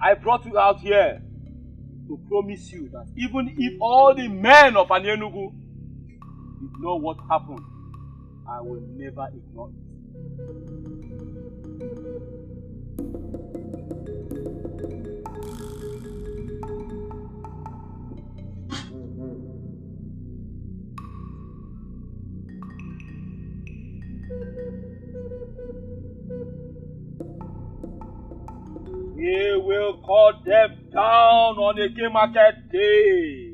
I brought you out here to promise you that even if all the men of Anienugu ignore what happened, I will never ignore it. We will cut them down on a gay market day.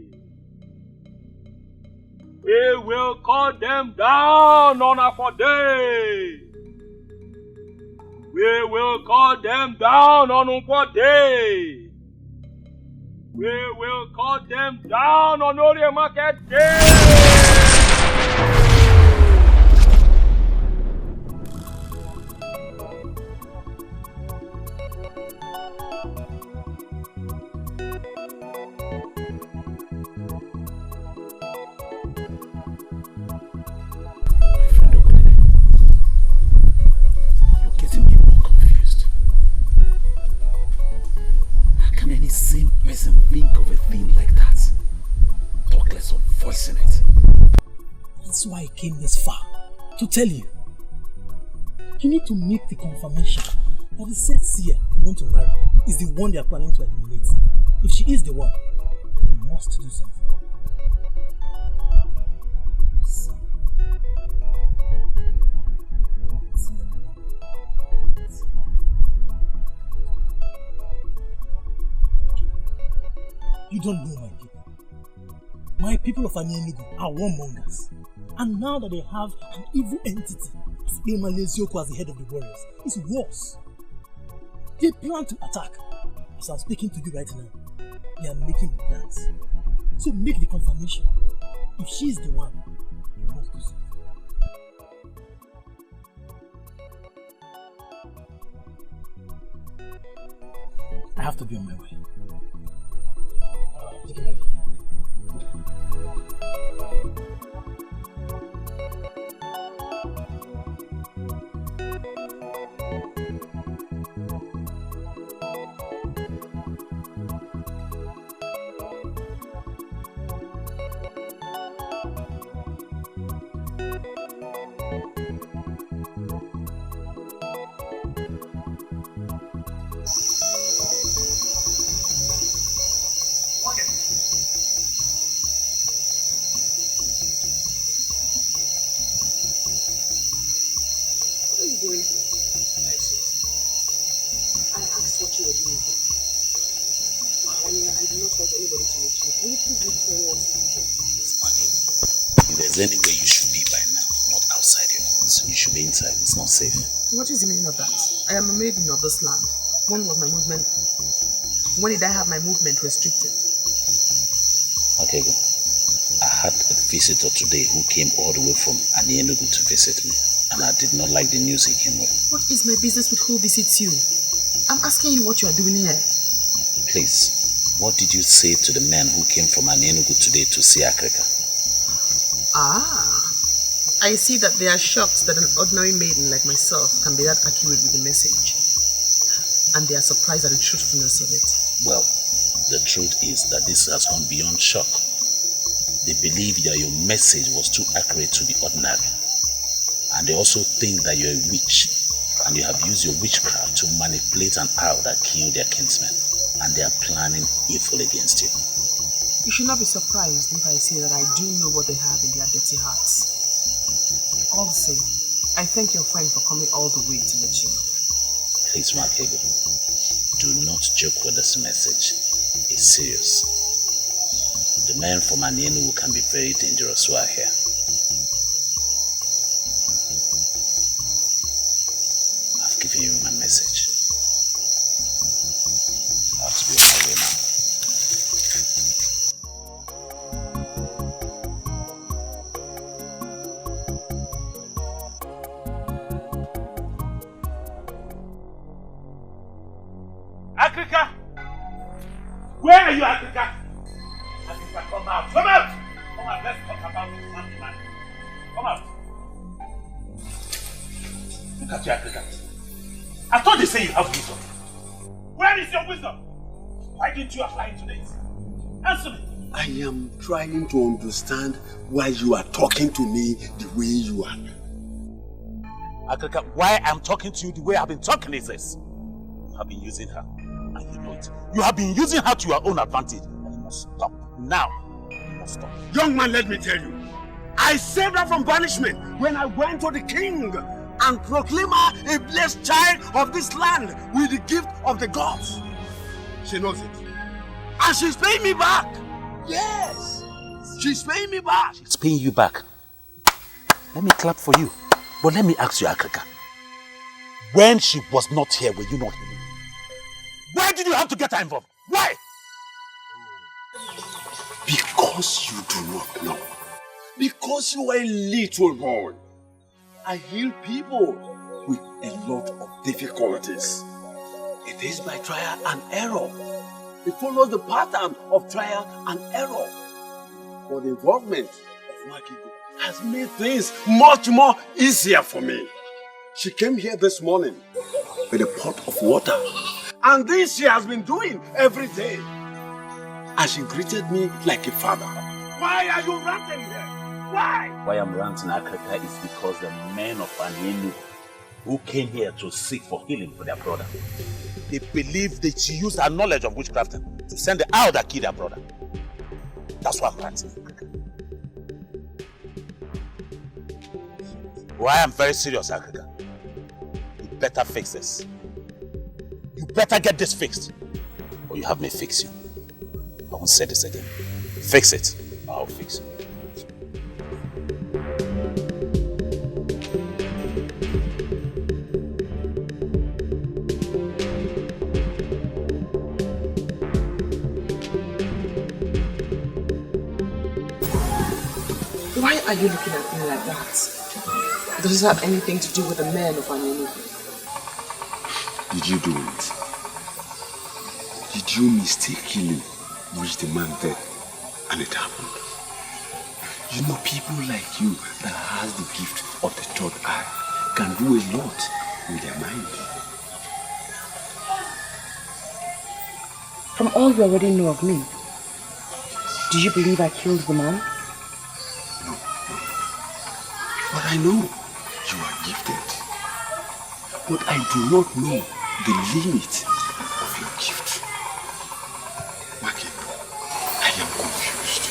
We will cut them down on a day. We will cut them down on a day. We will cut them down on a market day. Any sane person think of a thing like that? Talk less of voicing it. That's why I came this far, to tell you. You need to make the confirmation that the said Seer you want to marry is the one they are planning to eliminate. If she is the one, you must do something. You don't know my people. My people of Ini Edo are warmongers. And now that they have an evil entity, Formalizing as the head of the warriors, it's worse. They plan to attack. As I'm speaking to you right now, they are making the plans. So make the confirmation. If she is the one, you must do something. I have to be on my way. Take it ready. If there's any way you should be by now, not outside your house, you should be inside. It's not safe. What is the meaning of that? I am a maiden of this land. When was my movement? When did I have my movement restricted? Okay, go. I had a visitor today who came all the way from Ini Edo to visit me, and I did not like the news he came with. What is my business with who visits you? I'm asking you what you are doing here. Please, what did you say to the man who came from Ini Edo today to see Africa? Ah, I see that they are shocked that an ordinary maiden like myself can be that accurate with the message. And they are surprised at the truthfulness of it. Well, the truth is that this has gone beyond shock. They believe that your message was too accurate to be ordinary. And they also think that you're a witch, and you have used your witchcraft to manipulate an owl that killed their kinsmen. And they are planning evil against you. You should not be surprised if I say that I do know what they have in their dirty hearts. All the same, I thank your friend for coming all the way to let you know. Please, Makego, do not joke with this message. It's serious. The men from Ini Edo can be very dangerous who are here. I've given you my message. I have to be on my way now. Africa! Where are you, Africa? Africa, come out! Come out! Come out, let's talk about this man. Come out! Look at you, Africa. I thought they say you have wisdom. Where is your wisdom? Why didn't you apply it to this? Answer me! I am trying to understand why you are talking to me the way you are. Africa, why I'm talking to you the way I've been talking is this. You have been using her. And you know it. You have been using her to your own advantage. And you must stop. Now, you must stop. Young man, let me tell you. I saved her from banishment when I went to the king and proclaim her a blessed child of this land with the gift of the gods. She knows it. And she's paying me back. Yes. She's paying me back. She's paying you back. Let me clap for you. But let me ask you, Akrika. When she was not here, were you not here? Why did you have to get her involved? Why? Because you do not know. Because you are a little boy. I heal people with a lot of difficulties. It is by trial and error. It follows the pattern of trial and error. But the involvement of Makigo has made things much more easier for me. She came here this morning with a pot of water. And this she has been doing every day. And she greeted me like a father. Why are you ranting here? Why? Why I'm ranting, Akrika, is because the men of Anienu who came here to seek for healing for their brother, they believe that she used her knowledge of witchcrafting to send the owl that killed their brother. That's why I'm ranting. Why I'm very serious, Akrika. You better fix this. You better get this fixed, or you have me fix you. I won't say this again. Fix it, I'll fix it. Why are you looking at me like that? Does it have anything to do with the men of Anienu? Did you do it? Did you mistakenly wish the man dead and it happened? You know, people like you that has the gift of the third eye can do a lot with their mind. From all you already know of me, do you believe I killed the man? But I know you are gifted. But I do not know the limit of your gift. Maki, I am confused.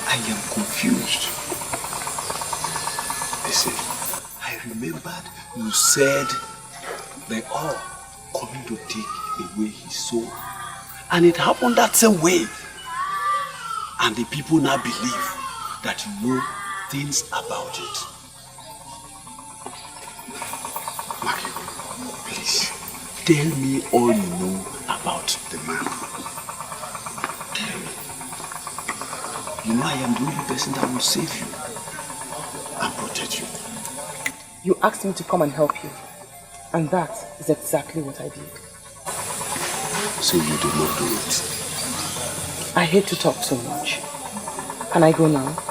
I am confused. Listen, I remembered you said they are coming to take away his soul. And it happened that same way. And the people now believe that you know things about it. Maki, please, tell me all you know about the man. Tell me. You know I am the only person that will save you and protect you. You asked me to come and help you. And that is exactly what I did. So you did not do it? I hate to talk so much. Can I go now?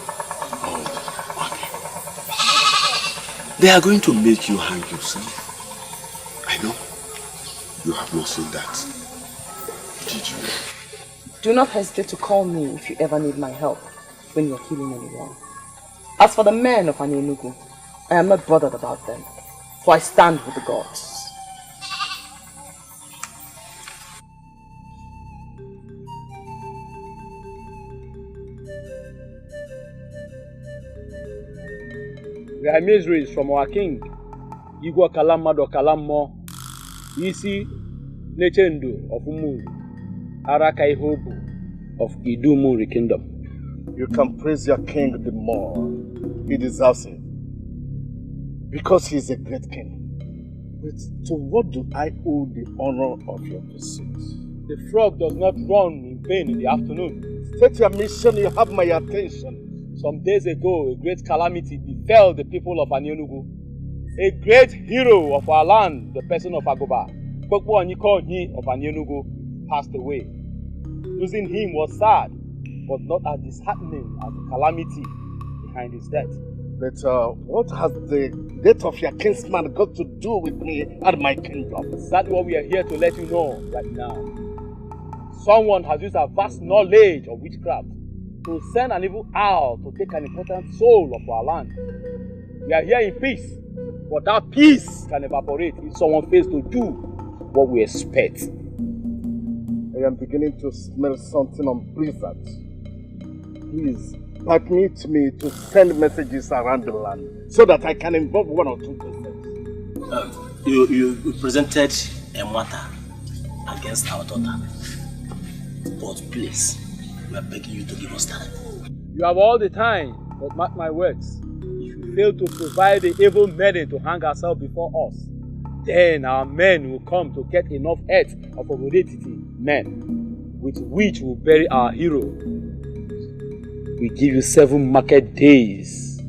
They are going to make you hang yourself. I know. You have not seen that. Did you? Do not hesitate to call me if you ever need my help when you are healing anyone. As for the men of Anienu, I am not bothered about them, for I stand with the gods. We are miseries from our king, Igwe Kalamado Kalamo, Isi Nechendu of Umu, Arakai Hobu of Idumuri Kingdom. You can praise your king the more. He deserves it. Because he is a great king. But to what do I owe the honor of your pursuit? The frog does not run in vain in the afternoon. State your mission, you have my attention. Some days ago, a great calamity befell the people of Anienu. A great hero of our land, the person of Agoba, Kpokpo Onyikonyi of Anienu, passed away. Losing him was sad, but not as disheartening as the calamity behind his death. But what has the death of your kinsman got to do with me and my kingdom? That's what we are here to let you know right now. Someone has used a vast knowledge of witchcraft to send an evil owl to take an important soul of our land. We are here in peace, but that peace can evaporate if someone fails to do what we expect. I am beginning to smell something unpleasant. Please, permit me to send messages around the land so that I can involve one or two persons. You presented a matter against our daughter. But please, we are begging you to give us time. You have all the time, but mark my words. If you fail to provide the evil maiden to hang herself before us, then our men will come to get enough heads of Obodetiti men, with which we'll bury our hero. We give you 7 market days.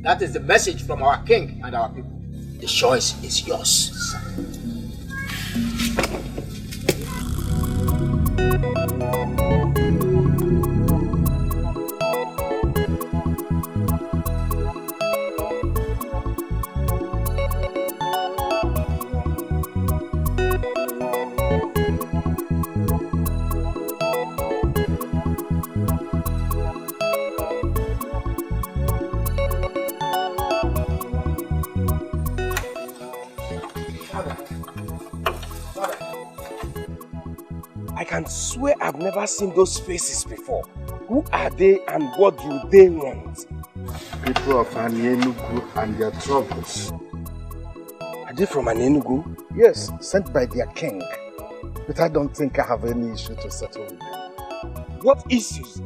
That is the message from our king and our people. The choice is yours. I can swear I've never seen those faces before. Who are they and what do they want? People of Enugu and their troubles. Are they from Enugu? Yes, sent by their king. But I don't think I have any issue to settle with them. What issues?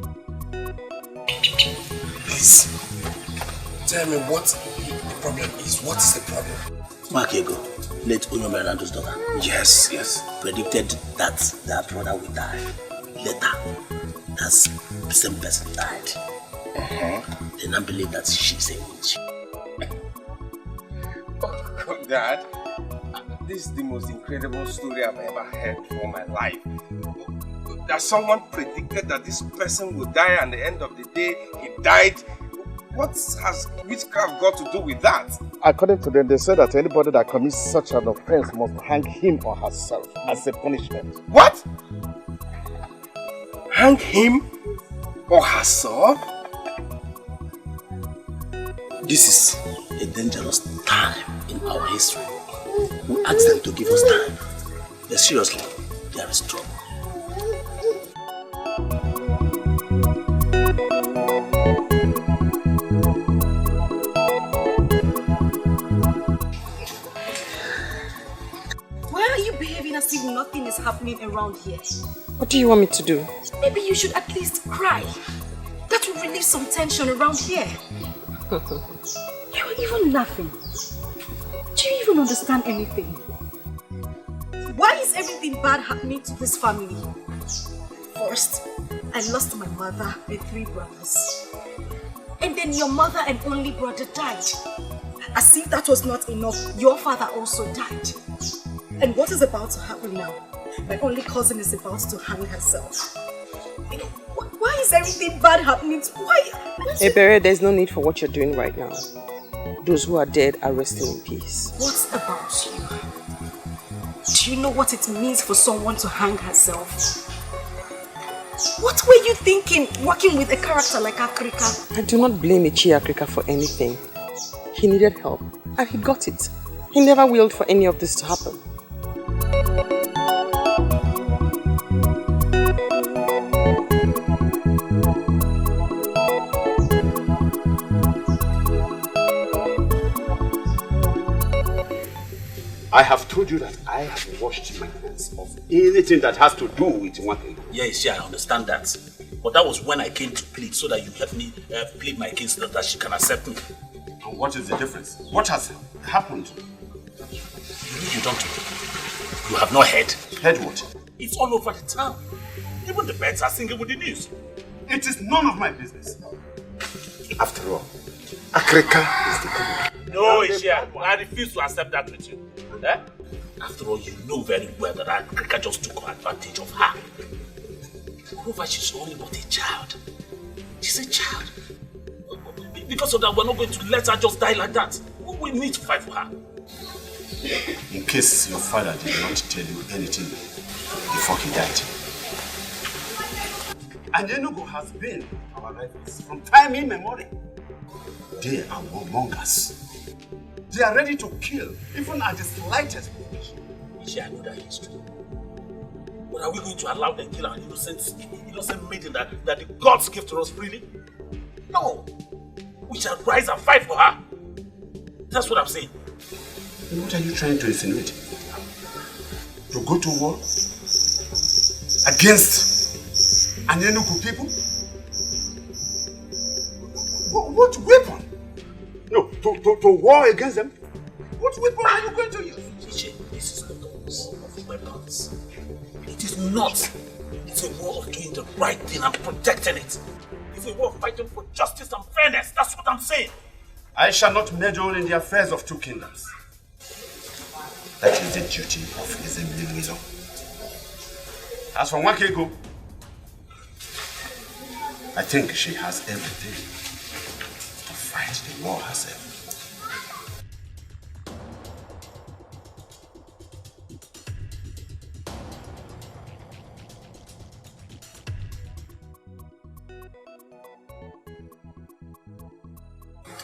Please, tell me what the problem is. What is the problem? Makego, late Unomerando's daughter. Yes. Predicted that their brother would die. Later, that's the same person died. They now believe that she's a witch. Oh, Dad, this is the most incredible story I've ever heard for my life. That someone predicted that this person would die, and at the end of the day, he died. What has witchcraft got to do with that? According to them, they said that anybody that commits such an offense must hang him or herself as a punishment. What? Hang him or herself? This is a dangerous time in our history. We ask them to give us time. But seriously, there is trouble. As if nothing is happening around here. What do you want me to do? Maybe you should at least cry. That will relieve some tension around here. You're even laughing. Do you even understand anything? Why is everything bad happening to this family? First, I lost my mother and 3 brothers. And then your mother and only brother died. As if that was not enough, your father also died. And what is about to happen now? My only cousin is about to hang herself. Why is everything bad happening? Why? Ebere, there's no need for what you're doing right now. Those who are dead are resting in peace. What about you? Do you know what it means for someone to hang herself? What were you thinking working with a character like Akrika? I do not blame Ichi Akrika for anything. He needed help and he got it. He never willed for any of this to happen. I have told you that I have washed my hands of anything that has to do with one thing. Yes, I understand that. But that was when I came to plead, so that you help me plead my case so that she can accept me. And what is the difference? What has happened? You don't know. You have not heard. Heard what? It's all over the town. Even the birds are singing with the news. It is none of my business. After all, Akrika is the criminal. No, Ishia, I refuse to accept that with you. Eh? After all, you know very well that Akrika just took advantage of her. Moreover, she's only but a child. She's a child. Because of that, we're not going to let her just die like that. We need to fight for her. In case your father did not tell you anything before he died. And Enugu has been our rivals from time immemorial. They are among us. They are ready to kill, even at the slightest provocation. I know that history. But are we going to allow them to kill our innocent maiden that the gods give to us freely? No. We shall rise and fight for her. That's what I'm saying. And what are you trying to insinuate? To go to war against an Enugu people? What weapon? No, to war against them? What weapon are you going to use? This is the cause of weapons. It is not. It's a war of doing the right thing and protecting it. It's a war of fighting for justice and fairness. That's what I'm saying. I shall not meddle in the affairs of two kingdoms. That is the duty of His Eminent. As for Nwakego, I think she has everything to fight the war herself.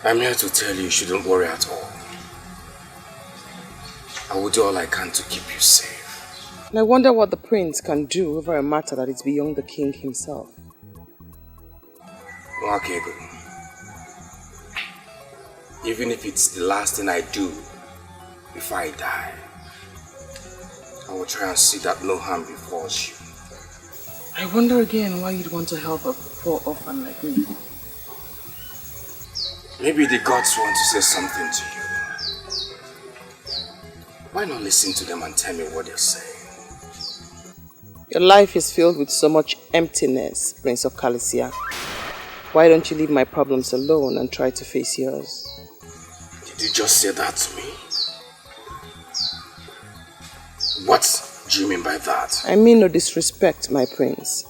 I'm here to tell you shouldn't worry at all. I will do all I can to keep you safe. And I wonder what the prince can do over a matter that is beyond the king himself. Nwakego, even if it's the last thing I do before I die, I will try and see that no harm befalls you. I wonder again why you'd want to help a poor orphan like me. Maybe the gods want to say something to you. Why not listen to them and tell me what they're saying? Your life is filled with so much emptiness, Prince of Calicia. Why don't you leave my problems alone and try to face yours? Did you just say that to me? What do you mean by that? I mean no disrespect, my prince.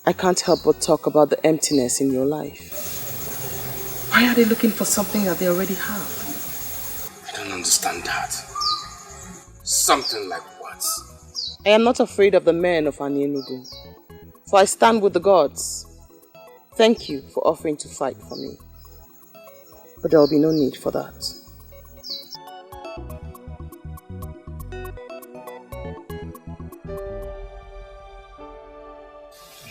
I can't help but talk about the emptiness in your life. Why are they looking for something that they already have? I don't understand that. Something like what? I am not afraid of the men of Enugu, for I stand with the gods. Thank you for offering to fight for me. But there will be no need for that.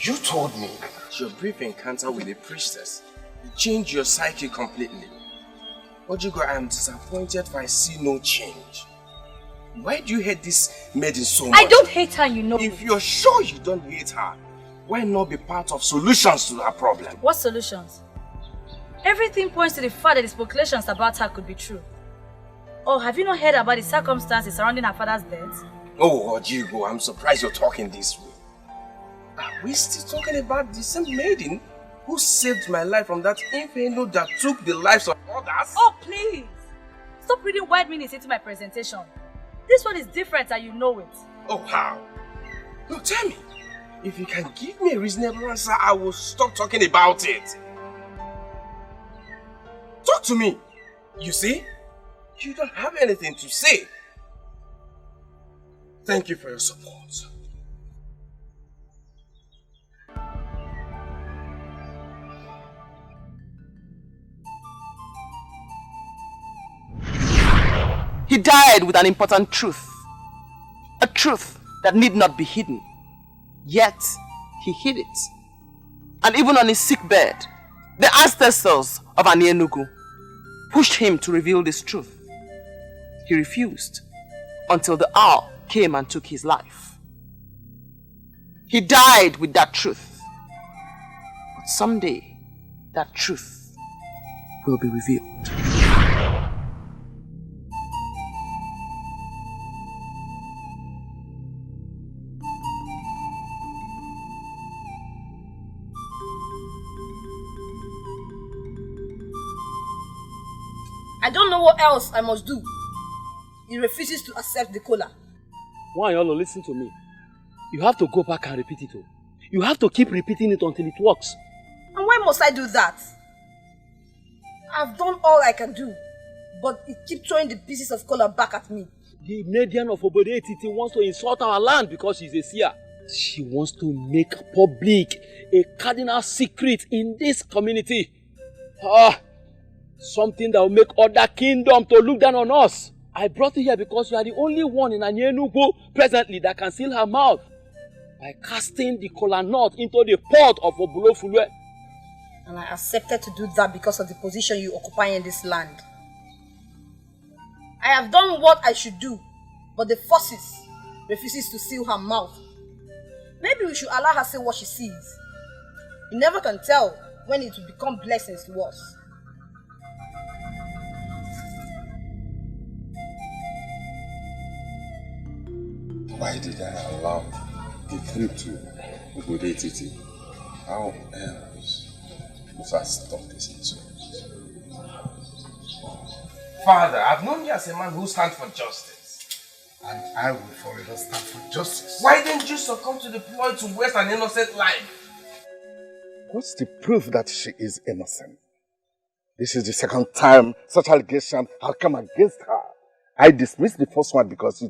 You told me that your brief encounter with the priestess changed your psyche completely. Ojigo, I am disappointed for I see no change. Why do you hate this maiden so much? I don't hate her, you know. If you're sure you don't hate her, why not be part of solutions to her problem? What solutions? Everything points to the fact that the speculations about her could be true. Oh, have you not heard about the circumstances surrounding her father's death? Oh, Ojigo, I'm surprised you're talking this way. Are we still talking about the same maiden who saved my life from that inferno that took the lives of others? Oh, please! Stop reading wide meanings into my presentation. This one is different and you know it. Oh, how? No, tell me. If you can give me a reasonable answer, I will stop talking about it. Talk to me. You see? You don't have anything to say. Thank you for your support. He died with an important truth. A truth that need not be hidden. Yet, he hid it. And even on his sick bed, the ancestors of Enugu pushed him to reveal this truth. He refused until the hour came and took his life. He died with that truth. But someday, that truth will be revealed. I don't know what else I must do. He refuses to accept the cola. Why y'all listen to me? You have to go back and repeat it. You have to keep repeating it until it works. And why must I do that? I've done all I can do, but he keeps throwing the pieces of cola back at me. The Median of Obode Titi wants to insult our land because she's a seer. She wants to make public a cardinal secret in this community. Something that will make other kingdoms to look down on us. I brought you here because you are the only one in Enugu presently that can seal her mouth by casting the kola nut into the pot of Obulofulwe. And I accepted to do that because of the position you occupy in this land. I have done what I should do, but the forces refuses to seal her mouth. Maybe we should allow her say what she sees. You never can tell when it will become blessings to us. Why did I allow the trip to Ubudetiti? How else must I stop this insurance? Father, I've known you as a man who stands for justice. And I will forever stand for justice. Why didn't you succumb to the ploy to waste an innocent life? What's the proof that she is innocent? This is the second time such allegation have come against her. I dismissed the first one because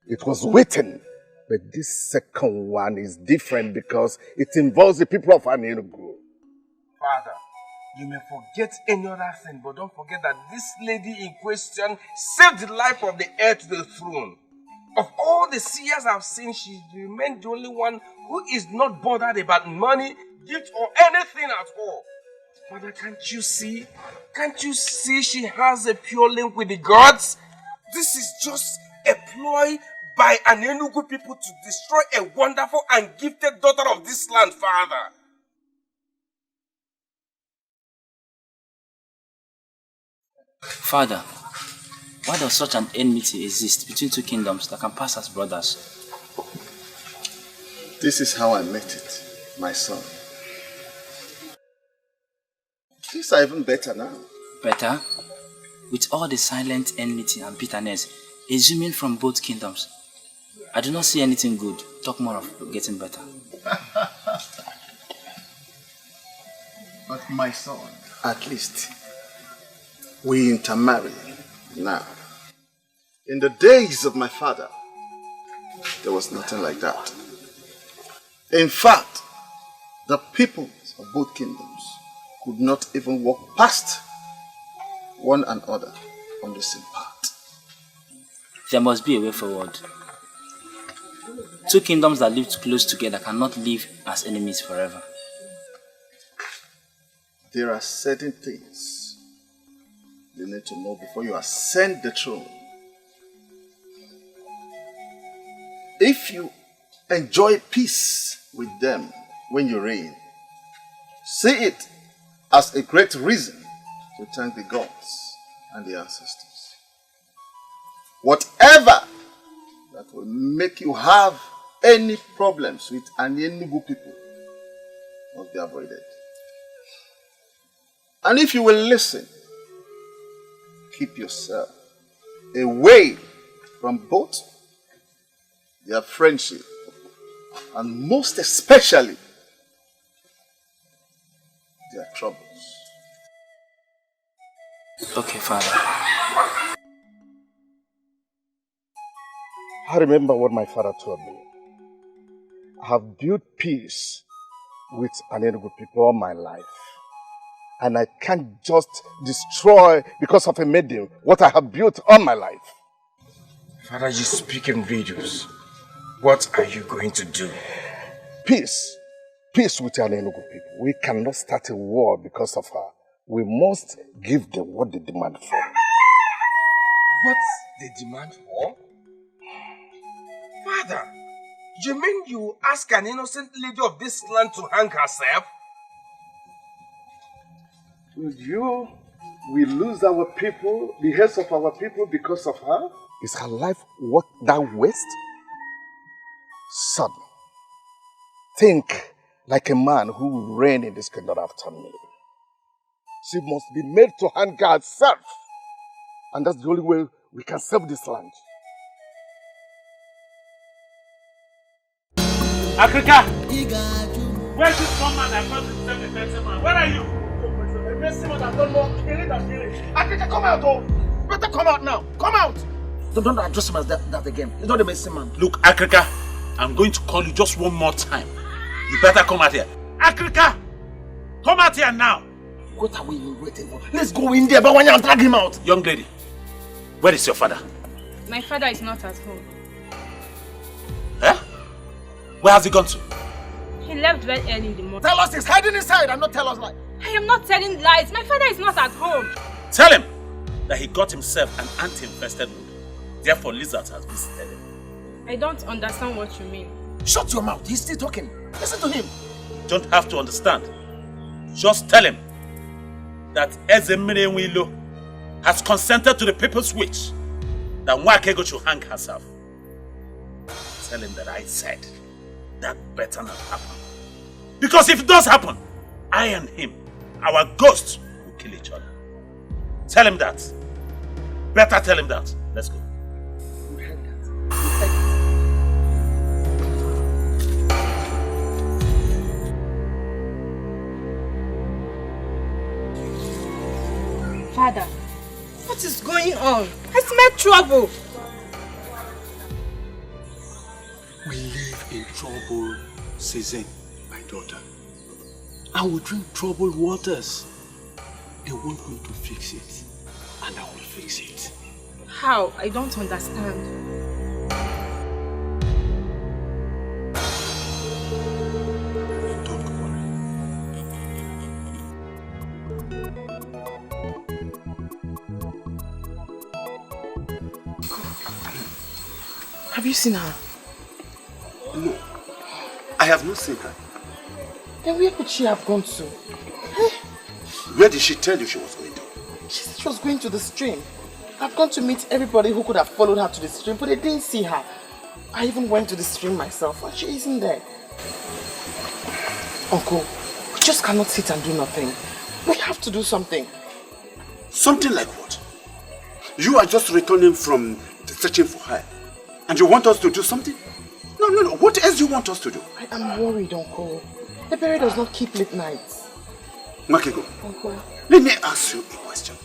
it was written. But this second one is different because it involves the people of Enugu. Father, you may forget any other thing, but don't forget that this lady in question saved the life of the heir to the throne. Of all the seers I've seen, she remained the only one who is not bothered about money, gift, or anything at all. Father, can't you see? Can't you see she has a pure link with the gods? This is just a ploy by an Enugu people to destroy a wonderful and gifted daughter of this land, Father. Father, why does such an enmity exist between two kingdoms that can pass as brothers? This is how I met it, my son. Things are even better now. Better? With all the silent enmity and bitterness exhuming from both kingdoms, I do not see anything good. Talk more of getting better. But my son, at least, we intermarry now. In the days of my father, there was nothing like that. In fact, the peoples of both kingdoms could not even walk past one another on the same path. There must be a way forward. Two kingdoms that lived close together cannot live as enemies forever. There are certain things you need to know before you ascend the throne. If you enjoy peace with them when you reign, see it as a great reason to thank the gods and the ancestors. Whatever that will make you have any problems with an Enugu people must be avoided. And if you will listen, keep yourself away from both their friendship and most especially their troubles. Okay, Father. I remember what my father told me. I have built peace with an Enugu people all my life. And I can't just destroy because of a maiden what I have built all my life. Father, you speak in riddles. What are you going to do? Peace. Peace with an Enugu people. We cannot start a war because of her. We must give them what they demand for. What they demand for? Father, you mean you ask an innocent lady of this land to hang herself? We lose our people, the heads of our people because of her? Is her life worth that waste? Son, think like a man who will reign in this kingdom after me. She must be made to hang herself. And that's the only way we can save this land. Africa! Where's this one man that comes to save the person man? Where are you? A messy man that don't know killing and killing. Africa, come out, oh! Better come out now! Come out! Don't address him as that again. He's not a messy man. Look, Africa, I'm going to call you just one more time. You better come out here. Africa! Come out here now! What are we waiting for? Let's go in there, but when you drag him out. Young lady, where is your father? My father is not at home. Eh? Where has he gone to? He left very early in the morning. Tell us he's hiding inside and not tell us lies. I am not telling lies. My father is not at home. Tell him! that he got himself an ant-infested wood. Therefore, lizards has visited him. I don't understand what you mean. Shut your mouth. He's still talking. Listen to him. You don't have to understand. Just tell him that Ezemire has consented to the people's wish that Nwakego should hang herself. Tell him that I said that better not happen. Because if it does happen, I and him, our ghosts, will kill each other. Tell him that. Better tell him that. Let's go. We heard that. Father, what is going on? I smell trouble. We live in troubled season, my daughter. And we drink troubled waters. They want me to fix it, and I will fix it. How? I don't understand. Don't worry. Have you seen her? No, I have not seen her. Then where could she have gone to? Where did she tell you she was going to? She said she was going to the stream. I've gone to meet everybody who could have followed her to the stream, but they didn't see her. I even went to the stream myself, and she isn't there. Uncle, we just cannot sit and do nothing. We have to do something. Something like what? You are just returning from searching for her, and you want us to do something? No. What else do you want us to do? I am worried, Uncle. The berry does not keep late nights. Nwakego, Uncle. let me ask you a question.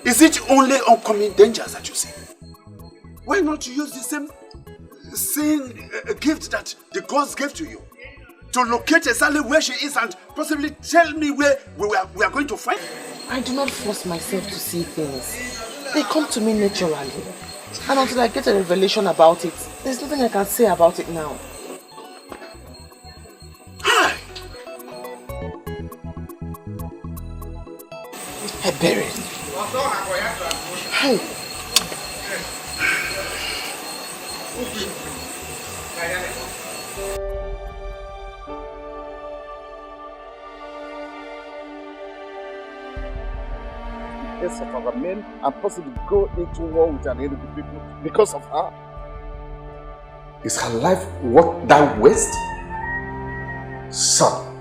Is it only oncoming dangers that you see? Why not use the same gift that the gods gave to you? To locate exactly where she is and possibly tell me where we are going to find her? I do not force myself to see things. They come to me naturally. And until I get a revelation about it, there's nothing I can say about it now. Hi! I buried. Hey. Of our men and possibly go into war with an enemy people because of her. Is her life worth that waste? Son,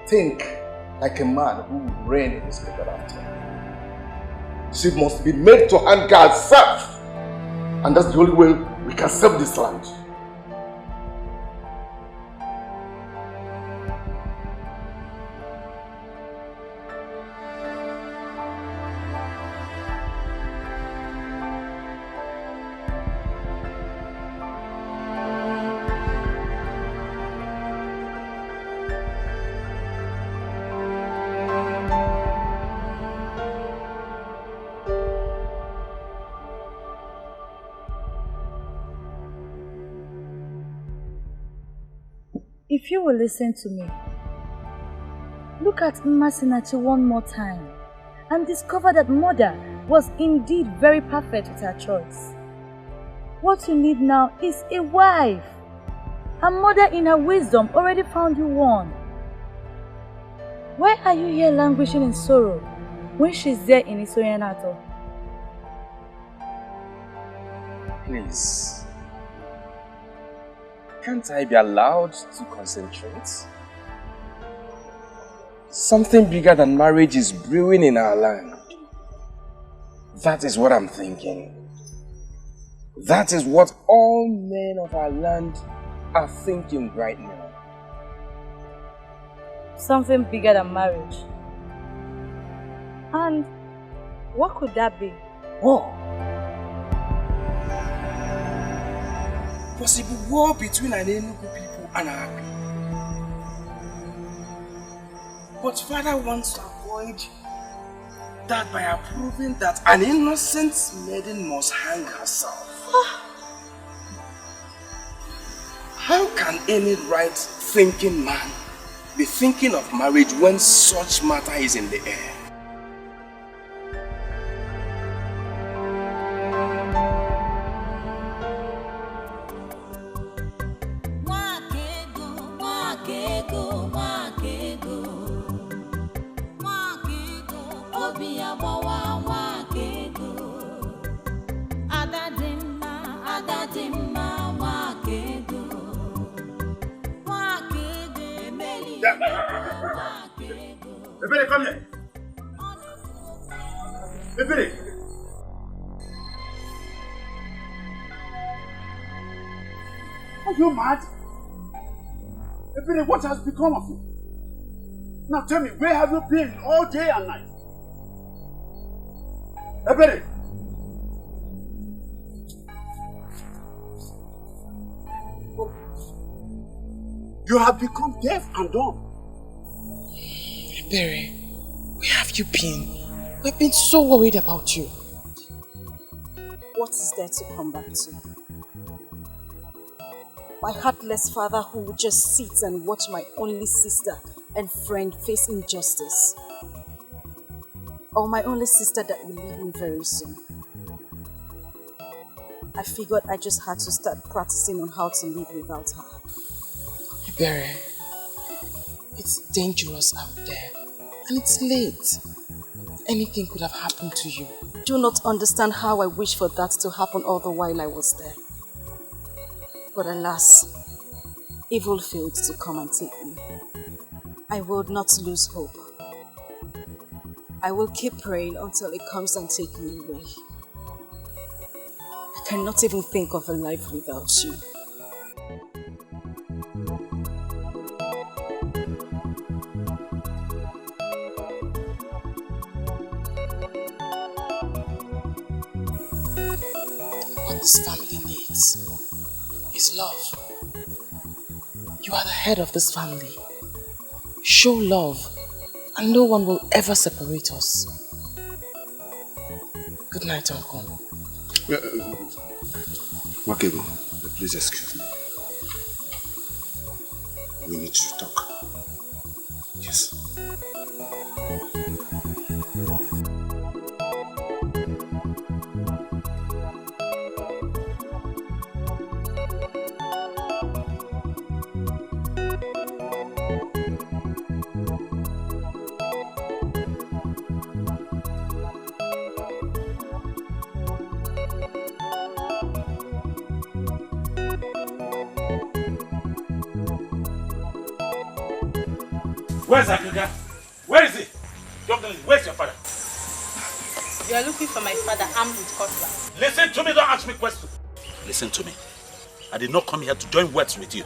think like a man who will reign in this people after. She must be made to hand herself, and that's the only way we can save this land. If you will listen to me, look at Mmasinachi one more time and discover that mother was indeed very perfect with her choice. What you need now is a wife. Her mother in her wisdom already found you one. Why are you here languishing in sorrow when she's there in Isoyanato? Please. Can't I be allowed to concentrate? Something bigger than marriage is brewing in our land. That is what I'm thinking. That is what all men of our land are thinking right now. Something bigger than marriage. And what could that be? War. Possible war between an Enugu people and our people. But Father wants to avoid that by approving that an innocent maiden must hang herself. How can any right-thinking man be thinking of marriage when such matter is in the air? Ebere, come here. Ebere. Are you mad? Ebere, what has become of you? Now tell me, where have you been all day and night? Ebere. You have become deaf and dumb. Ebere, where have you been? We've been so worried about you. What is there to come back to? My heartless father who would just sit and watch my only sister and friend face injustice. Or my only sister that will leave me very soon. I figured I just had to start practicing on how to live without her. Ebere, it's dangerous out there and it's late. Anything could have happened to you. Do not understand how I wish for that to happen all the while I was there. But alas, evil failed to come and take me. I will not lose hope. I will keep praying until it comes and takes me away. I cannot even think of a life without you. What this family needs is love. You are the head of this family. Show love, and no one will ever separate us. Good night, Uncle. Wakego, please excuse me. We need to talk. Yes. Where's Akuga? Where is he? Doctor, where's your father? You are looking for my father armed with cutlass. Listen to me, don't ask me questions. Listen to me. I did not come here to join words with you.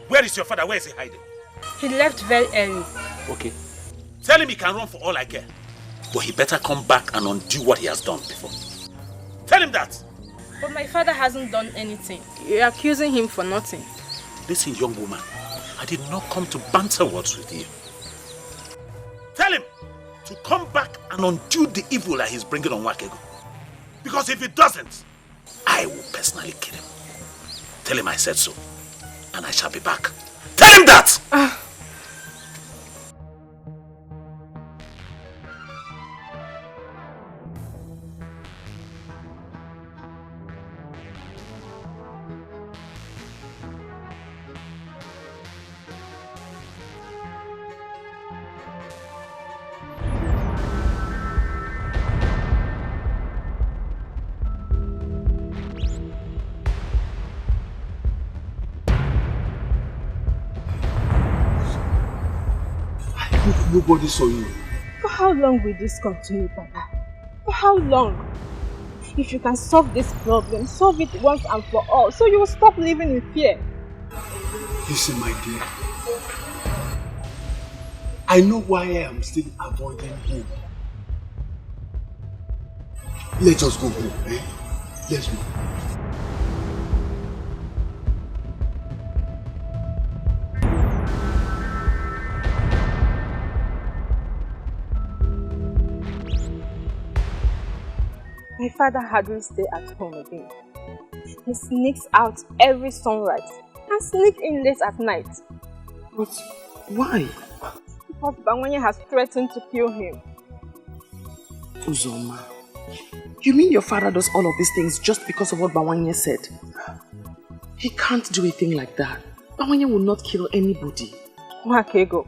Where is your father? Where is he hiding? He left very early. Okay. Tell him he can run for all I care. But he better come back and undo what he has done before. Tell him that. But my father hasn't done anything. You're accusing him for nothing. Listen, young woman. I did not come to banter words with you. Tell him to come back and undo the evil that he's bringing on Wakego. Because if he doesn't, I will personally kill him. Tell him I said so, and I shall be back. Tell him that! Nobody saw you. For how long will this continue, Papa? For how long? If you can solve this problem, solve it once and for all, so you will stop living in fear. Listen, my dear. I know why I am still avoiding him. Let us go home, eh? Let's go. My father hardly stays at home again. He sneaks out every sunrise and sneaks in late at night. But why? Because Bawanye has threatened to kill him. Uzoma, you mean your father does all of these things just because of what Bawanye said? He can't do a thing like that. Bawanye will not kill anybody. Wakego,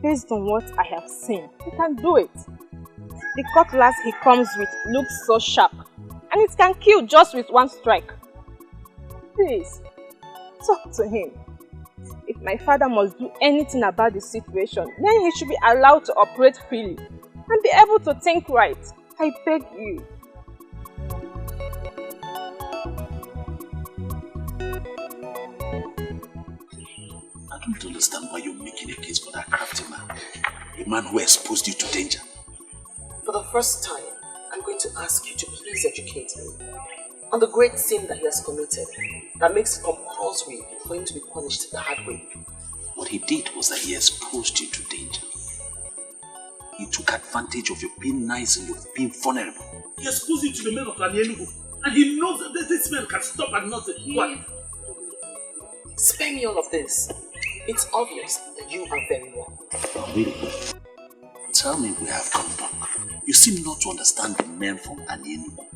based on what I have seen, he can do it. The cutlass he comes with looks so sharp, and it can kill just with one strike. Please, talk to him. If my father must do anything about the situation. Then he should be allowed to operate freely and be able to think right. I beg you. I don't understand why you're making a case for that crafty man. A man who exposed you to danger. For the first time, I'm going to ask you to please educate me on the great sin that he has committed that makes it compulsory for him to be punished the hard way. What he did was that he exposed you to danger. He took advantage of your being nice and your being vulnerable. He exposed you to the men of Enugu, and he knows that this man can stop at nothing. What? Spare me all of this. It's obvious that you are very wrong. Really? Tell me we have come back. You seem not to understand the men from Enugu.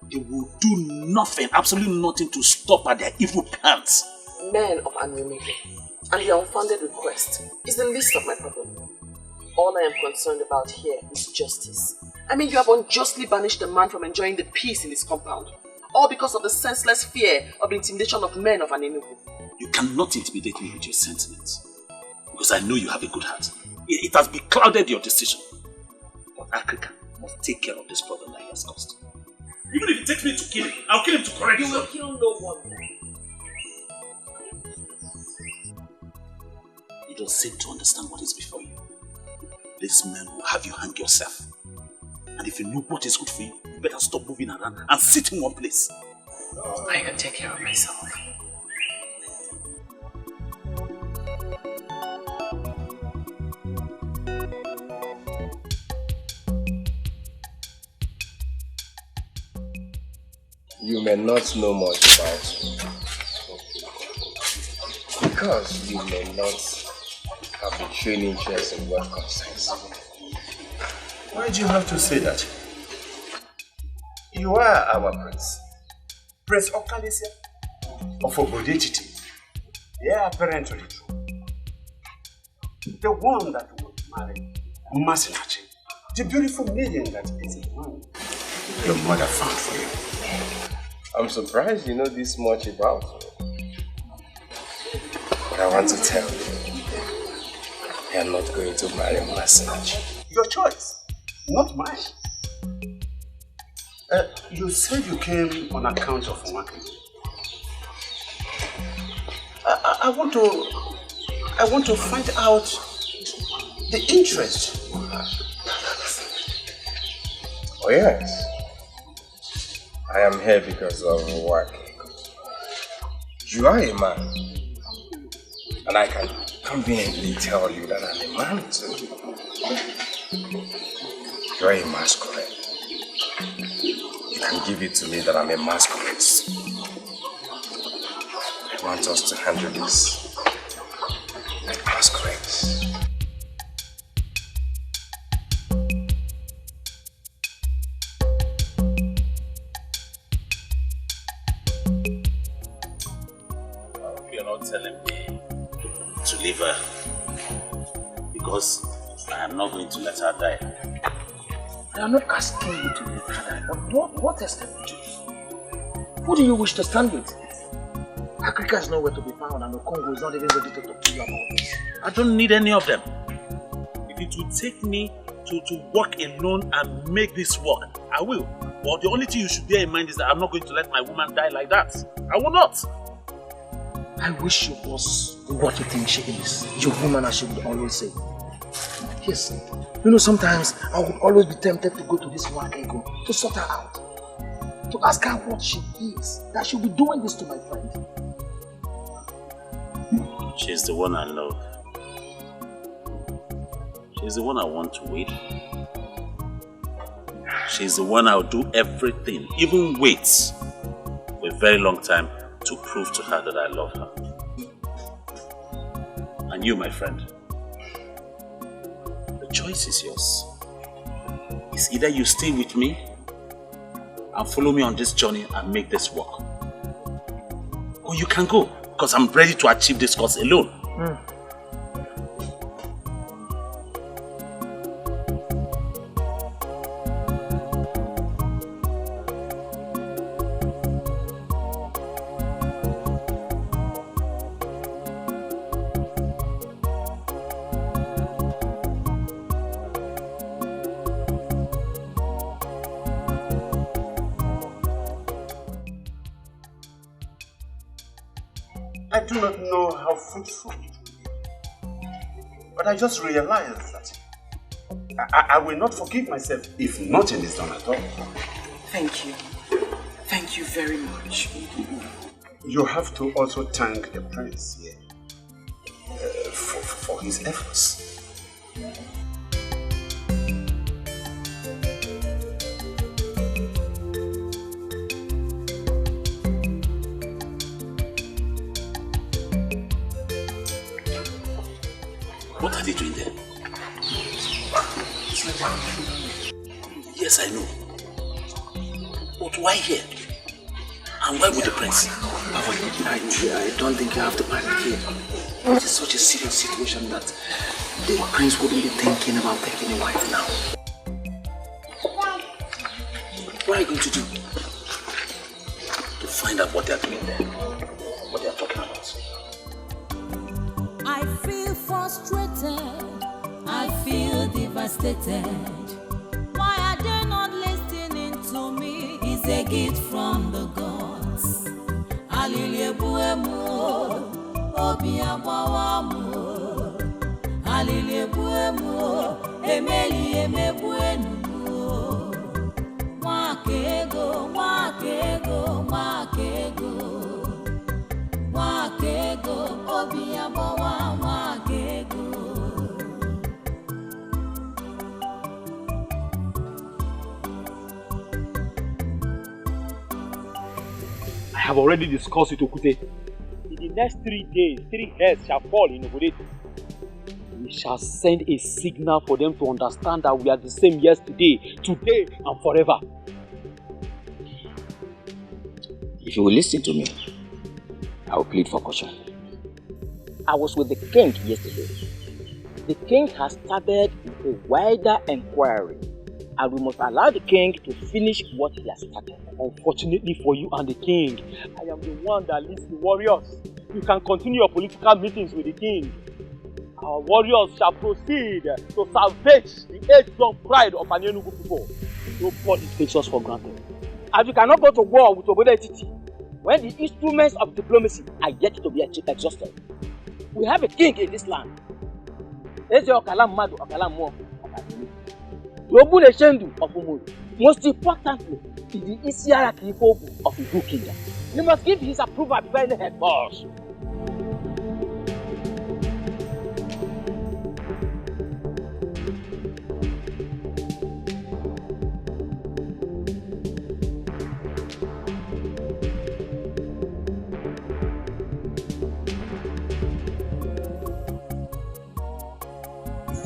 They will do nothing, absolutely nothing to stop at their evil plans. Men of Enugu and your unfounded request is the least of my problem. All I am concerned about here is justice. I mean, you have unjustly banished a man from enjoying the peace in his compound, all because of the senseless fear of the intimidation of men of Enugu. You cannot intimidate me with your sentiments, because I know you have a good heart. It has beclouded your decision. But Africa must take care of this problem that he has caused. Even if it takes me to kill him, I'll kill him to correct him. You will kill no one. You don't seem to understand what is before you. This man will have you hang yourself. And if you know what is good for you, you better stop moving around and sit in one place. I can take care of myself. You may not know much about me. Because you may not have a training interest in what concerns me. Why do you have to say that? You are our prince. Prince Okalisia of Obodetiti. They are apparently true. The one that would marry Masinachi, the beautiful maiden that is a man your mother found for you. I'm surprised you know this much about me. But I want to tell you, I am not going to marry Masinachi. Your choice, not mine. You said you came on account of working. I want to find out the interest you have. Oh yes, I am here because of work. You are a man, and I can conveniently tell you that I'm a man too. You are a masquerade. You can give it to me that I'm a masquerade. I want us to handle this like masquerades. You're not telling me to leave her because I am not going to let her die. I am not asking you to leave her, but what else can you do? Who do you wish to stand with? Africa is nowhere to be found and the Congo is not even ready to talk to you about this. I don't need any of them. If it will take me to work alone and make this work, I will. But the only thing you should bear in mind is that I'm not going to let my woman die like that. I will not. I wish she was what you think she is. Your woman, as she would always say. Yes. You know, sometimes I would always be tempted to go to this Wakego to sort her out. To ask her what she is. That she'll be doing this to my friend. She's the one I love. She's the one I want to wait for. She's the one I'll do everything, even wait for a very long time to prove to her that I love her. And you, my friend, the choice is yours. It's either you stay with me and follow me on this journey and make this work, or you can go, because I'm ready to achieve this cause alone. I do not know how fruitful it will be. But I just realized that I will not forgive myself if nothing is done at all. Thank you. Thank you very much. You have to also thank the prince here for his efforts. What are they doing there? Yes, I know. But why here? And why with the prince? I don't think you have to panic here. It is such a serious situation that the prince wouldn't be thinking about taking a wife now. What are you going to do? To find out what they are doing there. What they are talking about. I feel frustrated. I feel devastated. Why are they not listening to me? It's a gift from the gods. Aliliebuemu, obiabawamu. Aliliebuemu, emeli emebuenu. Wakego, wakego, wakego. Wakego, obiabawa, wakego. I have already discussed it, Okute. In the next 3 days, 3 heads shall fall in Obodet. We shall send a signal for them to understand that we are the same yesterday, today, and forever. If you will listen to me, I will plead for caution. I was with the king yesterday. The king has started a wider inquiry, and we must allow the king to finish what he has started. Unfortunately for you and the king, I am the one that leads the warriors. You can continue your political meetings with the king. Our warriors shall proceed to salvage the age-long pride of an Enugu people. Nobody takes us for granted. As we cannot go to war with Obodo when the instruments of diplomacy are yet to be exhausted. We have a king in this land. Eze Okalam Madu Okalam Mo Okadini. Yobu Neshendu of Umuri. Most importantly, is the Isiara Kifobu of Igu Kingdom. You must give his approval before any head falls.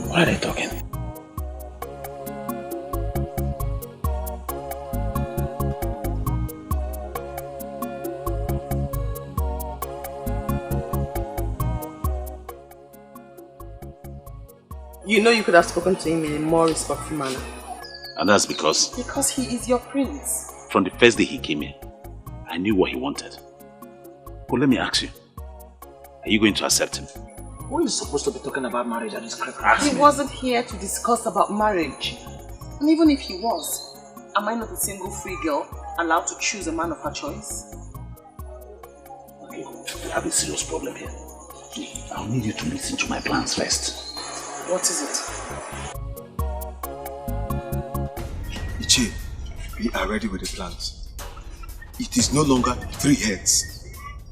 What are they talking? You know you could have spoken to him in a more respectful manner. And that's because? Because he is your prince. From the first day he came here, I knew what he wanted. But let me ask you, are you going to accept him? Who is supposed to be talking about marriage at this crap? He wasn't here to discuss about marriage. And even if he was, am I not a single free girl allowed to choose a man of her choice? Okay, we have a serious problem here. I'll need you to listen to my plans first. What is it? Ichi, we are ready with the plans. It is no longer 3 heads.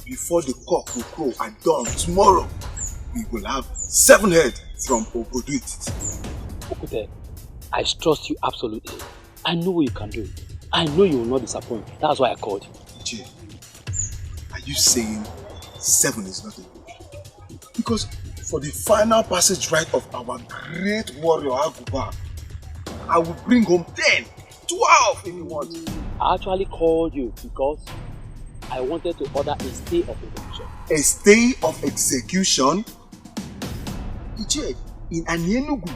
Before the cock will crow at dawn tomorrow, we will have 7 heads from Obodo. Okute, I trust you absolutely. I know you can do it. I know you will not disappoint. That's why I called you. Ichi, are you saying 7 is not enough? Because for the final passage rite of our great warrior Aguba, I will bring home 10, 12 if you want. I actually called you because I wanted to order a stay of execution. A stay of execution? Iche, in Enugu,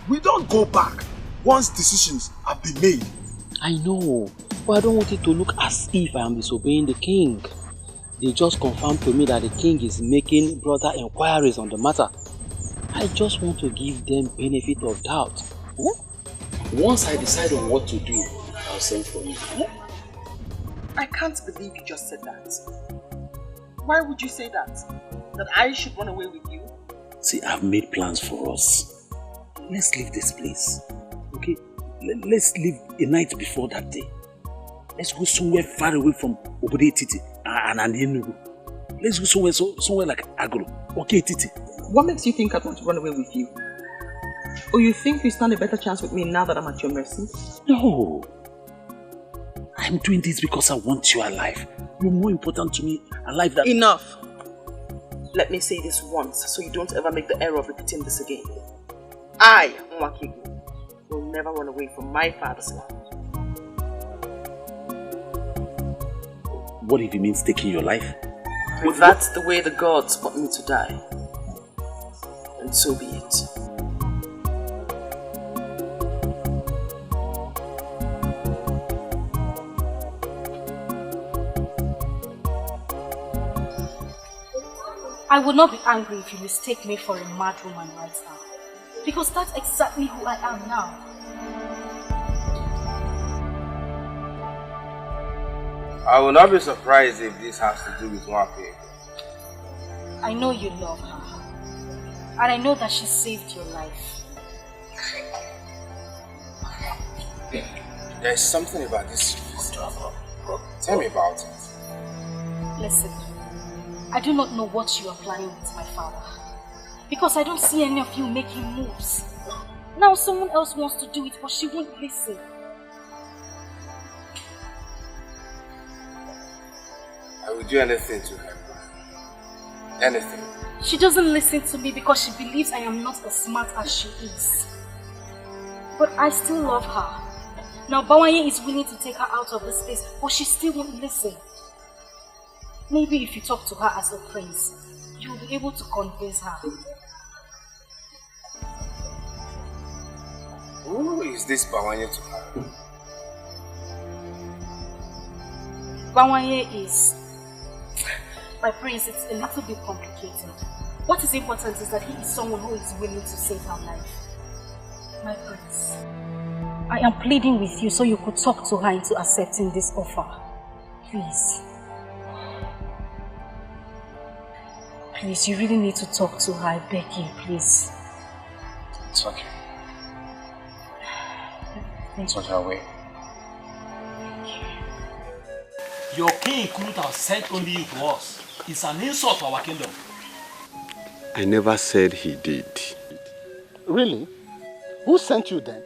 we don't go back once decisions have been made. I know, but I don't want it to look as if I am disobeying the king. They just confirmed to me that the king is making broader inquiries on the matter. I just want to give them benefit of doubt. Once I decide on what to do, I'll send for you. I can't believe you just said that. Why would you say that? That I should run away with you? See, I've made plans for us. Let's leave this place. Okay? Let's leave a night before that day. Let's go somewhere far away from Obode Titi and Enugu. Let's go somewhere like Agro. Okay, Titi. What makes you think I'd want to run away with you? Or you think you stand a better chance with me now that I'm at your mercy? No. I'm doing this because I want you alive. You're more important to me alive than... Enough. Let me say this once so you don't ever make the error of repeating this again. I, Nwakigu, will never run away from my father's land. What if it means taking your life? If that's the way the gods want me to die, then so be it. I would not be angry if you mistake me for a mad woman right now. Because that's exactly who I am now. I will not be surprised if this has to do with Nwakigu. I know you love her. And I know that she saved your life. There is something about this drama. Tell me about it. Listen, I do not know what you are planning with my father. Because I don't see any of you making moves. Now someone else wants to do it, but she won't listen. I will do anything to help her. Anything. She doesn't listen to me because she believes I am not as smart as she is. But I still love her. Now Bawanye is willing to take her out of this place, but she still won't listen. Maybe if you talk to her as a prince, you will be able to convince her. Who is this Bawanye to her? Bawanye is... My prince, it's a little bit complicated. What is important is that he is someone who is willing to save her life. My prince, I am pleading with you so you could talk to her into accepting this offer. Please. Please, you really need to talk to her. I beg you, please. It's okay. It's on her way. Your king couldn't have sent only you to us. It's an insult to our kingdom. I never said he did. Really? Who sent you then?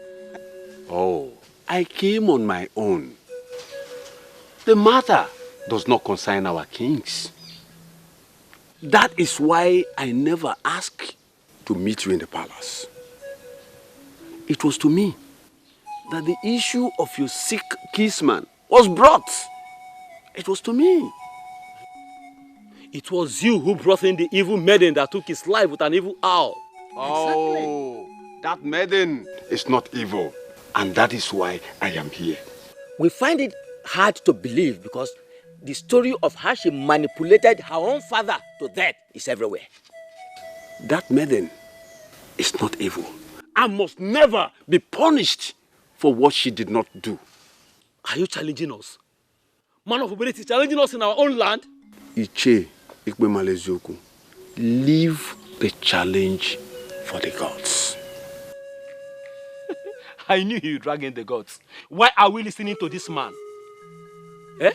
Oh, I came on my own. The matter does not concern our kings. That is why I never asked to meet you in the palace. It was to me that the issue of your sick kinsman was brought. It was to me. It was you who brought in the evil maiden that took his life with an evil owl. Oh, that maiden is not evil. And that is why I am here. We find it hard to believe because the story of how she manipulated her own father to death is everywhere. That maiden is not evil and must never be punished for what she did not do. Are you challenging us? Man of ability challenging us in our own land? Iche Ikpe Malezoku, leave the challenge for the gods. I knew you drag in the gods. Why are we listening to this man? Eh?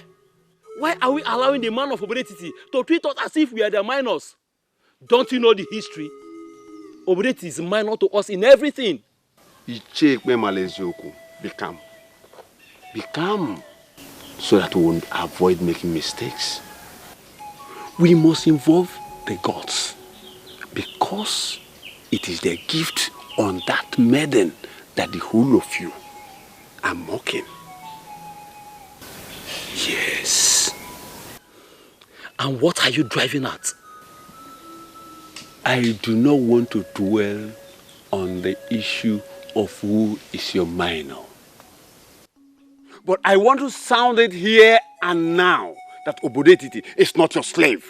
Why are we allowing the man of Obedetiti to treat us as if we are the minors? Don't you know the history? Obedetiti is minor to us in everything. Iche Ikpe Malezoku, be calm. Be calm so that we won't avoid making mistakes. We must involve the gods because it is their gift on that maiden that the whole of you are mocking. Yes. And what are you driving at? I do not want to dwell on the issue of who is your minor. But I want to sound it here and now that Obodetiti is not your slave.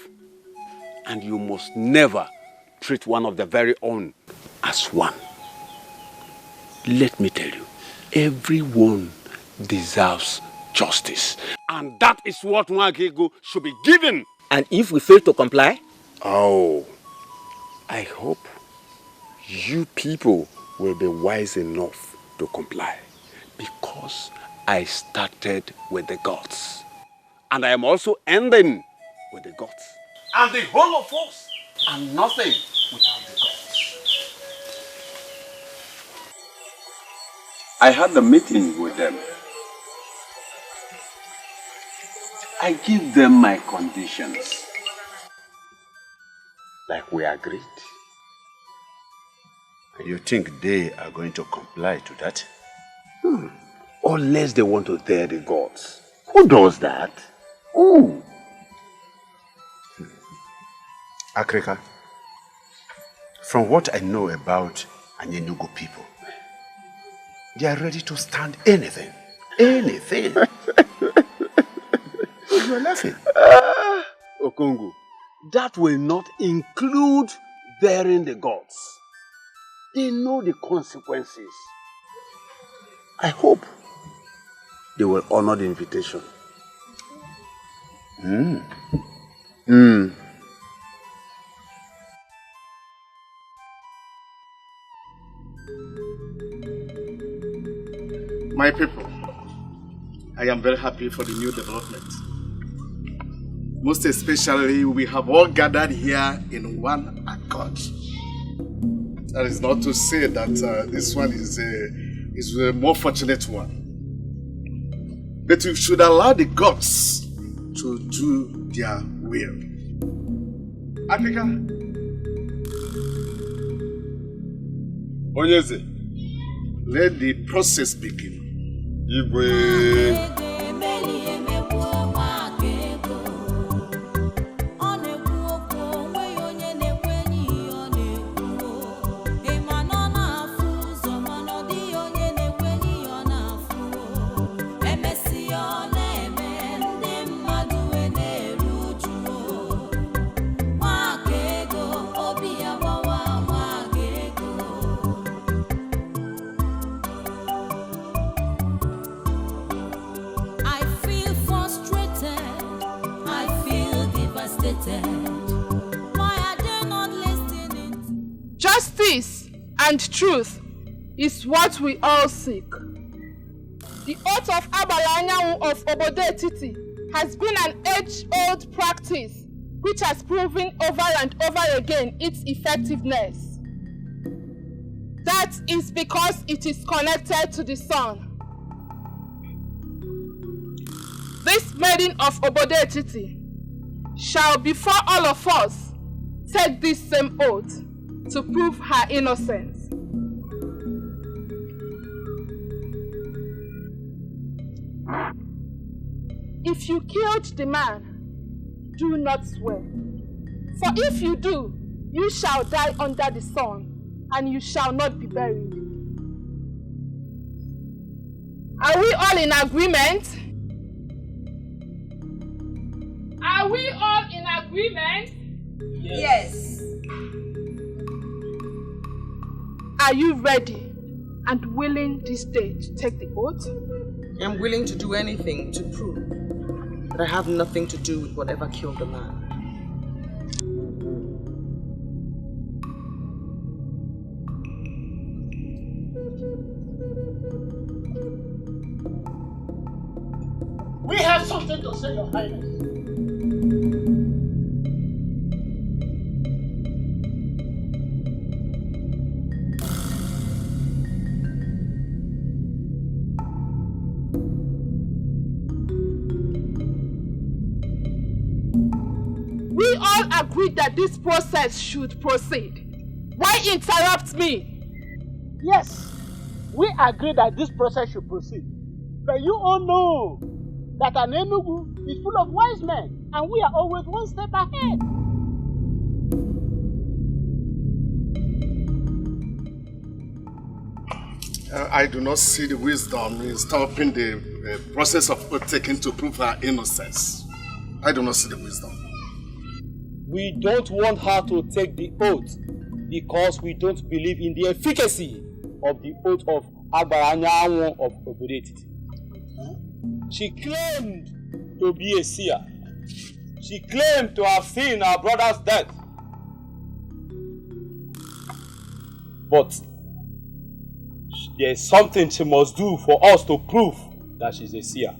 And you must never treat one of the very own as one. Let me tell you, everyone deserves justice. And that is what Nwakigu should be given. And if we fail to comply? Oh, I hope you people will be wise enough to comply, because I started with the gods, and I am also ending with the gods. And the whole of us are nothing without the gods. I had a meeting with them. I give them my conditions, like we agreed. You think they are going to comply to that? Unless they want to dare the gods. Who does that? Who? Akrika, from what I know about Anyenugu people, they are ready to stand anything. Anything. You are laughing. Okongu, that will not include daring the gods. They know the consequences. I hope they will honor the invitation. My people, I am very happy for the new development. Most especially, we have all gathered here in one accord. That is not to say that this one is a more fortunate one. But we should allow the gods to do their will. Africa. Onyeze, let the process begin. Igwe. Justice and truth is what we all seek. The oath of Abalanyawu of Obode Titi has been an age-old practice which has proven over and over again its effectiveness. That is because it is connected to the sun. This maiden of Obode Titi shall before all of us take this same oath to prove her innocence. If you killed the man, do not swear. For if you do, you shall die under the sun, and you shall not be buried. Are we all in agreement? Are we all in agreement? Yes. Are you ready and willing this day to take the oath? I'm willing to do anything to prove that I have nothing to do with whatever killed the man. We have something to say, Your Highness. We all agreed that this process should proceed. Why interrupt me? Yes, we agree that this process should proceed. But you all know that an Enugu is full of wise men, and we are always one step ahead. I do not see the wisdom in stopping the process of oath taking to prove her innocence. I do not see the wisdom. We don't want her to take the oath because we don't believe in the efficacy of the oath of Abaranyawo of Obode Titi. She claimed to be a seer. She claimed to have seen her brother's death. But there's something she must do for us to prove that she's a seer.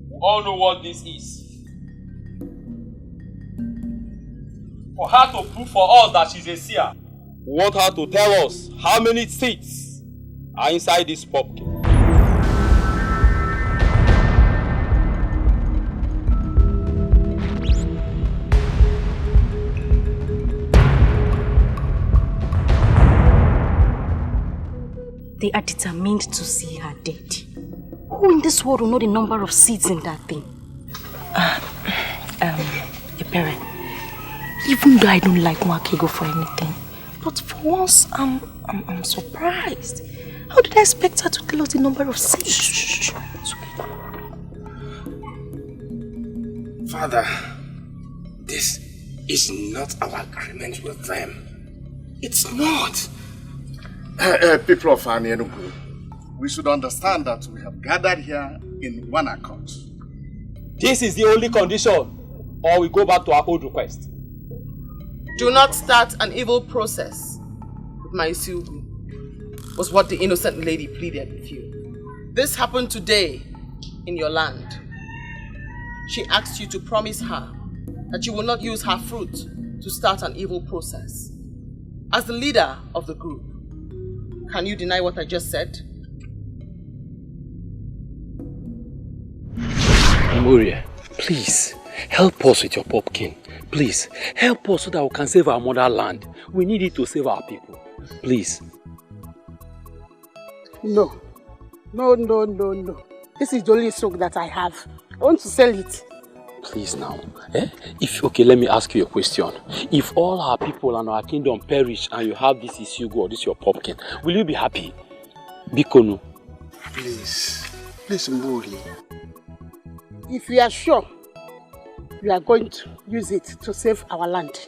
We all know what this is. For her to prove for us that she's a seer, we want her to tell us how many seeds are inside this pumpkin. They are determined to see her dead. Who in this world will know the number of seeds in that thing? Your parent. Even though I don't like Mwakego for anything, but for once, I'm surprised. How did I expect her to tell us the number of seeds? Shh. It's okay. Father, this is not our agreement with them. It's not. People of Enugu, we should understand that we have gathered here in one accord. This is the only condition, or we go back to our old request. Do not start an evil process with my Isugu, was what the innocent lady pleaded with you. This happened today in your land. She asked you to promise her that you will not use her fruit to start an evil process. As the leader of the group, can you deny what I just said? Memoria, please, help us with your pumpkin. Please, help us so that we can save our motherland. We need it to save our people. Please. No. This is the only stock that I have. I want to sell it. Please now. Okay, let me ask you a question. If all our people and our kingdom perish and you have this Isugu or this your pumpkin, will you be happy? Bikonu. Please, Mbori. If you are sure you are going to use it to save our land,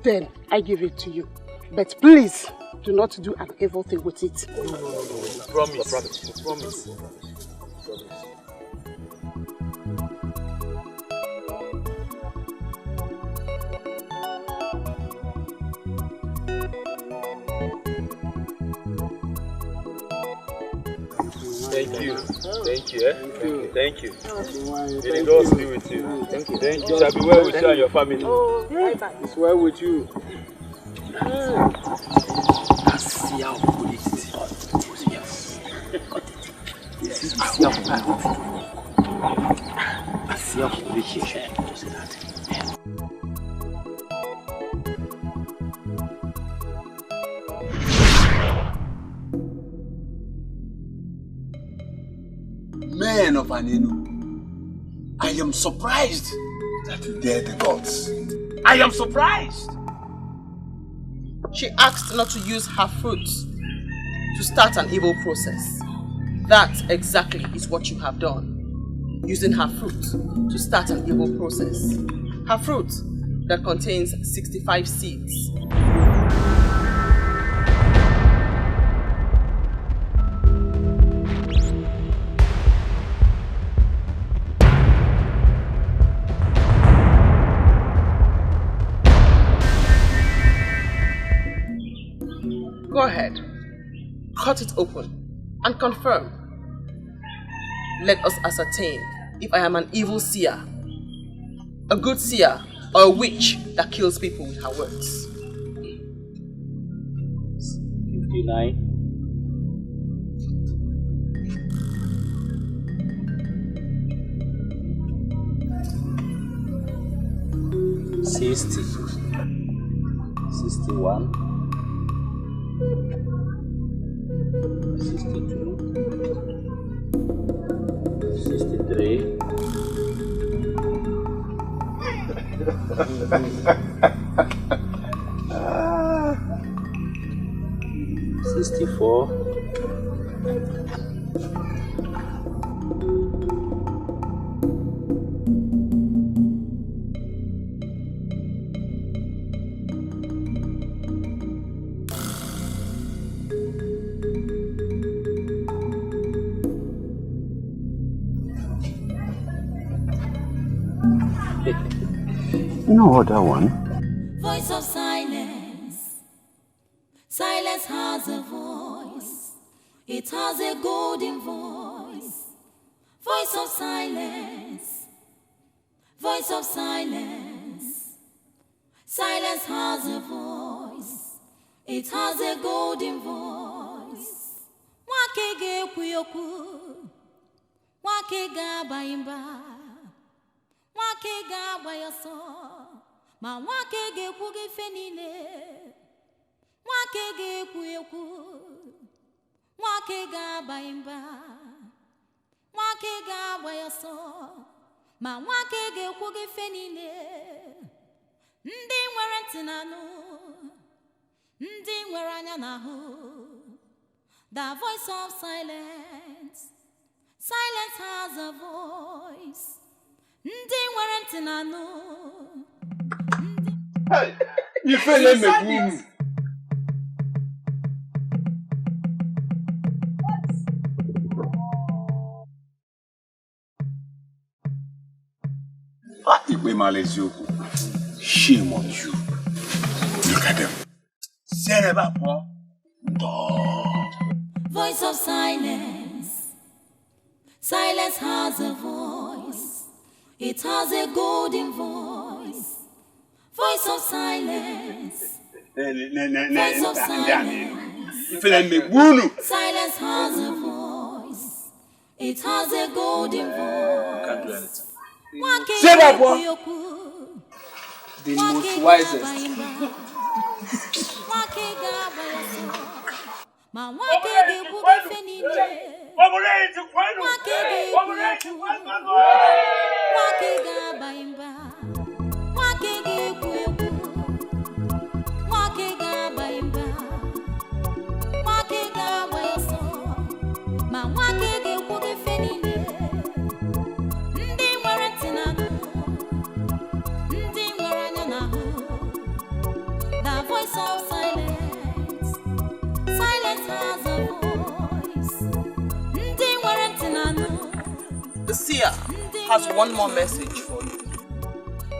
then I give it to you. But please, do not do an evil thing with it. Promise. Thank you. Thank you. May the Lord be with you. Thank you. It shall be well with you and your family. Oh, bye-bye. It's well with you. Men of Anenu, I am surprised that you dare the gods. I am surprised. She asked not to use her fruit to start an evil process. That exactly is what you have done. Using her fruit to start an evil process. Her fruit that contains 65 seeds. Go ahead, cut it open and confirm. Let us ascertain if I am an evil seer, a good seer, or a witch that kills people with her words. 59. 60. 61. 62, 63, 64, 65. You know what, that one? Voice of silence. Silence has a voice. It has a golden voice. Voice of silence. Voice of silence. Silence has a voice. It has a golden voice. Wake ge kuyoku. Wake ga baimba. Wake ga bayaso. Ma wake ge kuge fenile. Wake ge kuyoku. Wake ga baimba. Wake ga bayaso. Ma wake ge kuge fenile. Ndi nwere ntị n'anụ. Ndi nwere anya n'ahụ. The voice of silence. Silence has a voice. Ndi nwere ntị n'anụ. Hey, ifele megbu. Ikpe Maleziokwu. Shame on you. Look at them. Voice of silence. Silence has a voice. It has a golden voice. Voice of silence. Voice of silence. Silence has a voice. It has a golden voice. Can't do anything. Say that one. The most wisest. The Seer has one more message for you.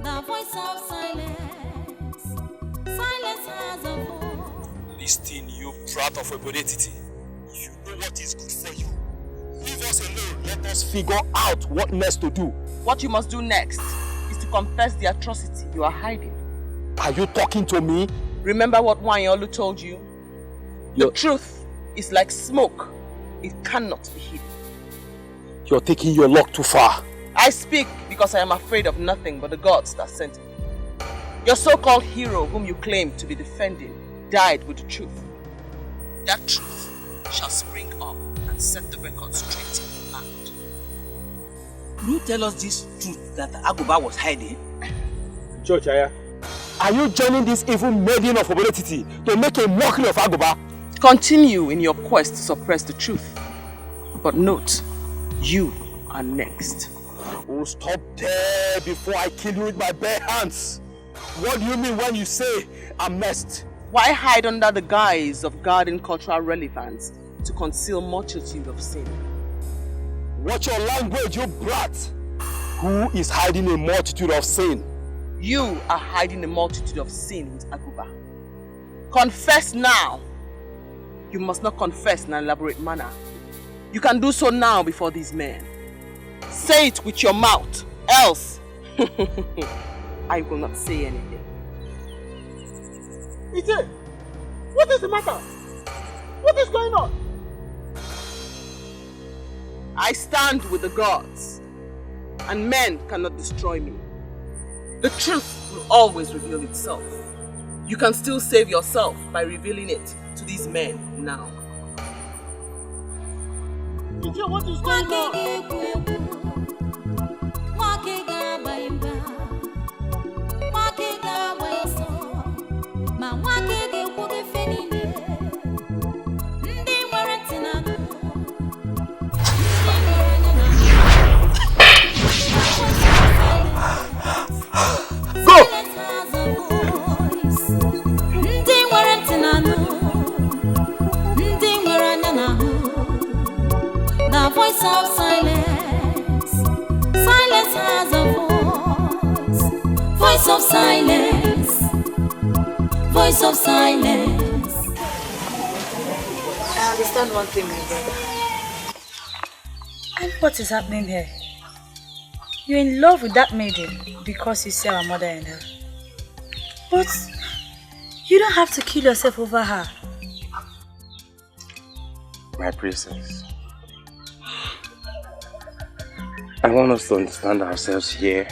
The voice of silence. Silence has a voice. Listen, you brat of obodetiti. If you know what is good for you, leave us alone. Let us figure out what next to do. What you must do next is to confess the atrocity you are hiding. Are you talking to me? Remember what Wanyolu told you? The truth is like smoke. It cannot be hidden. You're taking your luck too far. I speak because I am afraid of nothing but the gods that sent me. Your so-called hero whom you claim to be defending died with the truth. That truth shall spring up and set the record straight in the land. Will you tell us this truth that Agoba was hiding? George Aya, are you joining this evil maiden of obodetiti to make a mockery of Agoba? Continue in your quest to suppress the truth. But note, you are next. Oh, stop there before I kill you with my bare hands. What do you mean when you say I'm next? Why hide under the guise of guarding cultural relevance to conceal multitude of sin? Watch your language, you brat. Who is hiding a multitude of sin? You are hiding a multitude of sin with Aguba. Confess now. You must not confess in an elaborate manner. You can do so now before these men. Say it with your mouth, else I will not say anything. Ite, what is the matter? What is going on? I stand with the gods, and men cannot destroy me. The truth will always reveal itself. You can still save yourself by revealing it to these men now. Ite, what is going on? Voice of silence. Silence has a voice. Voice of silence, voice of silence. I understand one thing, my brother. And what is happening here? You're in love with that maiden because you see our mother and her. But you don't have to kill yourself over her. My princess, I want us to understand ourselves here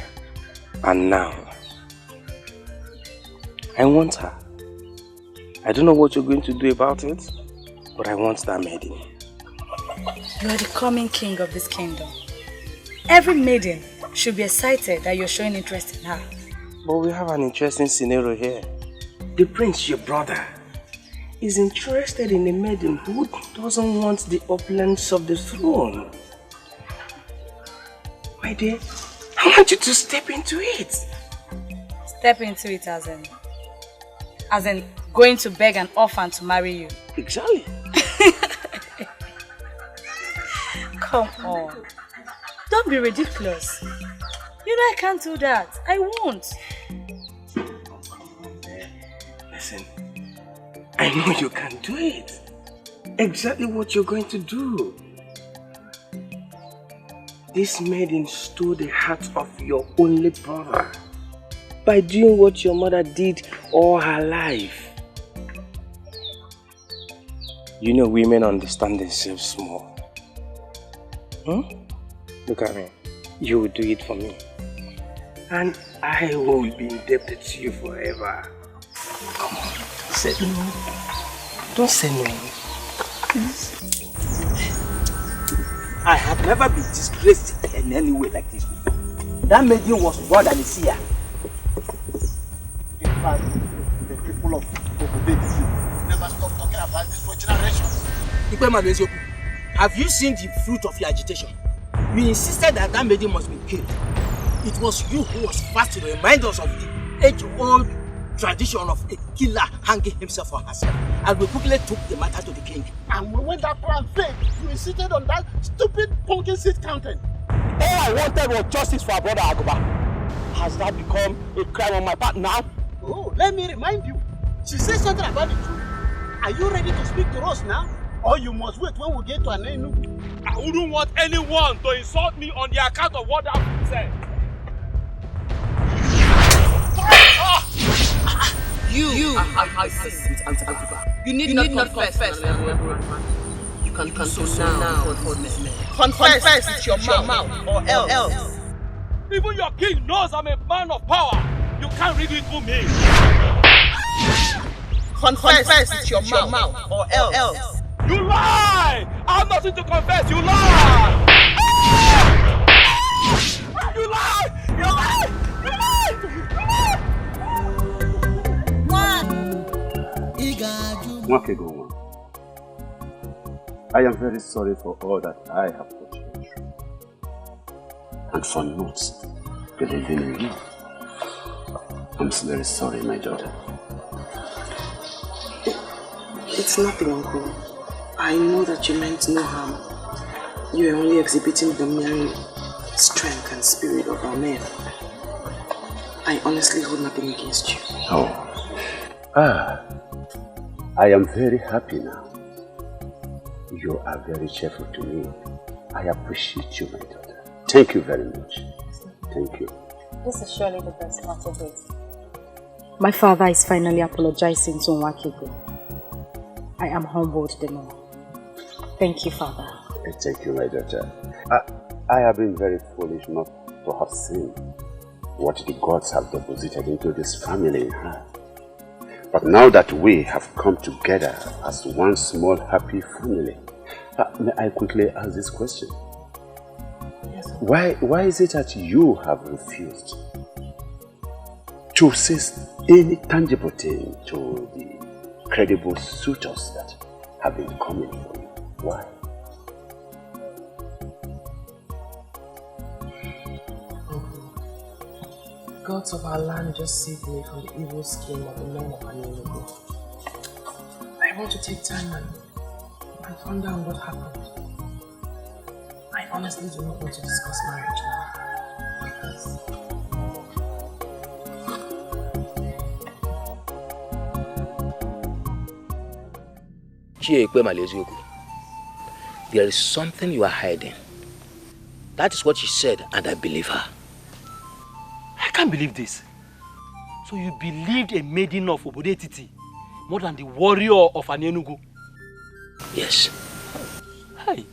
and now. I want her. I don't know what you're going to do about it, but I want that maiden. You are the coming king of this kingdom. Every maiden should be excited that you're showing interest in her. But we have an interesting scenario here. The prince, your brother, is interested in a maiden who doesn't want the opulence of the throne. My dear, I want you to step into it. Step into it as in going to beg an orphan to marry you. Exactly. Come on. Don't be ridiculous. You know I can't do that. I won't. Listen, I know you can do it. Exactly what you're going to do. This maiden stole the heart of your only brother by doing what your mother did all her life. You know women understand themselves small. Look at me. You will do it for me. And I will be indebted to you forever. Come on, say no. Don't say no. Please. I have never been disgraced in any way like this before. That maiden was more than a seer. In fact, the people of Obodeji never stop talking about this for generations. Have you seen the fruit of your agitation? You insisted that that maiden must be killed. It was you who was first to remind us of the age-old tradition of a killer hanging himself or herself. And we quickly took the matter to the king. And when that plan failed, you insisted on that stupid pumpkin seed counting. All I wanted was justice for our brother Agoba. Has that become a crime on my part now? Oh, let me remind you. She said something about the truth. Are you ready to speak to us now? Or you must wait when we get to an end? I wouldn't want anyone to insult me on the account of what I've said. I see with Auntie Aguba. You need not confess. You can do so now. Confess with your mouth or else. Even your king knows I'm a man of power. You can't ridicule me. Confess with your mouth or else. You lie! I have nothing to confess. You lie! You lie! You lie! You lie! I am very sorry for all that I have put you through, and for not believing in you. I'm very sorry, my daughter. It's nothing, Uncle. I know that you meant no harm. You are only exhibiting the mere strength and spirit of our men. I honestly hold nothing against you. Oh. I am very happy now. You are very cheerful to me. I appreciate you, my daughter. Thank you very much. Thank you. This is surely the best part of it. My father is finally apologizing to Nwakego. I am humbled the more. Thank you, Father. Thank you, my daughter. I have been very foolish not to have seen what the gods have deposited into this family in her. But now that we have come together as one small happy family, may I quickly ask this question? Yes, sir. Why is it that you have refused to say any tangible thing to the credible suitors that have been coming for you? Why? Gods of our land just saved me from the evil scheme of the men of Nollywood. I want to take time and find out what happened. I honestly do not want to discuss marriage now. There is something you are hiding. That is what she said, and I believe her. I can't believe this. So you believed a maiden of Obodetiti more than the warrior of Anienugu? Yes. Hey,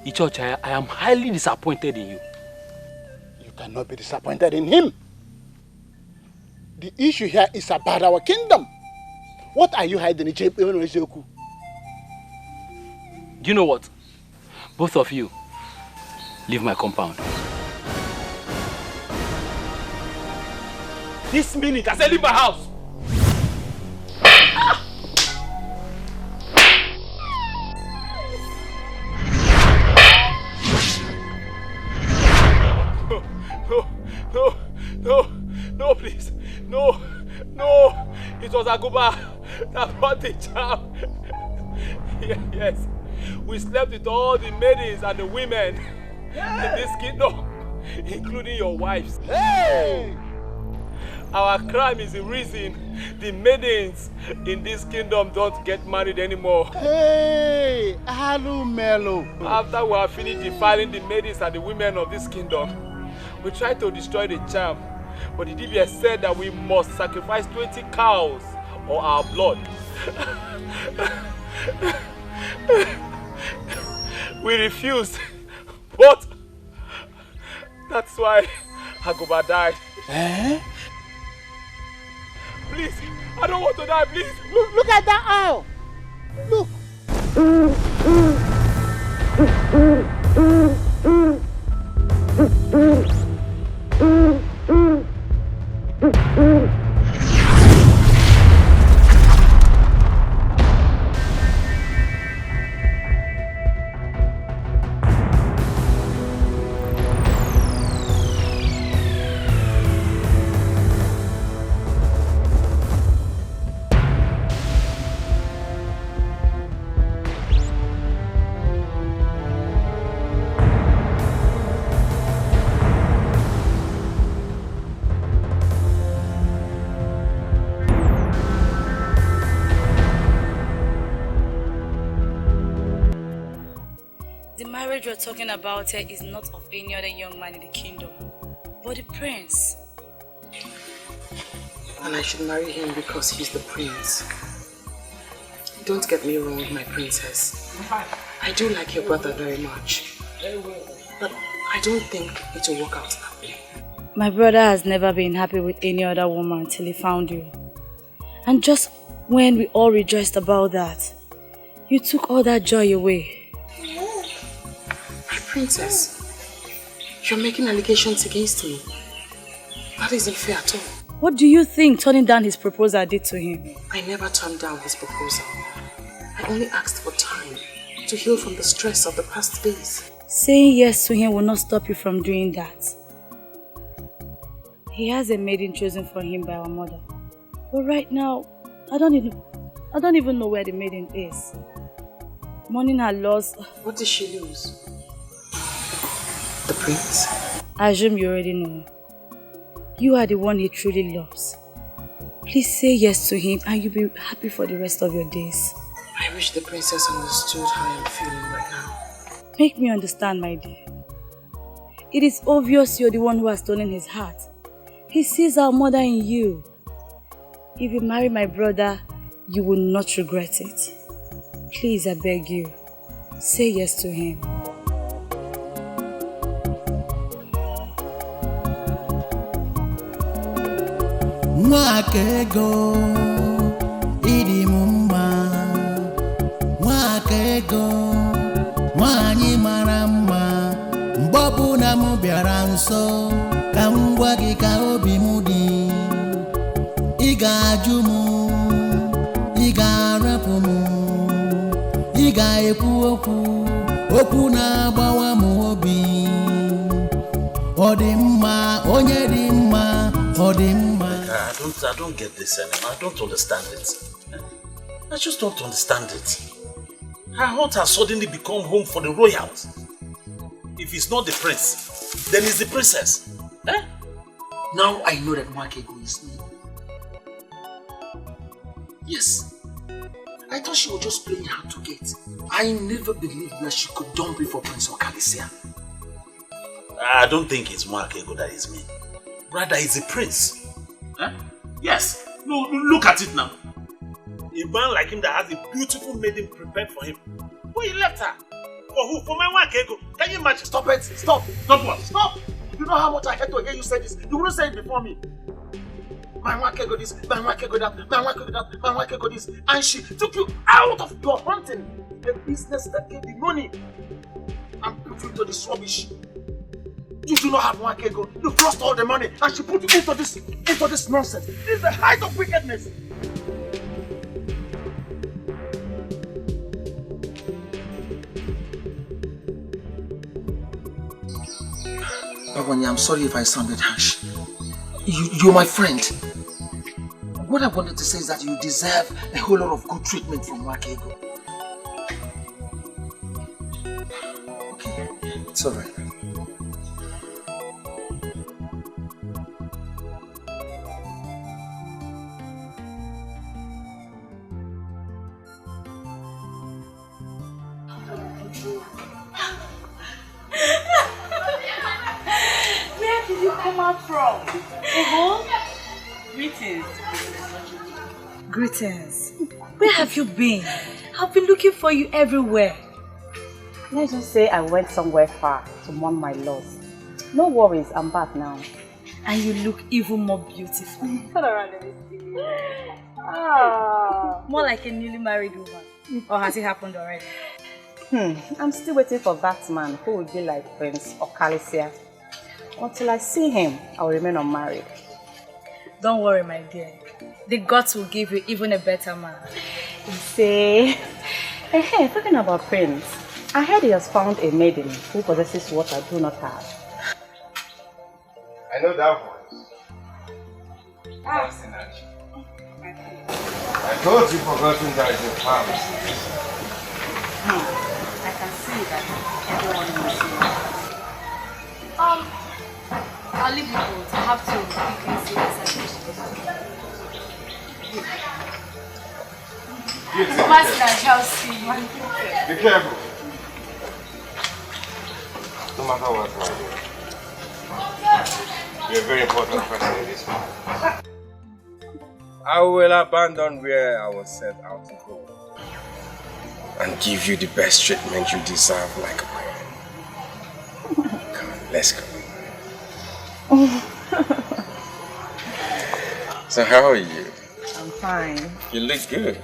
Ichocha, I am highly disappointed in you. You cannot be disappointed in him. The issue here is about our kingdom. What are you hiding in Ichoku? Do you know what? Both of you, leave my compound. This minute, I said leave my house. No, please. No. It was Aguba that brought the charm. Yes. We slept with all the maidens and the women in this kingdom, including your wives. Hey! Our crime is the reason the maidens in this kingdom don't get married anymore. Hey! Hello, Melo. After we have finished defiling the maidens and the women of this kingdom, we tried to destroy the charm. But the DBS said that we must sacrifice 20 cows or our blood. We refused, but that's why Agoba died. Eh? Please, I don't want to die, please. Look at that owl. Look. You're talking about her is not of any other young man in the kingdom, but the prince. And I should marry him because he's the prince. Don't get me wrong, my princess. I do like your brother very much, but I don't think it will work out that way. My brother has never been happy with any other woman until he found you. And just when we all rejoiced about that, you took all that joy away. Princess, you're making allegations against me. That isn't fair at all. What do you think turning down his proposal did to him? I never turned down his proposal. I only asked for time to heal from the stress of the past days. Saying yes to him will not stop you from doing that. He has a maiden chosen for him by our mother. But right now, I don't even know where the maiden is. Mourning her loss. What did she lose? The prince? I assume you already know. You are the one he truly loves. Please say yes to him and you'll be happy for the rest of your days. I wish the princess understood how I'm feeling right now. Make me understand, my dear. It is obvious you're the one who has stolen his heart. He sees our mother in you. If you marry my brother, you will not regret it. Please, I beg you, say yes to him. Mwakego idi mumma Mwakego nwanyi mara mma mgbobu na mu bịara nso ka ngwa gị ka obi m dị ị ga-ajụ m ị ga-arapụ m ị ga-ekwu okwu na-agbawa m obi ọ dị mma onye dị mma ọ dị mma. I don't get this anymore. I don't understand it. I just don't understand it. Her heart has suddenly become home for the royals. If it's not the prince, then it's the princess. Eh? Now I know that Mwakego is me. Yes. I thought she was just playing hard to get. I never believed that she could dump me for Prince Okalisia. I don't think it's Mwakego that is me. Rather, it's the prince. Huh? Yes. No, look at it now. A man like him that has a beautiful maiden prepared for him. Who he left her? For who? For my Mwakego. Can you imagine? Stop it. Stop. Stop what? Stop. You know how much I hate to hear you say this. You wouldn't say it before me. My Mwakego this, my Mwakego that, my Mwakego that, my Mwakego this. And she took you out of your hunting. A business that gave you money. And put you into this rubbish. You do not have Mwakego. You've lost all the money. And she put you into this nonsense. This is the height of wickedness. Babanya, I'm sorry if I sounded harsh. You're my friend. What I wanted to say is that you deserve a whole lot of good treatment from Mwakego. Okay, it's alright. Where did you come out from? Greetings. Greetings. Where have you been? I've been looking for you everywhere. Let's just say I went somewhere far to mourn my loss. No worries, I'm back now. And you look even more beautiful. Turn around, let me see. More like a newly married woman. Or has it happened already? I'm still waiting for that man who will be like Prince Okalisia. Until I see him, I will remain unmarried. Don't worry, my dear. The gods will give you even a better man. You say, hey, talking about Prince, I heard he has found a maiden who possesses what I do not have. I know that voice. I thought you forgotten that it's your house. I can see that everyone knows you. I'll leave you both. I have to quickly see the celebration. Master, I shall see you. Be careful. No matter what, you're a very important person in this world. I will abandon where I was set out to go and give you the best treatment you deserve like a man. Come on, let's go. So how are you? I'm fine. You look good.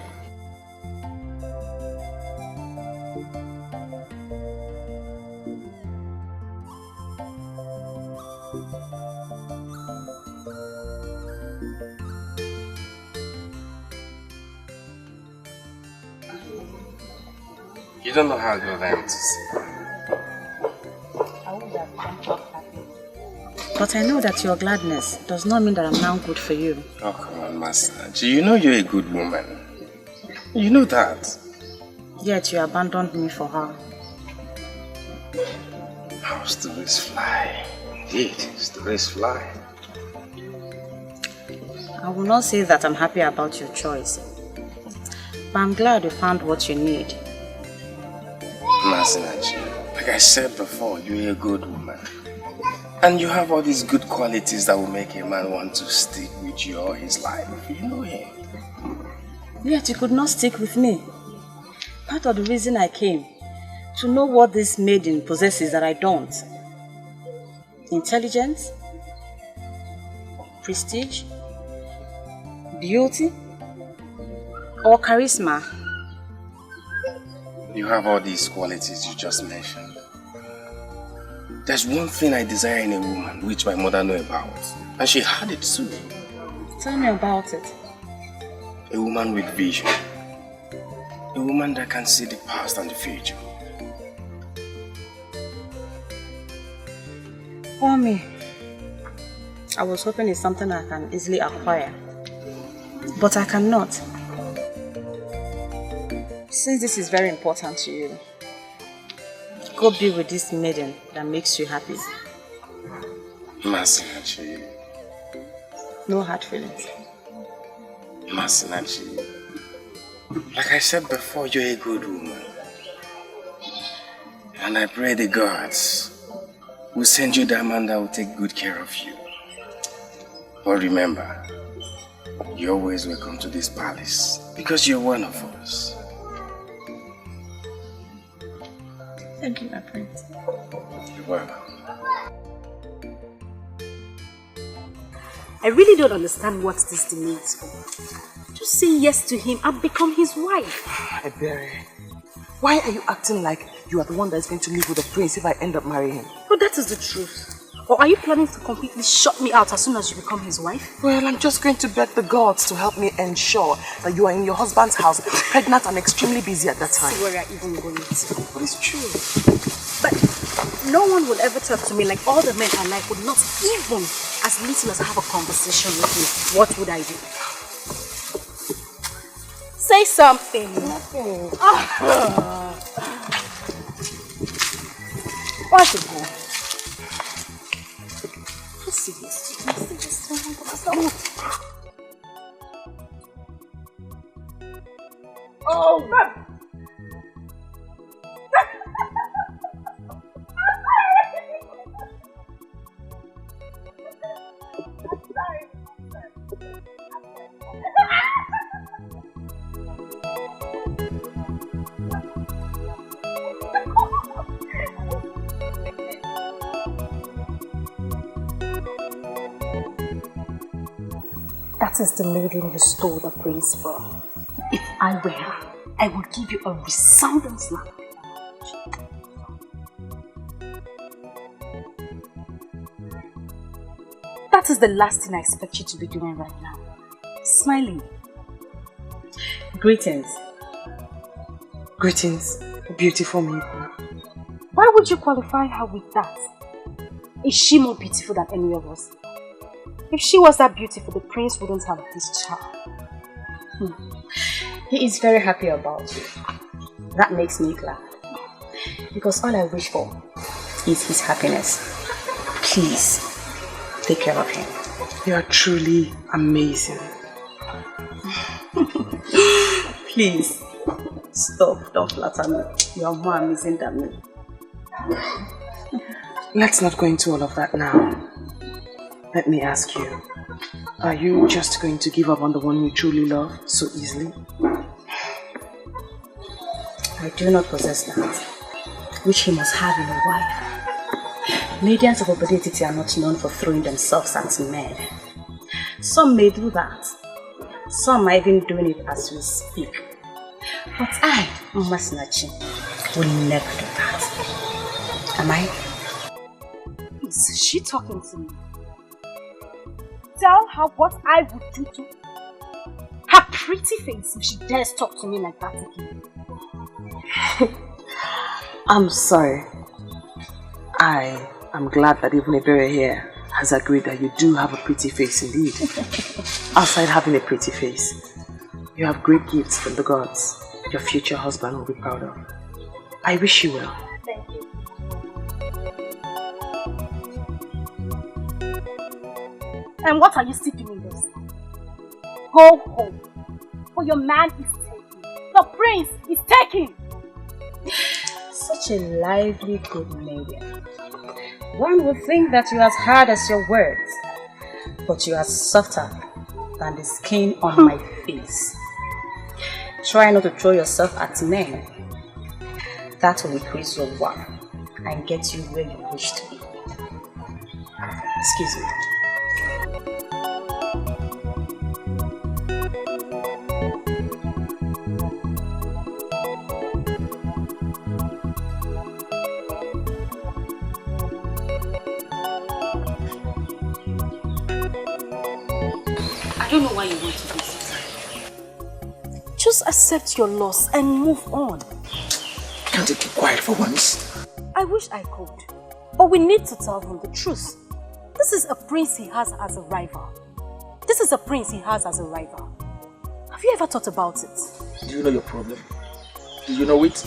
You don't know how good I am to see. But I know that your gladness does not mean that I'm now good for you. Oh, come on, Master. You know you're a good woman. You know that. Yet you abandoned me for her. How stories fly. Indeed, stories fly. I will not say that I'm happy about your choice. But I'm glad you found what you need. Masinachi, like I said before, you're a good woman. And you have all these good qualities that will make a man want to stick with you all his life. You know him. Yet you could not stick with me. Part of the reason I came, to know what this maiden possesses that I don't. Intelligence, prestige, beauty, or charisma. You have all these qualities you just mentioned. There's one thing I desire in a woman, which my mother knew about. And she had it too. Tell me about it. A woman with vision. A woman that can see the past and the future. For me, I was hoping it's something I can easily acquire. But I cannot. Since this is very important to you, go be with this maiden that makes you happy. Masinachi. No hard feelings. Masinachi. Like I said before, you're a good woman. And I pray the gods will send you that man that will take good care of you. But remember, you're always welcome to this palace because you're one of us. Thank you, my prince. You're welcome. I really don't understand what this demands for. Just say yes to him and become his wife. Ebere, why are you acting like you are the one that's going to live with the prince if I end up marrying him? But that is the truth. Or are you planning to completely shut me out as soon as you become his wife? Well, I'm just going to beg the gods to help me ensure that you are in your husband's house, pregnant and extremely busy at that time. See where you're even going to. But it's true. But no one would ever talk to me like all the men I like would not even as little as have a conversation with me. What would I do? Say something. Nothing. What's it for? Let's see this. Oh, That is the maiden you stole the prince from. If I were her, I would give you a resounding slap. That is the last thing I expect you to be doing right now. Smiling. greetings. Greetings, beautiful maiden. Why would you qualify her with that? Is she more beautiful than any of us? If she was that beautiful, the prince wouldn't have this child. He is very happy about you. That makes me glad. Because all I wish for is his happiness. Please, take care of him. You are truly amazing. Please, stop, don't flatter me. You are more amazing than me. Let's not go into all of that now. Let me ask you, are you just going to give up on the one you truly love so easily? I do not possess that, which he must have in a wife. Medians of obedience are not known for throwing themselves at men. Some may do that. Some are even doing it as we speak. But I, Masnachi, will never do that. Am I? Is she talking to me? Tell her what I would do to her pretty face if she dares talk to me like that again. I'm sorry. I am glad that even Ebere here has agreed that you do have a pretty face indeed. Outside having a pretty face, you have great gifts from the gods your future husband will be proud of. I wish you well. Thank you. And what are you still doing this? Go home. For your man is taken. The prince is taken. Such a lively good lady. One would think that you are as hard as your words, but you are softer than the skin on my face. Try not to throw yourself at men. That will increase your worth and get you where you wish to be. Excuse me. I don't know why you want to do this. Just accept your loss and move on. Can't you keep quiet for once? I wish I could. But we need to tell him the truth. This is a prince he has as a rival. This is a prince he has as a rival. Have you ever thought about it? Do you know your problem? Do you know it?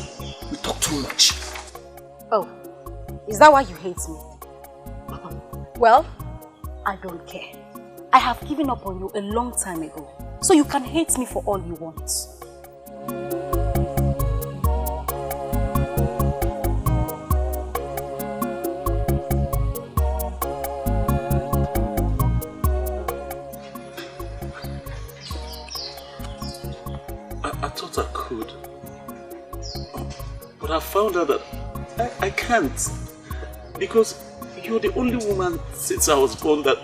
You talk too much. Oh, is that why you hate me? Well, I don't care. I have given up on you a long time ago. So you can hate me for all you want. But I found out that I can't. Because you're the only woman since I was born that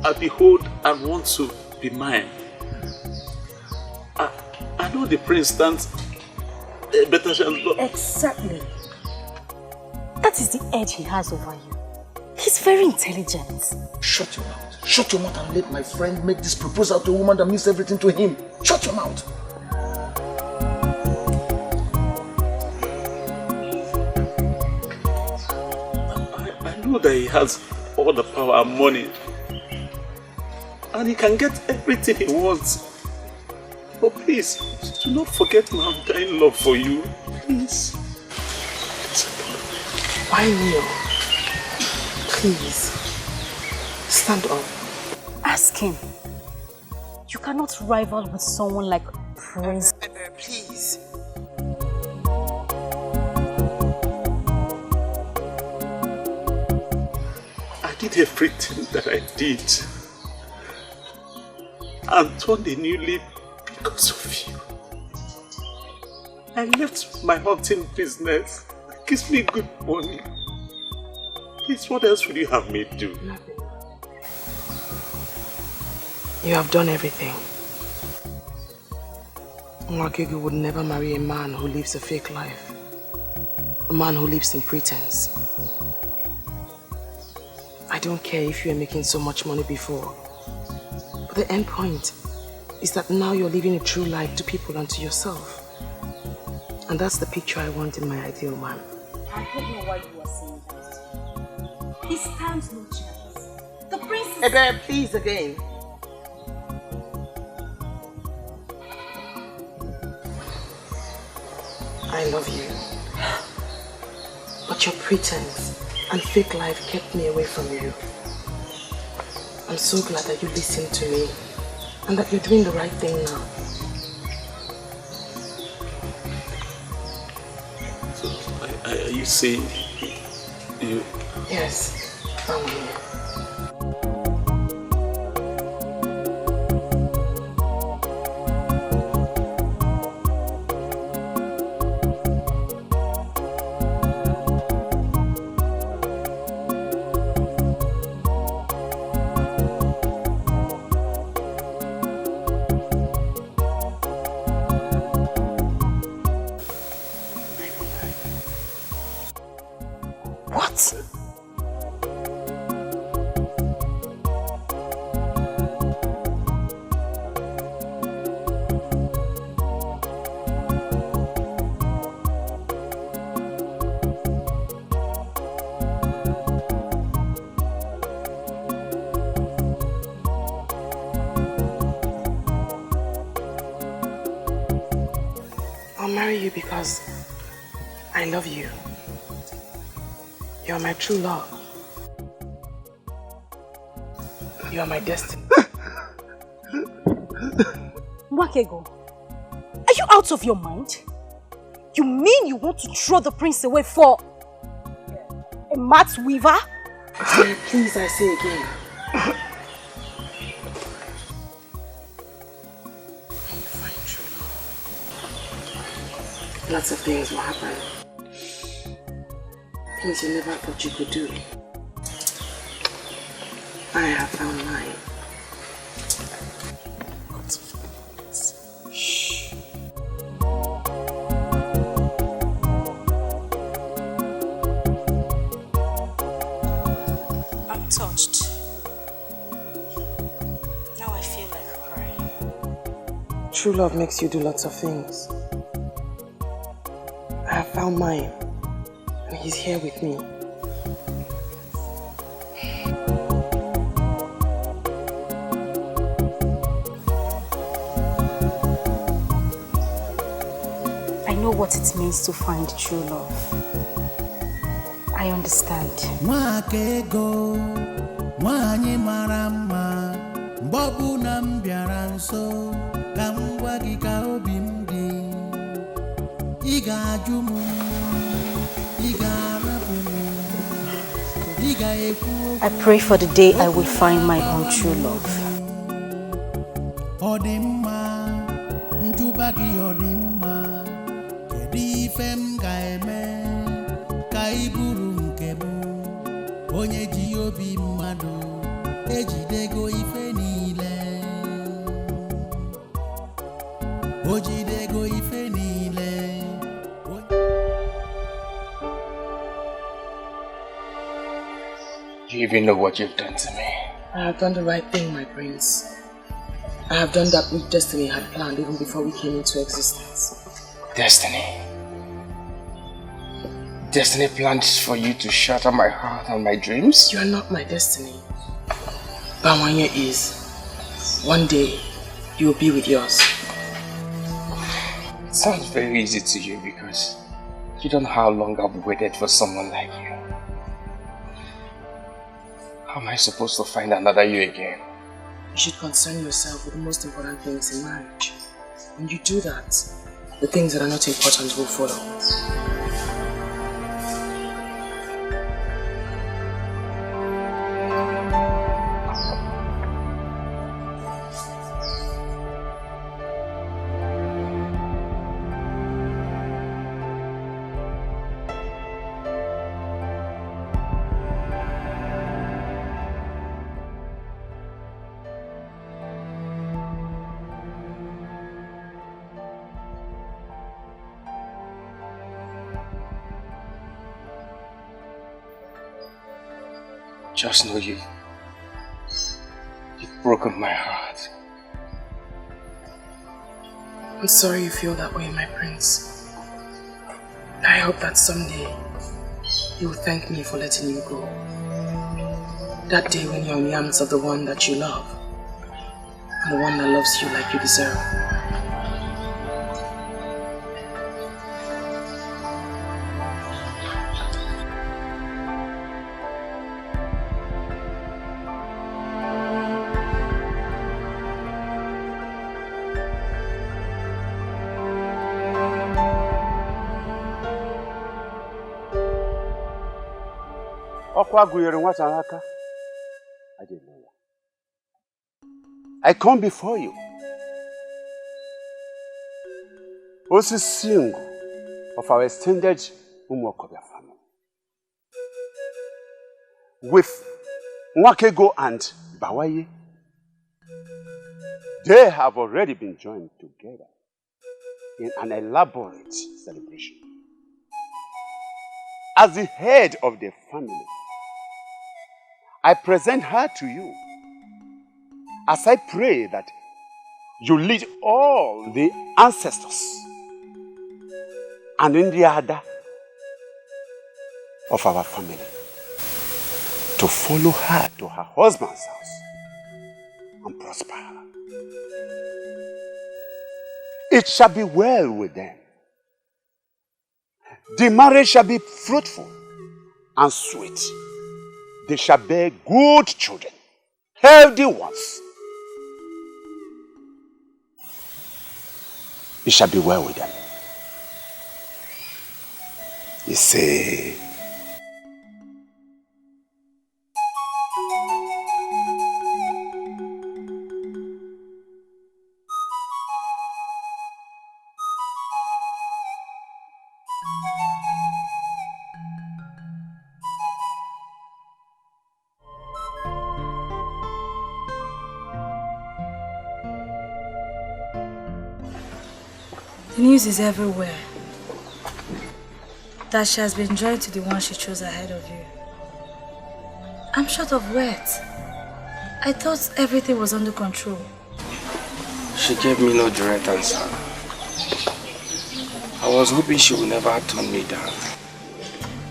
I behold and want to be mine. I know the prince stands a better chance, but... Exactly. That is the edge he has over you. He's very intelligent. Shut your mouth. Shut your mouth and let my friend make this proposal to a woman that means everything to him. Shut your mouth. I know that he has all the power and money. And he can get everything he wants. But please, do not forget my undying love for you. Please. Why kneel? Please. Stand up. Ask him. You cannot rival with someone like Prince. Please. I did everything that I did. And turned a new leaf because of you. I left my hunting business. It gives me good money. Please, what else would you have me do? Nothing. You have done everything. Mwakego would never marry a man who lives a fake life. A man who lives in pretense. I don't care if you were making so much money before. But the end point is that now you're living a true life to people and to yourself. And that's the picture I want in my ideal man. I don't know why you are saying that. He stands no chance. The prince is... Ebe, please again. I love you. But your pretense and fake life kept me away from you. I'm so glad that you listened to me and that you're doing the right thing now. So, are you saying you... Yes, I'm here. Because I love you. You're my true love. You are my destiny. Mwakego, are you out of your mind? You mean you want to throw the prince away for a mat weaver? Please, I say again. Lots of things will happen. Things you never thought you could do. I have found mine. Shh. I'm touched. Now I feel like crying. True love makes you do lots of things. I have found mine, and he's here with me. I know what it means to find true love. I understand. Mwakego, mwanye marama, mbobu na mbiara nso, kamwa gika obi mdi. Iga ajumu, iga arabu, iga eku. I pray for the day I will find my own true love. Odimma, njubagi odimma, kedi ife m ga-eme ka ị bụrụ nke bụ onye ji obi mmadụ ejidego ife niile o jidego ife niile. Do you even know what you've done to me? I have done the right thing, my prince. I have done that which destiny had planned even before we came into existence. Destiny? Destiny planned for you to shatter my heart and my dreams? You are not my destiny. Bawanye is. One day, you will be with yours. It sounds very easy to you because you don't know how long I've waited for someone like you. How am I supposed to find another you again? You should concern yourself with the most important things in marriage. When you do that, the things that are not important will follow. Just know you've broken my heart. I'm sorry you feel that way, my prince. I hope that someday you will thank me for letting you go. That day when you're in the arms of the one that you love, and the one that loves you like you deserve. I didn't know that. I come before you. Also single of our extended Umokobia family. With Nwakego and Bawaye, they have already been joined together in an elaborate celebration. As the head of the family, I present her to you as I pray that you lead all the ancestors and in the order of our family to follow her to her husband's house and prosper her. It shall be well with them. The marriage shall be fruitful and sweet. They shall bear good children, healthy ones. It shall be well with them. You say, the news is everywhere that she has been joined to the one she chose ahead of you. I'm short of words. I thought everything was under control. She gave me no direct answer. I was hoping she would never turn me down.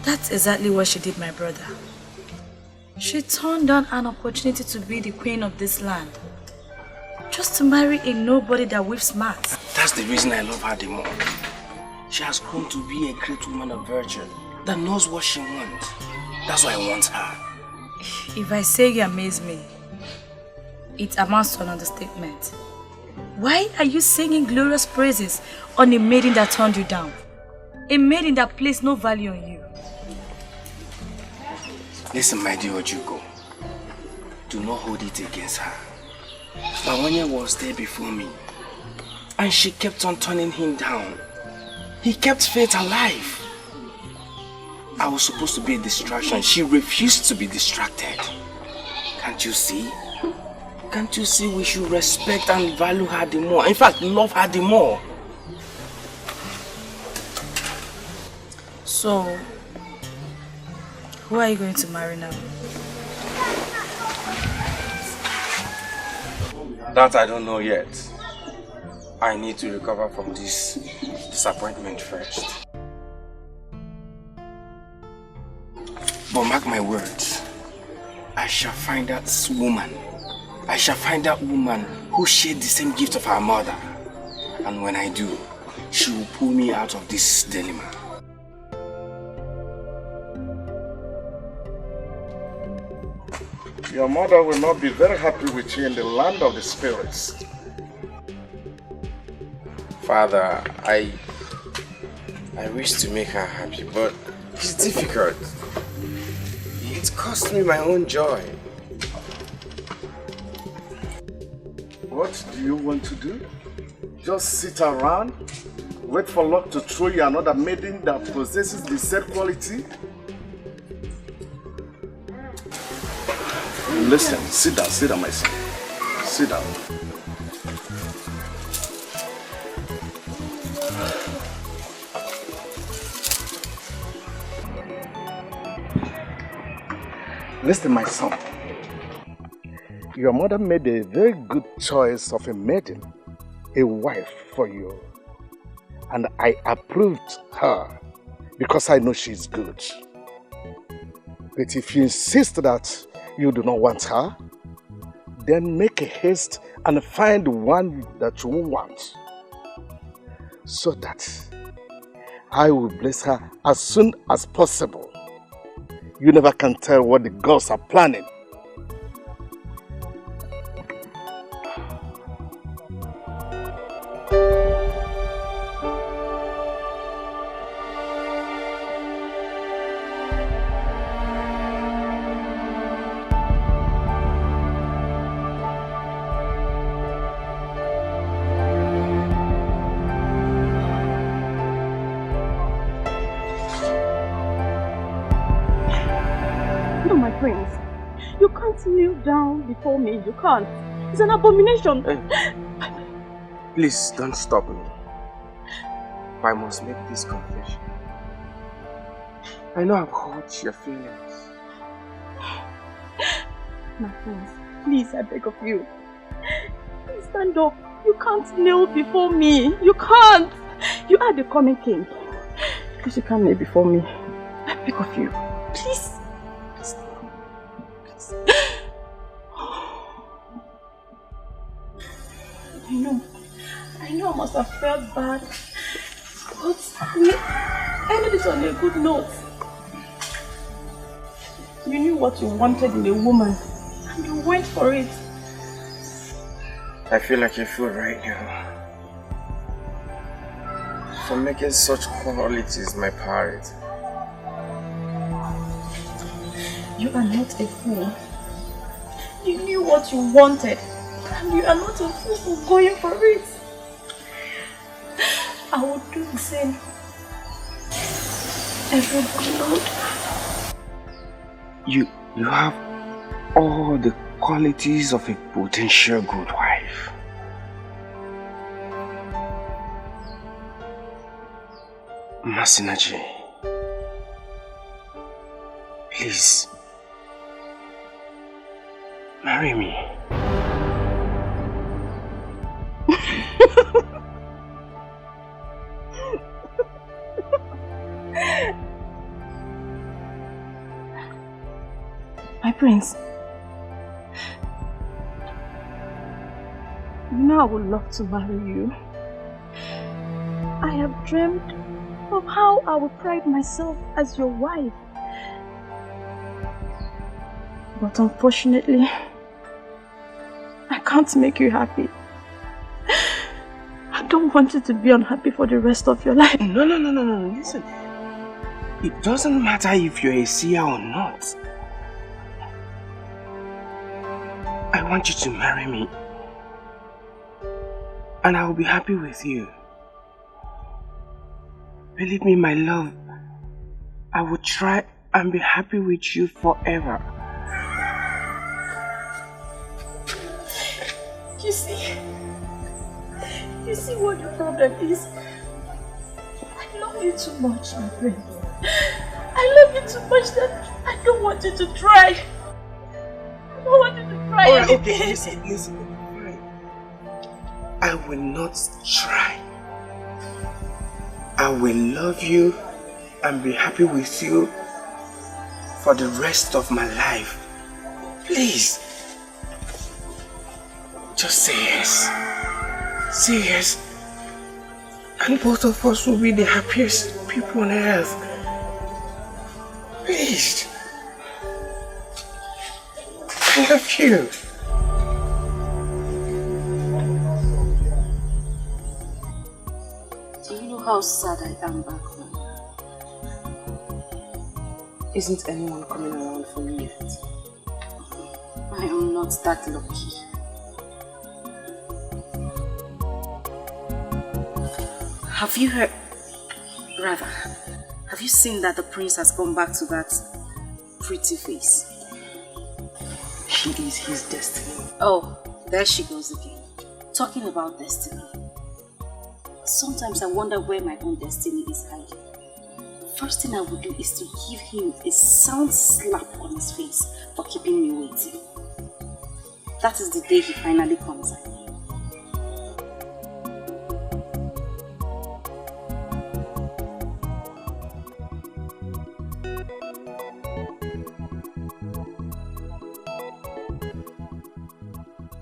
That's exactly what she did, my brother. She turned down an opportunity to be the queen of this land, just to marry a nobody that weaves mats. That's the reason I love her the more. She has grown to be a great woman of virtue that knows what she wants. That's why I want her. If I say you amaze me, it amounts to an understatement. Why are you singing glorious praises on a maiden that turned you down? A maiden that placed no value on you. Listen, my dear Ojuko. Do not hold it against her. Bawanya was there before me, and she kept on turning him down. He kept Faith alive. I was supposed to be a distraction. She refused to be distracted. Can't you see? Can't you see we should respect and value her the more? In fact, love her the more. So, who are you going to marry now? That I don't know yet. I need to recover from this disappointment first. But mark my words, I shall find that woman. I shall find that woman who shared the same gift of her mother. And when I do, she will pull me out of this dilemma. Your mother will not be very happy with you in the land of the spirits. Father, I wish to make her happy, but it's difficult. It cost me my own joy. What do you want to do? Just sit around, wait for luck to throw you another maiden that possesses the said quality? Listen, sit down, my son. Sit down. Listen, my son. Your mother made a very good choice of a maiden, a wife for you. And I approved her because I know she's good. But if you insist that you do not want her, then make a haste and find one that you want, so that I will bless her as soon as possible. You never can tell what the gods are planning. Kneel down before me. You can't. It's an abomination. Please don't stop me. I must make this confession. I know I've hurt your feelings. My friends, please, I beg of you. Please stand up. You can't kneel before me. You can't. You are the coming king. Please, you can't kneel before me. I beg of you. Please. I know I must have felt bad, but I ended it on a good note. You knew what you wanted in a woman, and you went for it. I feel like a fool right now for making such qualities my priority. You are not a fool. You knew what you wanted, and you are not a fool for going for it. I would do the same. Everybody would. You have all the qualities of a potential good wife. Masinaji, please, marry me. My prince, you know I would love to marry you. I have dreamed of how I would pride myself as your wife. But unfortunately, I can't make you happy. I don't want you to be unhappy for the rest of your life. No, listen. It doesn't matter if you're a seer or not. I want you to marry me. And I will be happy with you. Believe me, my love, I will try and be happy with you forever. You see what the problem is? I love you too much, my friend. I love you too much that I don't want you to try. I don't want you to try. Alright, okay, listen. I will not try. I will love you and be happy with you for the rest of my life. Please. Just say yes. Say yes. And both of us will be the happiest people on earth. Please. I love you. Do you know how sad I am back home? Isn't anyone coming around for me yet? I am not that lucky. Have you heard? Rather, have you seen that the prince has gone back to that pretty face? She is his destiny. Oh, there she goes again. Talking about destiny. Sometimes I wonder where my own destiny is hiding. First thing I would do is to give him a sound slap on his face for keeping me waiting. That is the day he finally comes out.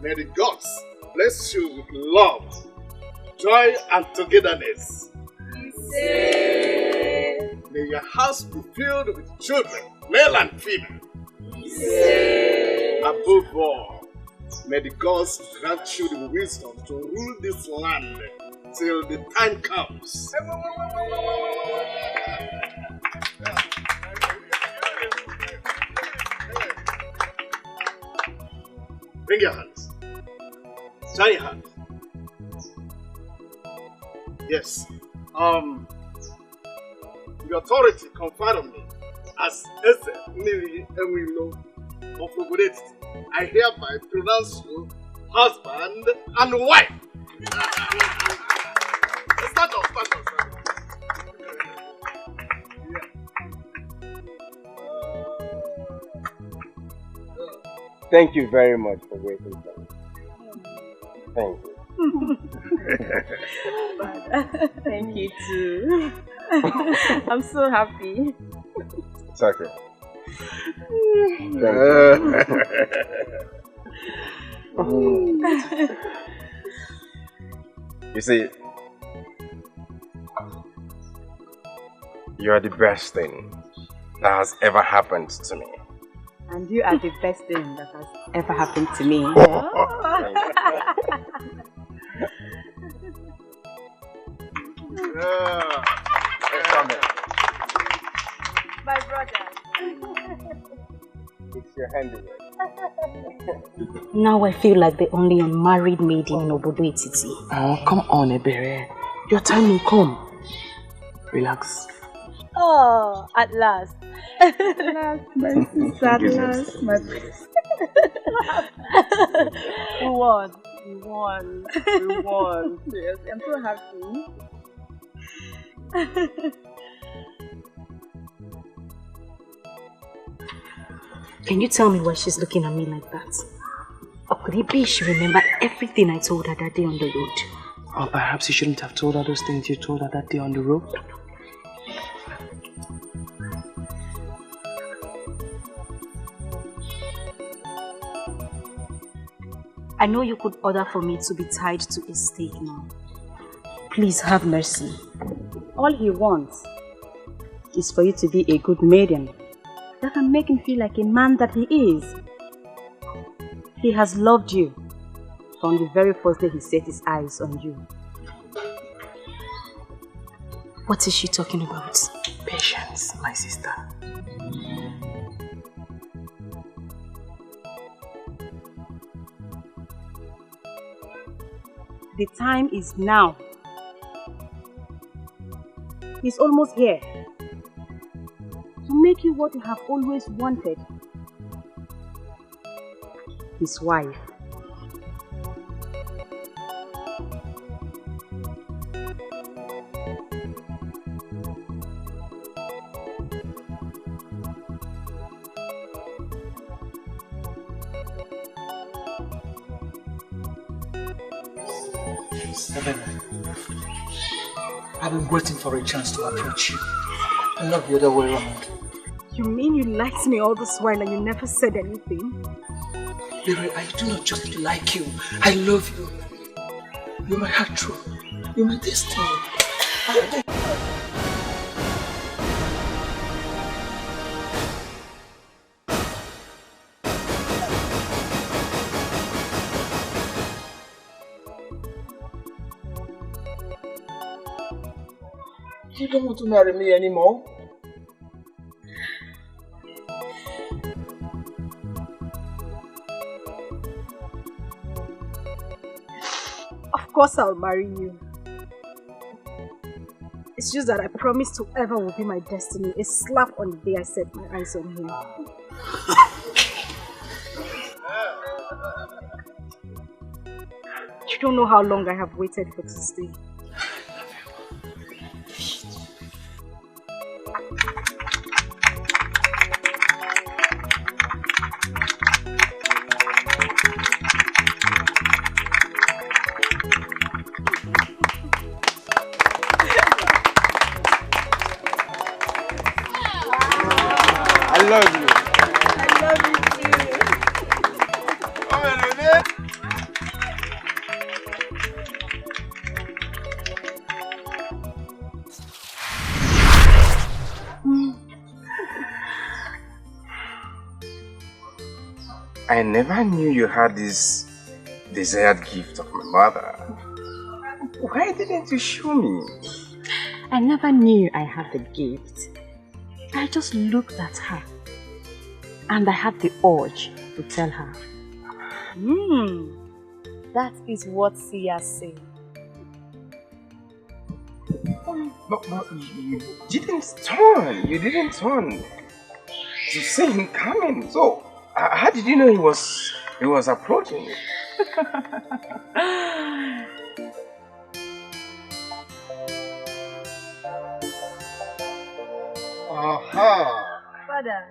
May the gods bless you with love, joy, and togetherness. May your house be filled with children, male and female. Above all, may the gods grant you the wisdom to rule this land till the time comes. Bring your hands. Shine your hands. Yes. The authority conferred on me as Eze Ini Edo of Obodo, I hereby pronounce you husband and wife. Start off. Thank you very much for waiting for me. Thank you. Thank you too. I'm so happy. It's okay. You see, you are the best thing that has ever happened to me. And you are the best thing that has ever happened to me. My brother. It's your handiwork. Now I feel like the only unmarried maid in Obodo Etiti. Oh, come on, Ebere. Your time will come. Relax. Oh, at last. At last, my sister, at last, my princess. We won. Yes, I'm so happy. Can you tell me why she's looking at me like that? Or could it be she remembered everything I told her that day on the road? Or perhaps you shouldn't have told her those things you told her that day on the road. I know you could order for me to be tied to a stake now. Please have mercy. All he wants is for you to be a good maiden that can make him feel like a man that he is. He has loved you from the very first day he set his eyes on you. What is she talking about? Patience, my sister. The time is now. He's almost here. To make you what you have always wanted. His wife. I've been waiting for a chance to approach you. And not the other way around. You mean you liked me all this while and you never said anything? Baby, I do not just like you. I love you. You're my heart true. You're my destiny. You don't want to marry me anymore? Of course I'll marry you. It's just that I promised whoever will be my destiny a slap on the day I set my eyes on him. You don't know how long I have waited for this day. I love you. I love you too. I never knew you had this desired gift of my mother. Why didn't you show me? I never knew I had the gift. I just looked at her and I had the urge to tell her. That is what Seer said. But you didn't turn. You didn't turn to see him coming. So how did you know he was approaching you? Aha! Father.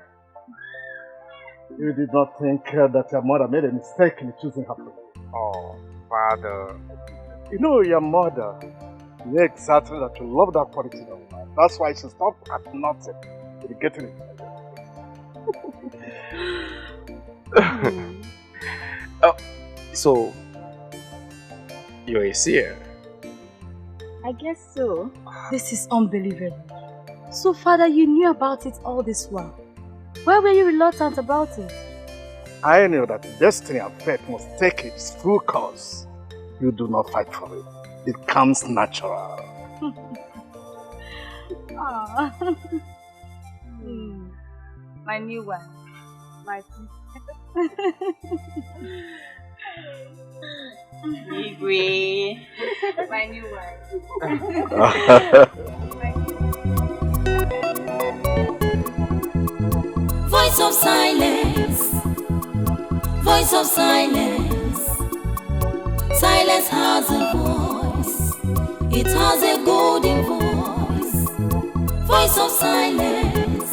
You did not think that your mother made a mistake in choosing her friend. Oh, Father. You know your mother. Yeah, exactly that you love that quality of life. That's why she stopped at nothing to getting it. So, you're a seer? I guess so. This is unbelievable. So, Father, you knew about it all this while. Why were you reluctant about it? I knew that destiny and fate must take its full course. You do not fight for it. It comes natural. My new one. My Igwe. My new one. Voice of silence. Voice of silence. Silence has a voice. It has a golden voice. Voice of silence.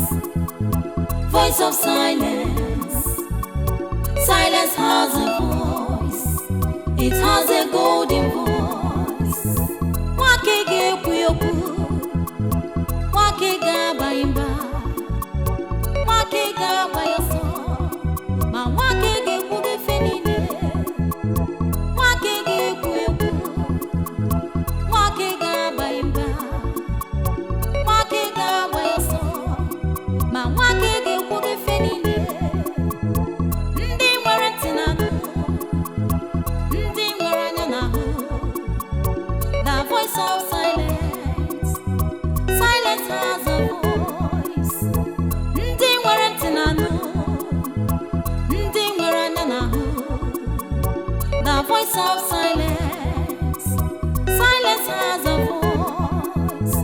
Voice of silence. Silence has a voice. It has a golden voice. Wakege kuyoku. Wakega baimba. Wakega bayoso. Ma wakege kuge fenine. Wakege kuyoku. Wakega baimba. Wakega bayoso. Ma wakege kuge fenine. Ndi nwere tinanu. Ndi nwere anya n'ahụ. The voice of silence. Silence has a voice. Ndi nwere tinanu. Ndi nwere anya n'ahụ. The voice of silence. Silence has a voice.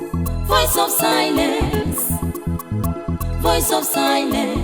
Voice of of silence, voice of silence.